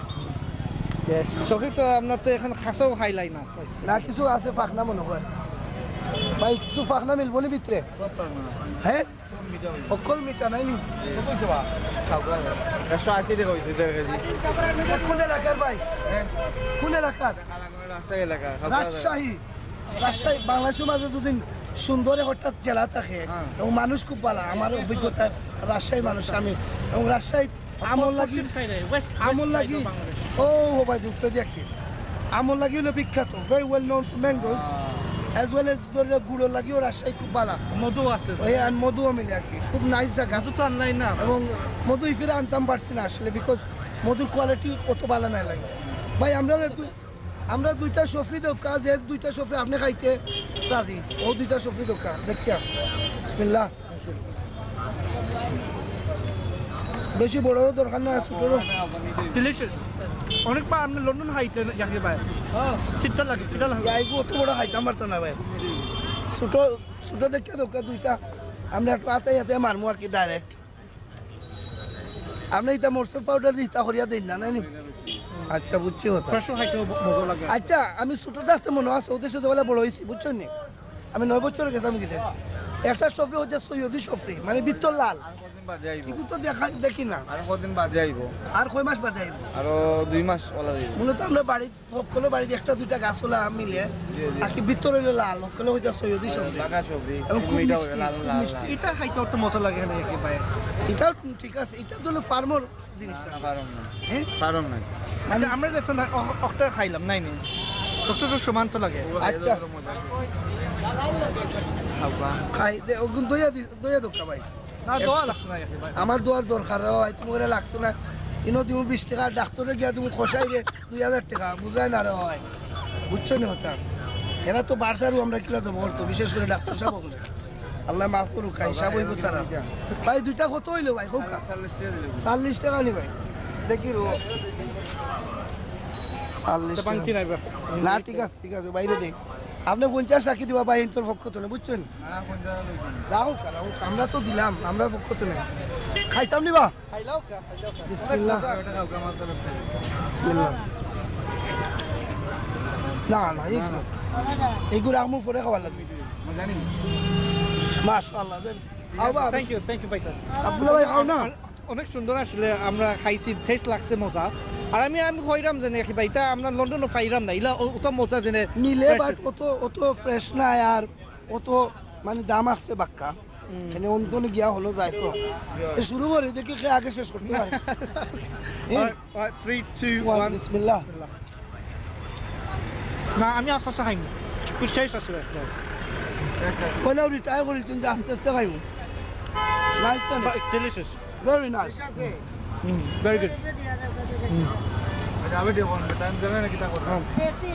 Speaker 1: ইয়েস সফরি তো আপনার তো এখন খাসাও খাইলাই না
Speaker 2: না কিছু আছে ফাঁকনা মনে হয় ভাই কিছু ফাঁকনা মিলবো নি ভিতরে হ্যাঁ অকল মিটা নাই নি কইছে বা
Speaker 5: 180 টাকা হইছে 1.5 কেজি
Speaker 2: কোন এলাকার ভাই কোন এলাকার
Speaker 5: রাজশাহী এলাকা
Speaker 2: রাজশাহী বাংলাদেশের মাঝে দুদিন সুন্দর হঠাৎ জেলা থাকে এবং মানুষ খুব ভালো আমার অভিজ্ঞতা রাজশাহী মানুষ আমি এবং রাজশাহী আমল লাগি ও ভাই দুফরে দেখি আমল লাগি হলো বিখ্যাত very well known for mangoes as well as ধরে গুড়ো লাগিও রাজশাহী খুব ভালো
Speaker 1: মধু আছে
Speaker 2: ওই আর মধুও মিলে আর কি খুব নাইস জায়গা
Speaker 1: মধু তো আনলাই না
Speaker 2: এবং মধু ফিরে আনতাম পারছি না আসলে বিকজ মধুর কোয়ালিটি অত ভালো না লাগে ভাই আমরা দুইটা সফরি দোকা যে দুইটা সফরি আপনি খাইতে রাজি ও দুইটা সফরি দোকা দেখিয়া বিসমিল্লাহ বেশি বড় দরকার না ছোটরও
Speaker 1: ডিলিশিয়াস অনেকবার আপনি লন্ডন খাইতে জানি ভাই চিত্তা লাগে
Speaker 2: আইগো অত বড় খাইতাম পারতাম না ভাই ছোট ছোট দেখিয়া দোকা দুইটা আমরা একটু আতে মারমু আর কি ডাইরেক্ট আপনি এটা মরসুম পাউডার ইতা করিয়া দিন না নানি আচ্ছা বুঝছি কথা
Speaker 1: ফ্রেশও খাইতে মজা লাগে
Speaker 2: আচ্ছা আমি ছোটটা আসতে মনে আছে ওদের সাথে বলে বড় হয়েছি বুঝছেন নি আমি 9 বছর গেতাম গিয়ে একটা সফরি হচ্ছে সৈয়দি সফরি মানে বিত্তর লাল এগুলো তো দেখি না
Speaker 5: আর কদিন বাদে আইব
Speaker 2: আর কয় মাস বাদে আইব
Speaker 5: আর 2 মাস ওলা যাইব
Speaker 2: মূলত আমরা বাড়ি সকলে বাড়িতে একটা দুইটা গাছ ওলা মিলে আর কি বিত্তর হইলো লাল সকলে হইতে সৈয়দি সফরি
Speaker 5: বাঁকা সবজি
Speaker 2: এবং খুব
Speaker 5: মিঠা
Speaker 2: মিষ্টি,
Speaker 5: লাল
Speaker 2: খুব
Speaker 5: লাল
Speaker 2: মিষ্টি।
Speaker 1: এটা খাইতে তো মজা লাগে না ইয়াকি ভাই
Speaker 2: এটাও ঠিক আছে এটা তো হলো ফার্মর জিনিস
Speaker 5: পারম না
Speaker 2: হ্যাঁ
Speaker 5: পারম না
Speaker 1: আচ্ছা আমরা দেখছেন অক্টা খাইলাম নাই নেই ডক্টর তো সমান তো লাগে
Speaker 2: আচ্ছা খাই দে ওগুন দইয়া দোকা ভাই
Speaker 1: না দোয়া লাগছে না ইয়াকি ভাই
Speaker 2: আমার দোয়ার দরকার হয় তুমি ওরা লাগতো না ইনো তুমি 20 টাকা ডাক্তারে গিয়া তুমি খসাই রে 2000 টাকা বুঝাই না রে হয় বুঝছো না হতা এরা তো বারসারও আমরা কিলা দেবো তো বিশেষ করে ডাক্তার সাহেব বলে আল্লাহ মাফ করুক হিসাব হইব তারা ভাই দুইটা কত হইলো ভাই কোকা 40 টাকা নি ভাই দেখি রো 40
Speaker 1: পাঞ্চি নাই ভাই
Speaker 2: না ঠিক আছে বাইরে দেখ আপনি 50 রাখি দিবা ভাই তোর পক্ষ তো না বুঝছেন রাখো আমরা তো দিলাম আমরা পক্ষ তো না খাইতাম নিবা
Speaker 1: খাইলাও কা
Speaker 2: বিসমিল্লাহ বিসমিল্লাহ না এইগুলো আমু পরে খাওয়া লাগবে মাশাআল্লাহ খাওয়া
Speaker 1: থ্যাংক ইউ ভাই স্যার
Speaker 2: আব্দুল্লাহ ভাই খাও না
Speaker 1: অনেক সুন্দর আসলে আমরা খাইছি টেস্ট লাগছে মজা আর আমি কইরাম যে নাকি ভাই তা আমরা লন্ডনও পাইরাম না ইলা অত মজা জেনে
Speaker 2: নিলে বাট অত ফ্রেশ না আর অত মানে দাম আসছে বাক্কা এখানে অন্তনে গিয়া হলো যায় তো শুরু করে দেখি খেয়ে আগে শেষ করতে হয়
Speaker 1: 3 2 1
Speaker 2: বিসমিল্লাহ
Speaker 1: না আমি আস্তে খাইনি পিছাই আসলে
Speaker 2: কইলাও রিটায়ার করি তুমি আস্তে আস্তে খাইমু নাইস না
Speaker 1: delicious
Speaker 2: very nice
Speaker 1: very good
Speaker 5: যাবে দিও কোন টাইম দেবে না কিটা করব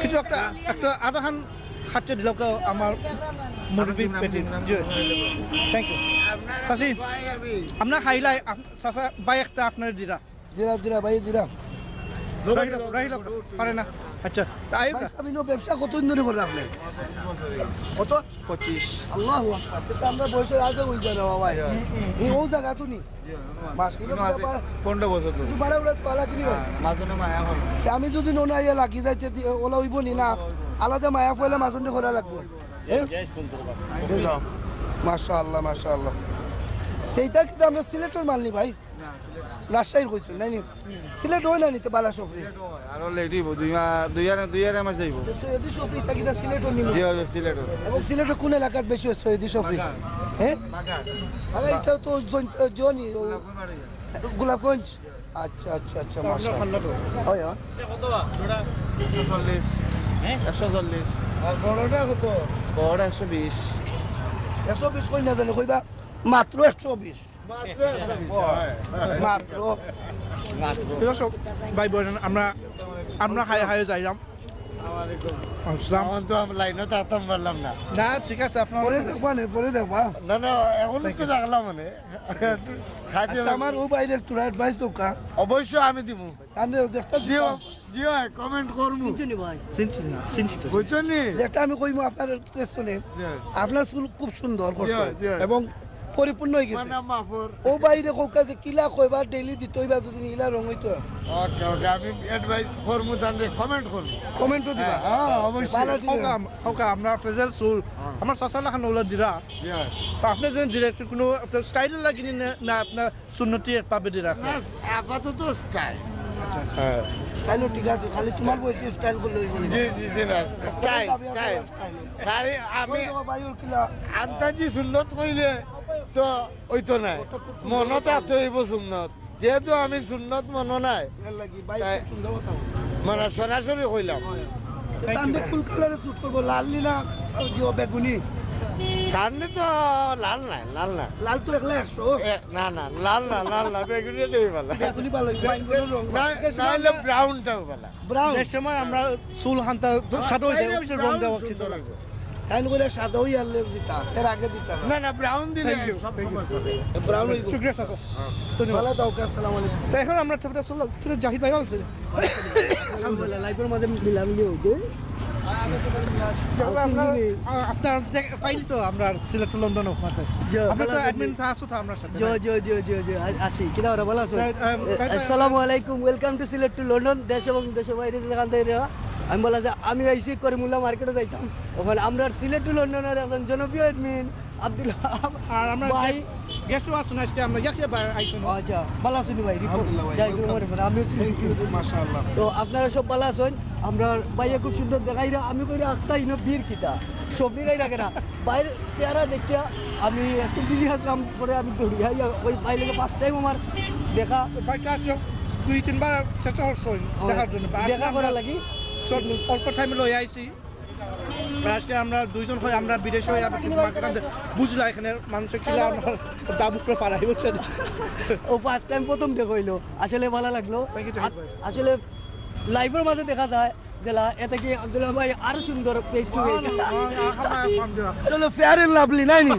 Speaker 1: কিছু একটা আধা খান খাচ্ছে দিল আমার মুরগি পেটি থ্যাংক ইউ সাসি আপনার খাইলাই সাসা বাই একটা আপনার দিরা
Speaker 2: দিরা ভাই দিরা
Speaker 1: রাহিল পারে না আচ্ছা তাই
Speaker 2: আমি নো ব্যবসা কতদিন ধরে করে আপনি কত
Speaker 5: 25
Speaker 2: আল্লাহু আকবার তো আমরা বয়সের আগে হই যায় না বাবা এই ও জায়গা তো নি মাস কিলো
Speaker 5: 15 বছর তো
Speaker 2: কিছু বাড়া উড়া পালা কিনি ভাই
Speaker 5: মাজনে মায়া হল
Speaker 2: আমি যদি নোনা ইয়া লাগি যাইতে ওলা হইব নি না আলাদা মায়া ফেলে মাজনে করা লাগবে মাশাআল্লাহ সেইটা কিন্তু আমরা সিলেটের মালনি ভাই রাজশাহীর কইছিল নাই নি সিলেট হয় না নিতে বালা সফরি
Speaker 5: আর লেডিব দুই মাস যাইব
Speaker 2: সৈয়দি সফরি তা কিটা সিলেটর নিমু
Speaker 5: জি সিলেট
Speaker 2: এবং সিলেটের কোন এলাকাত বেশি হয় সৈয়দি সফরি হ্যাঁ আরে এটা তো জনি গোলাপগঞ্জ আচ্ছা মাশাআল্লাহ হয় হ্যাঁ
Speaker 5: 140 140 আর বড়টা কত বড় 120
Speaker 2: 120 কই না জানি কইবা মাত্র 120 মাত্র
Speaker 1: দর্শক ভাই বোন আমরা খাই যাইলাম
Speaker 5: তো আমি লাইনে তাতাম পারলাম না
Speaker 1: না ঠিক আছে আপনার
Speaker 2: পরে দেখবা
Speaker 5: না এখন তো দেখলাম মানে খাইতে
Speaker 2: আমার ও বাইরে একটু অ্যাডভাইস দোকা
Speaker 5: অবশ্যই আমি দিব
Speaker 2: কারণ একটা
Speaker 5: জিও কমেন্ট করবো বুঝছেন
Speaker 2: একটা আমি কইমু আপনার শুনে আপনার চুল খুব সুন্দর করছে এবং পরিপূর্ণ হয়ে গেছে ও বাইরে কোকা যে কিলা কইবা ডেইলি দিতে হইবা যদি ইলা রং হইতো
Speaker 5: ওকে আমি অ্যাডভাইস করবো তাহলে
Speaker 2: কমেন্টও দিবা
Speaker 5: হ্যাঁ অবশ্যই
Speaker 1: হোকা আমরা ফেজাল চুল আমার চাচা লাখান ওলা দিরা আপনি যেন ডিরেক্ট কোনো আপনার স্টাইল লাগিনি না আপনার সুন্নতি পাবে দিরা
Speaker 5: আপাতত স্টাইল
Speaker 2: স্টাইলও ঠিক আছে খালি তোমার বয়সে স্টাইল করলে হইব
Speaker 5: জি না স্টাইল আরে আমি আন্তাজি সুন্নত কইলে তো ওই তো নাই মনত আছে হইব সুন্নত যেহেতু আমি সুন্নত মন নাই মানে সরাসরি কইলাম
Speaker 2: আমি ফুল কালারে শুট করব লাল নীলা দিও বেগুনি
Speaker 5: কারণে তো লাল নাই
Speaker 2: লাল তো একলা 100
Speaker 5: লাল না বেগুনি দেই ভালো
Speaker 2: বেগুনি ভালো রং
Speaker 5: নাইলে ব্রাউনটাও ভালো
Speaker 2: ব্রাউন
Speaker 1: যে সময় আমরা চুল হান্তা সাদা হয়ে যায় অফিসের রং দেওয়া কিছু লাগবে
Speaker 2: কাইন করে সাদা হই আনলে দিতা এর আগে দিতা
Speaker 5: না ব্রাউন দিলে সব সমস্যা
Speaker 2: ব্রাউন হই
Speaker 1: শুকরিয়া চাচা
Speaker 2: ভালো দাও আসসালামু আলাইকুম
Speaker 1: তো এখন আমরা ছবিটা শুনলাম কিন্তু জাহিদ ভাই বলছে
Speaker 2: আলহামদুলিল্লাহ লাইফের মাঝে মিলামিলি হইতো
Speaker 1: আপনার পাইছো আমরা সিলেট লন্ডন মাঝে আমরা তো অ্যাডমিন আসো তো আমরা সাথে
Speaker 2: আসি কিনা ওরা বলা আসসালামু আলাইকুম welcome to Sylhet to London দেশ এবং দেশের বাইরে যেখান থেকে আমি বলা যে আমি আইসি করিমুল্লাহ মার্কেটে যাইতাম ওখানে আমরা সিলেট টু লন্ডনের একজন জনপ্রিয় অ্যাডমিন আব্দুল্লাহ
Speaker 1: আর আমরা
Speaker 2: ভাই
Speaker 1: গেস্ট আসুন আজকে আমরা ইয়াকিয়া ভাই আইছেন
Speaker 2: আচ্ছা ভালো আছেন ভাই যাই আমি মাশাআল্লাহ তো আপনারা সব ভালো আছেন আমরা ভাইয়া খুব সুন্দর দেখাইরা আমি কইরা আখতাই না বীর কিতা সবরি গাই রাখে না বাইরে চেহারা দেখিয়া আমি একটু বিলিহার নাম করে আমি দৌড়ি ওই ভাই লেগে ফার্স্ট টাইম আমার দেখা
Speaker 1: ভাইটা আসো 2-3 বার চেষ্টা করছেন দেখার জন্য
Speaker 2: দেখা করা লাগি
Speaker 1: সব অল্প টাইমে লই আইছি আজকে আমরা দুইজন হই আমরা বিদেশে হই আমরা কিন্তু বুঝলা এখানে মানুষের ছিল আমার দাবুফরে ফালাই বুঝছেন
Speaker 2: ও ফার্স্ট টাইম প্রথম দেখইলো আসলে ভালো লাগলো আসলে লাইভের মাঝে দেখা যায় জেলা এতে কি আব্দুল্লাহ ভাই আরো সুন্দর পেজ টু পেজ চলো ফেয়ার এন্ড লাভলি নাই নি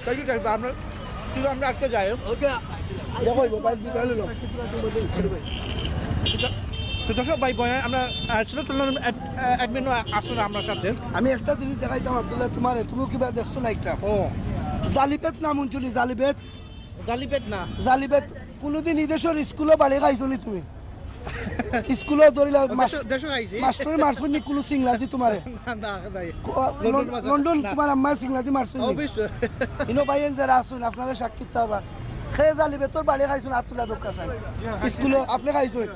Speaker 1: থ্যাংক ইউ আমরা কিন্তু আমরা আজকে যাই
Speaker 2: ওকে দেখো মোবাইল বিদায় হলো
Speaker 1: তো দর্শক ভাই বোন আমরা সিলেট অ্যাডমিন আসুন আমার সাথে
Speaker 2: আমি একটা জিনিস দেখাইতাম আব্দুল্লাহ তোমার তুমি কিবা দেখছো না একটা ও জালিবেত নাম শুনি জালিবেত
Speaker 1: না
Speaker 2: জালিবেত কোনোদিন নিদেশের স্কুলে বাড়ি খাইছো নি তুমি স্কুলে ধরিলা মাস্টার মারছো নি কোনো সিংলাদি তোমারে লন্ডন তোমার আম্মা সিংলাদি মারছো নি ইনো ভাইয়েন যারা আসুন আপনারা সাক্ষী পাবা খে জালিবেতর বাড়ি খাইছুন আতুলা দোকা স্যার স্কুলে আপনি খাইছুন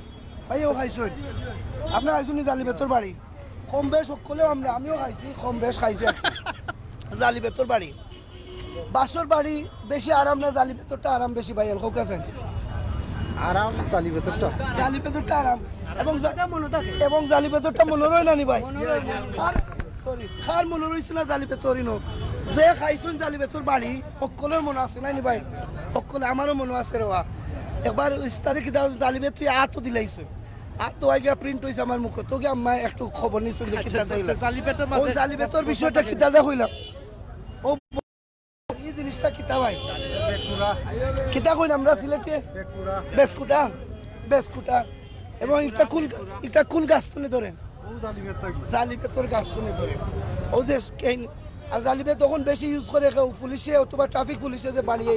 Speaker 2: ভাইও খাইছুন আপনি খাইছুন নি জালিবেতর বাড়ি কম বেশ সকলেও আমিও খাইছি কম বেশ খাইছি জালিবেতর বাড়ি বাসর বাড়ি বেশি আরাম না জালিবেতরটা আরাম বেশি ভাই হোক আছে
Speaker 1: আরাম জালিবেতরটা আরাম
Speaker 2: এবং যেটা মনে থাকে এবং জালিবেতরটা মনে রয় না নি ভাই সরি খার মনে রইছে না জালিবেতরই নো যে খাইছুন জালিবেতর বাড়ি সকলের মনে আছে না নি ভাই সকলে আমারও মনে আছে রেওয়া একবার ইস্তারে কি জালিবেত তুই আতো দিলাইছে আর তো আগে প্রিন্ট হইছে আমার মুখে তো কি আম্মা একটু খবর নিছেন যে কিতা যাইলা ওই জালিবেতর বিষয়টা কিতা যা হইলা ও এই জিনিসটা কিতা ভাই কিতা কইন আমরা সিলেটে বেসকুটা এবং এটা কোন গাছ তুলে ধরে জালিবেতর গাছ তুলে ধরে ও যে আর জালিবে তখন বেশি ইউজ করে পুলিশে অথবা ট্রাফিক পুলিশে যে বাড়িয়ে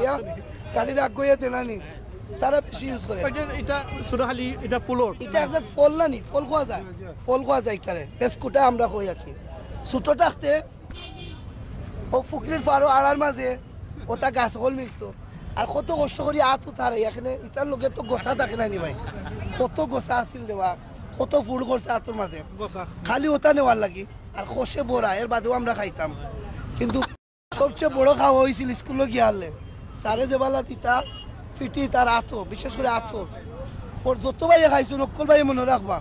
Speaker 2: গাড়ির আগুয়ে দেনানি তারা বেশি ইউজ করে
Speaker 1: এটা সুরাহালি এটা ফুলর
Speaker 2: এটা একটা ফল না নি ফল খাওয়া যায় এটারে বেসকুটা আমরা কই আকি ছোটো থাকতে ও ফুকরির ফারো আড়ার মাঝে ওটা গাছ হল মিলতো আর কত কষ্ট করি আতো তার এখানে এটার লোকে তো গোসা থাকে না নি ভাই কত গোসা আসিল দেওয়া কত ফুল করছে আতর মাঝে খালি ওটা নেওয়ার লাগি আর খসে বড়া এর বাদেও আমরা খাইতাম কিন্তু সবচেয়ে বড় খাওয়া হয়েছিল স্কুলে গিয়ে আনলে সারে যেবেলা তিতা ফিটি তার আতো বিশেষ করে আতো যত ভাই খাইছো নকল ভাই মনে রাখবা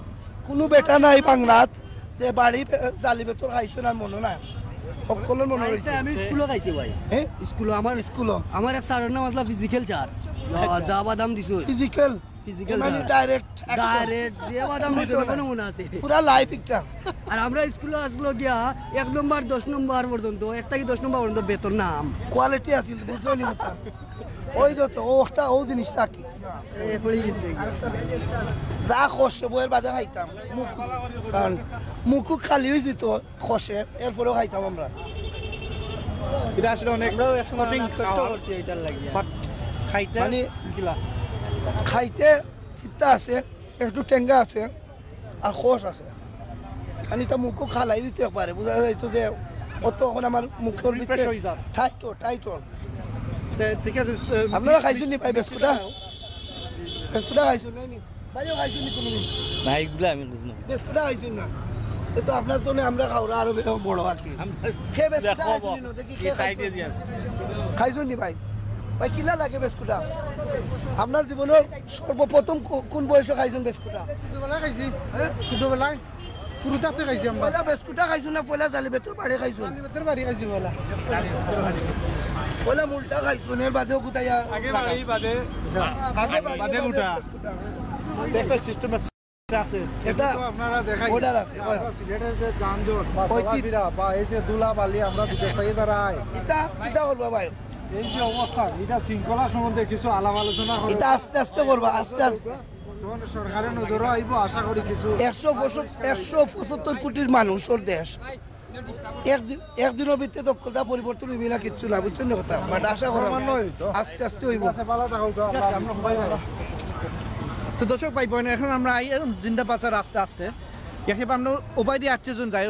Speaker 2: কোনো বেটা নাই বাংলাত যে বাড়ি জালিবেতর খাইছো না মনে না সকলের মনে হয়েছে আমি স্কুলে খাইছি ভাই হ্যাঁ স্কুলে আমার এক স্যারের নাম আসলে ফিজিক্যাল স্যার যা বাদাম দিছো ফিজিক্যাল মানে ডাইরেক্ট যে বাদাম দিছো কোনো মনে আছে পুরা লাইফ একটা আর আমরা স্কুলে আসলো গিয়া 1 নম্বর 10 নম্বর পর্যন্ত 1 থেকে 10 নম্বর পর্যন্ত বেতন নাম কোয়ালিটি আছিল বুঝছো নি হতা ওই তো ওটা ও জিনিসটা কি এ পড়ে গেছে যা খসে বইয়ের বাজা খাইতাম মুখু খালি হয়েছি তো খসে এরপরেও খাইতাম আমরা
Speaker 1: এটা আসলে অনেক
Speaker 9: কষ্ট করছি এটার লাগিয়া
Speaker 1: খাইতে
Speaker 2: মানে
Speaker 1: কিলা
Speaker 2: খাইতে চিত্তা আছে একটু টেঙ্গা আছে আর খোস আছে খালি তা মুখও খালাই দিতে পারে বোঝা যাইতো যে অত এখন আমার মুখের ভিতরে টাইটল
Speaker 1: ঠিক আছে
Speaker 2: আপনারা খাইছেন নি ভাই বিস্কুটা খাইছেন না নি ভাইও খাইছেন নি কোনদিন
Speaker 9: না এগুলো আমি বুঝলাম
Speaker 2: বিস্কুটা খাইছেন না এ তো আপনার তো আমরা খাওয়া আরো বড় আকি খেয়ে বিস্কুটা খাইছেন না দেখি খাইছেন নি ভাই ভাই কিলা লাগে বিস্কুটা আপনার জীবনের সর্বপ্রথম কোন বয়সে খাইছেন বিস্কুটা
Speaker 1: ছোটবেলায় খাইছি ছোটবেলায় ফুরুতাতে খাইছি আমরা
Speaker 2: পয়লা বিস্কুটা খাইছেন না পয়লা জালিবেতর বাড়ি খাইছেন
Speaker 1: জালিবেতর বাড়ি খাইছি
Speaker 2: পয়লা মুলটা খাইছেন এর বাদেও কোথায়
Speaker 1: আগে বাদে মুটা একটা সিস্টেম আছে
Speaker 2: এটা
Speaker 1: আপনারা দেখাই
Speaker 2: অর্ডার আছে
Speaker 1: সিলেটের যে যানজট বা চলাফেরা বা এই যে ধুলা বালি আমরা বিদেশ থেকে যারা
Speaker 2: এটা করবা ভাই
Speaker 1: এই যে অবস্থা এটা শৃঙ্খলা সম্বন্ধে কিছু আলাপ আলোচনা
Speaker 2: এটা আস্তে আস্তে করবা আস্তে
Speaker 1: তো
Speaker 5: সরকারের নজরও আইব আশা করি কিছু
Speaker 2: 175 কোটির মানুষের দেশ একদিনের ভিতরে দক্ষতা পরিবর্তন হইবে না, কিচ্ছু না, বুঝছেন না কথা, বাট আশা করা আস্তে আস্তে হইব।
Speaker 1: তো দর্শক ভাই বোন, এখন আমরা জিন্দা বাজার আস্তে আস্তে এখানে আমরা ওবাইদি আত্মীয়জন যাই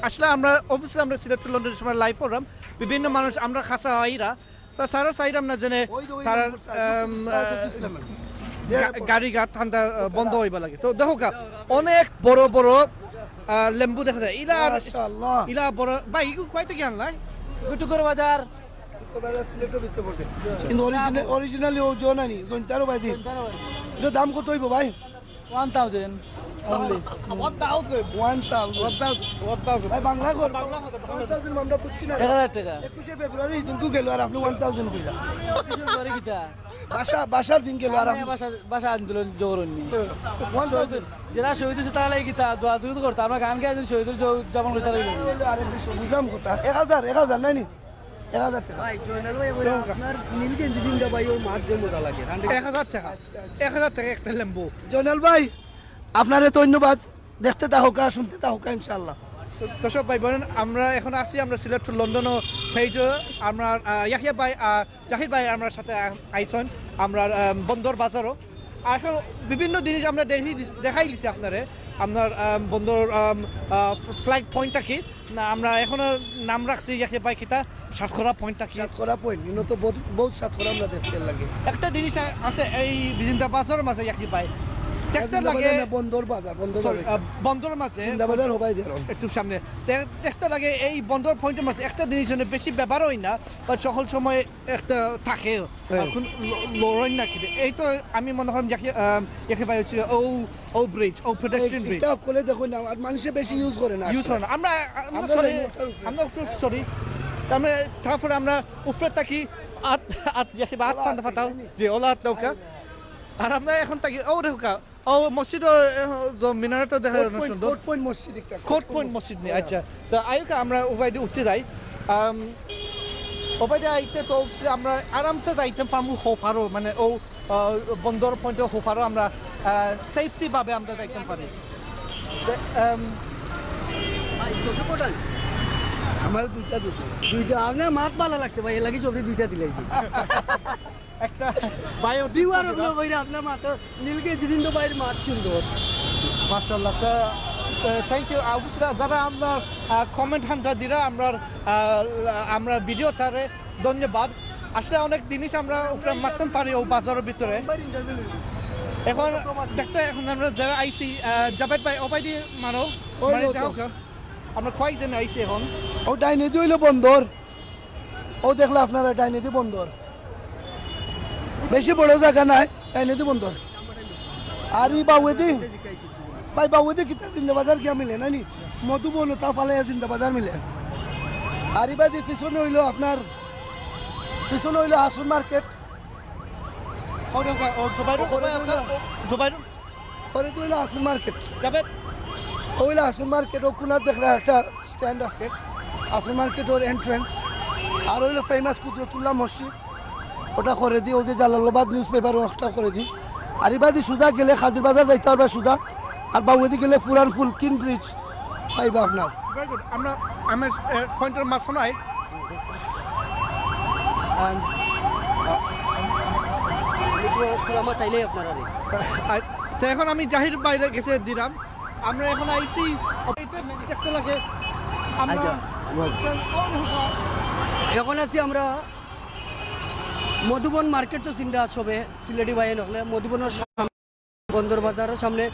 Speaker 1: আসলে আমরা অবশ্যই আমরা সিলেট টু লন্ডনের সময় লাইভ করলাম বিভিন্ন মানুষ আমরা খাসা হইরা তা সারা সাইড আমরা জেনে তার গাড়ি ঘাট ঠান্ডা বন্ধ হইবা লাগে। তো দেখো অনেক বড় বড় লেম্বু দেখা যায় ইলা বড় ভাই এগুলো কয়টা কি আনলাই
Speaker 9: গুটুকর বাজার
Speaker 2: সিলেটের ভিতরে পড়ছে, কিন্তু অরিজিনালি ও জন আনি জনতারও ভাই দিন, এটা দাম কত হইব ভাই?
Speaker 9: 1000
Speaker 2: only 1000 ভাই বাংলা ঘর 1000 আমরা বুঝছি না
Speaker 9: 1000 টাকা
Speaker 2: 21 ফেব্রুয়ারি দিনকু গেল আর আপনি 1000 কইলা
Speaker 9: করে কিটা
Speaker 2: বাসার দিন গেল আর
Speaker 9: বাসা আন্দোলন জোরনি 1000 যারা শহীদ হয়েছে তারা কিটা দোয়া দূর করতে আমরা গান গাই শহীদের জবান করতে লাগবে
Speaker 2: আরে বুঝাম কথা 1000 নাই নি 1000 টাকা ভাই জয়নাল ভাই বলে আপনার নীলগঞ্জ দিনটা ভাই ও মাছ জমা লাগে
Speaker 1: 1000 টাকা 1000 টাকা একটা লেম্বু।
Speaker 2: জয়নাল ভাই আপনারে ধন্যবাদ, দেখতে থাকুকা শুনতে থাকুকা ইনশাআল্লাহ।
Speaker 1: দর্শক ভাই বোন, আমরা এখন আসি আমরা সিলেট টু লন্ডন পেজে আমরা ইয়াহিয়া ভাই জাহির ভাই আমার সাথে আইসন আমরা বন্দর বাজারও এখন বিভিন্ন জিনিস আমরা দেখাই দিছি আপনারে আপনার বন্দর ফ্ল্যাগ পয়েন্টটা কি না আমরা এখনো নাম রাখছি ইয়াহিয়া ভাই কিতা সাতখরা পয়েন্টটা কি
Speaker 2: সাতখরা পয়েন্ট ইনো তো বহুত সাতখরা আমরা দেখতে লাগে।
Speaker 1: একটা জিনিস আছে এই বিজিন্দা বাজারের মাঝে ইয়াহিয়া ভাই ট্যাক্সের লাগে
Speaker 2: বন্দর মাঝে
Speaker 1: বাজার হবাই একটু সামনে দেখতে লাগে এই বন্দর পয়েন্টের মাঝে একটা জিনিস বেশি ব্যবহার হয় না বা সকল সময় একটা থাকে লড়াই না কি এই তো আমি মনে হয় একে পাই হচ্ছে ও ব্রিজ ও পেডেস্ট্রিয়ান ব্রিজ
Speaker 2: কোলে দেখো না আর মানুষে বেশি ইউজ করে না
Speaker 1: আমরা সরি আমরা তারপরে আমরা উপরে থাকি আত ফান্ডা ফাটাও যে ওলা নৌকা আর আমরা এখন থাকি ও দেখো ও মসজিদের মিনারটা দেখা সুন্দর কোট পয়েন্ট মসজিদ নেই। আচ্ছা তো আইকা আমরা ওবাইডে উঠতে যাই ওবাইডে আইতে তো আমরা আরামসে যাইতে পারবো হোফারও মানে ও বন্দর পয়েন্টে হোফারও আমরা সেফটি ভাবে আমরা যাইতে পারি।
Speaker 2: আমার দুইটা আপনার মাত ভালো লাগছে ভাই, এর লাগি চোখে দুইটা দিলাইছি
Speaker 1: একটা বায়ো
Speaker 2: দিওয়ার হলো ভাইরা আপনার মাথা নীলকে যেদিন তো বাইরে মাছ সুন্দর
Speaker 1: মাশাআল্লাহ। তো থ্যাংক ইউ অবশ্যই যারা আমরা কমেন্ট হান্টার দিরা আমরা ভিডিও তারে ধন্যবাদ। আসলে অনেক জিনিস আমরা উপরে মারতে পারি ও বাজারের ভিতরে এখন দেখতে এখন আমরা যারা আইসি জাবেদ ভাই ওবাইদি মারো আমরা কয়েকজন আইসি এখন
Speaker 2: ও ডাইনেদি হইলো বন্দর ও দেখলে আপনারা ডাইনেদি বন্দর বেশি বড় জায়গা নাই ডাইনেদি বন্দর আর ই বাউদি ভাই বাউদি কিতা জিন্দাবাজার কিয়া মিলে নানি মধুবন তা পালে জিন্দাবাজার মিলে আর ইবাদি পিছনে হইলো আপনার পিছনে হইলো হাসুন মার্কেট হাসুন মার্কেট ওইলা হাসুন মার্কেট ও কোনার দেখলে একটা স্ট্যান্ড আছে হাসুন মার্কেট ওর এন্ট্রেন্স আর হইলো ফেমাস কুদরতুল্লাহ মসজিদ ওটা করে দিই ও যে জালালাবাদ নিউজ পেপার ওটা করে দিই আর ইবাদি সুজা গেলে খাদির বাজার যাইতে পারবে সুজা আর বাবুদি গেলে পুরান ফুলকিন ব্রিজ পাইবা আপনার।
Speaker 1: আমরা আমার পয়েন্টের মাছ শোনাই
Speaker 9: তাইলে আপনারা
Speaker 1: তো এখন আমি জাহির বাইরে গেছে দিলাম আমরা এখন আইসি দেখতে লাগে
Speaker 2: এখন আছি আমরা মধুবন মার্কেট তো চিন্তা সবে সিলেটি বাইরে নকলে মধুবনের বন্দর বাজারের সামনে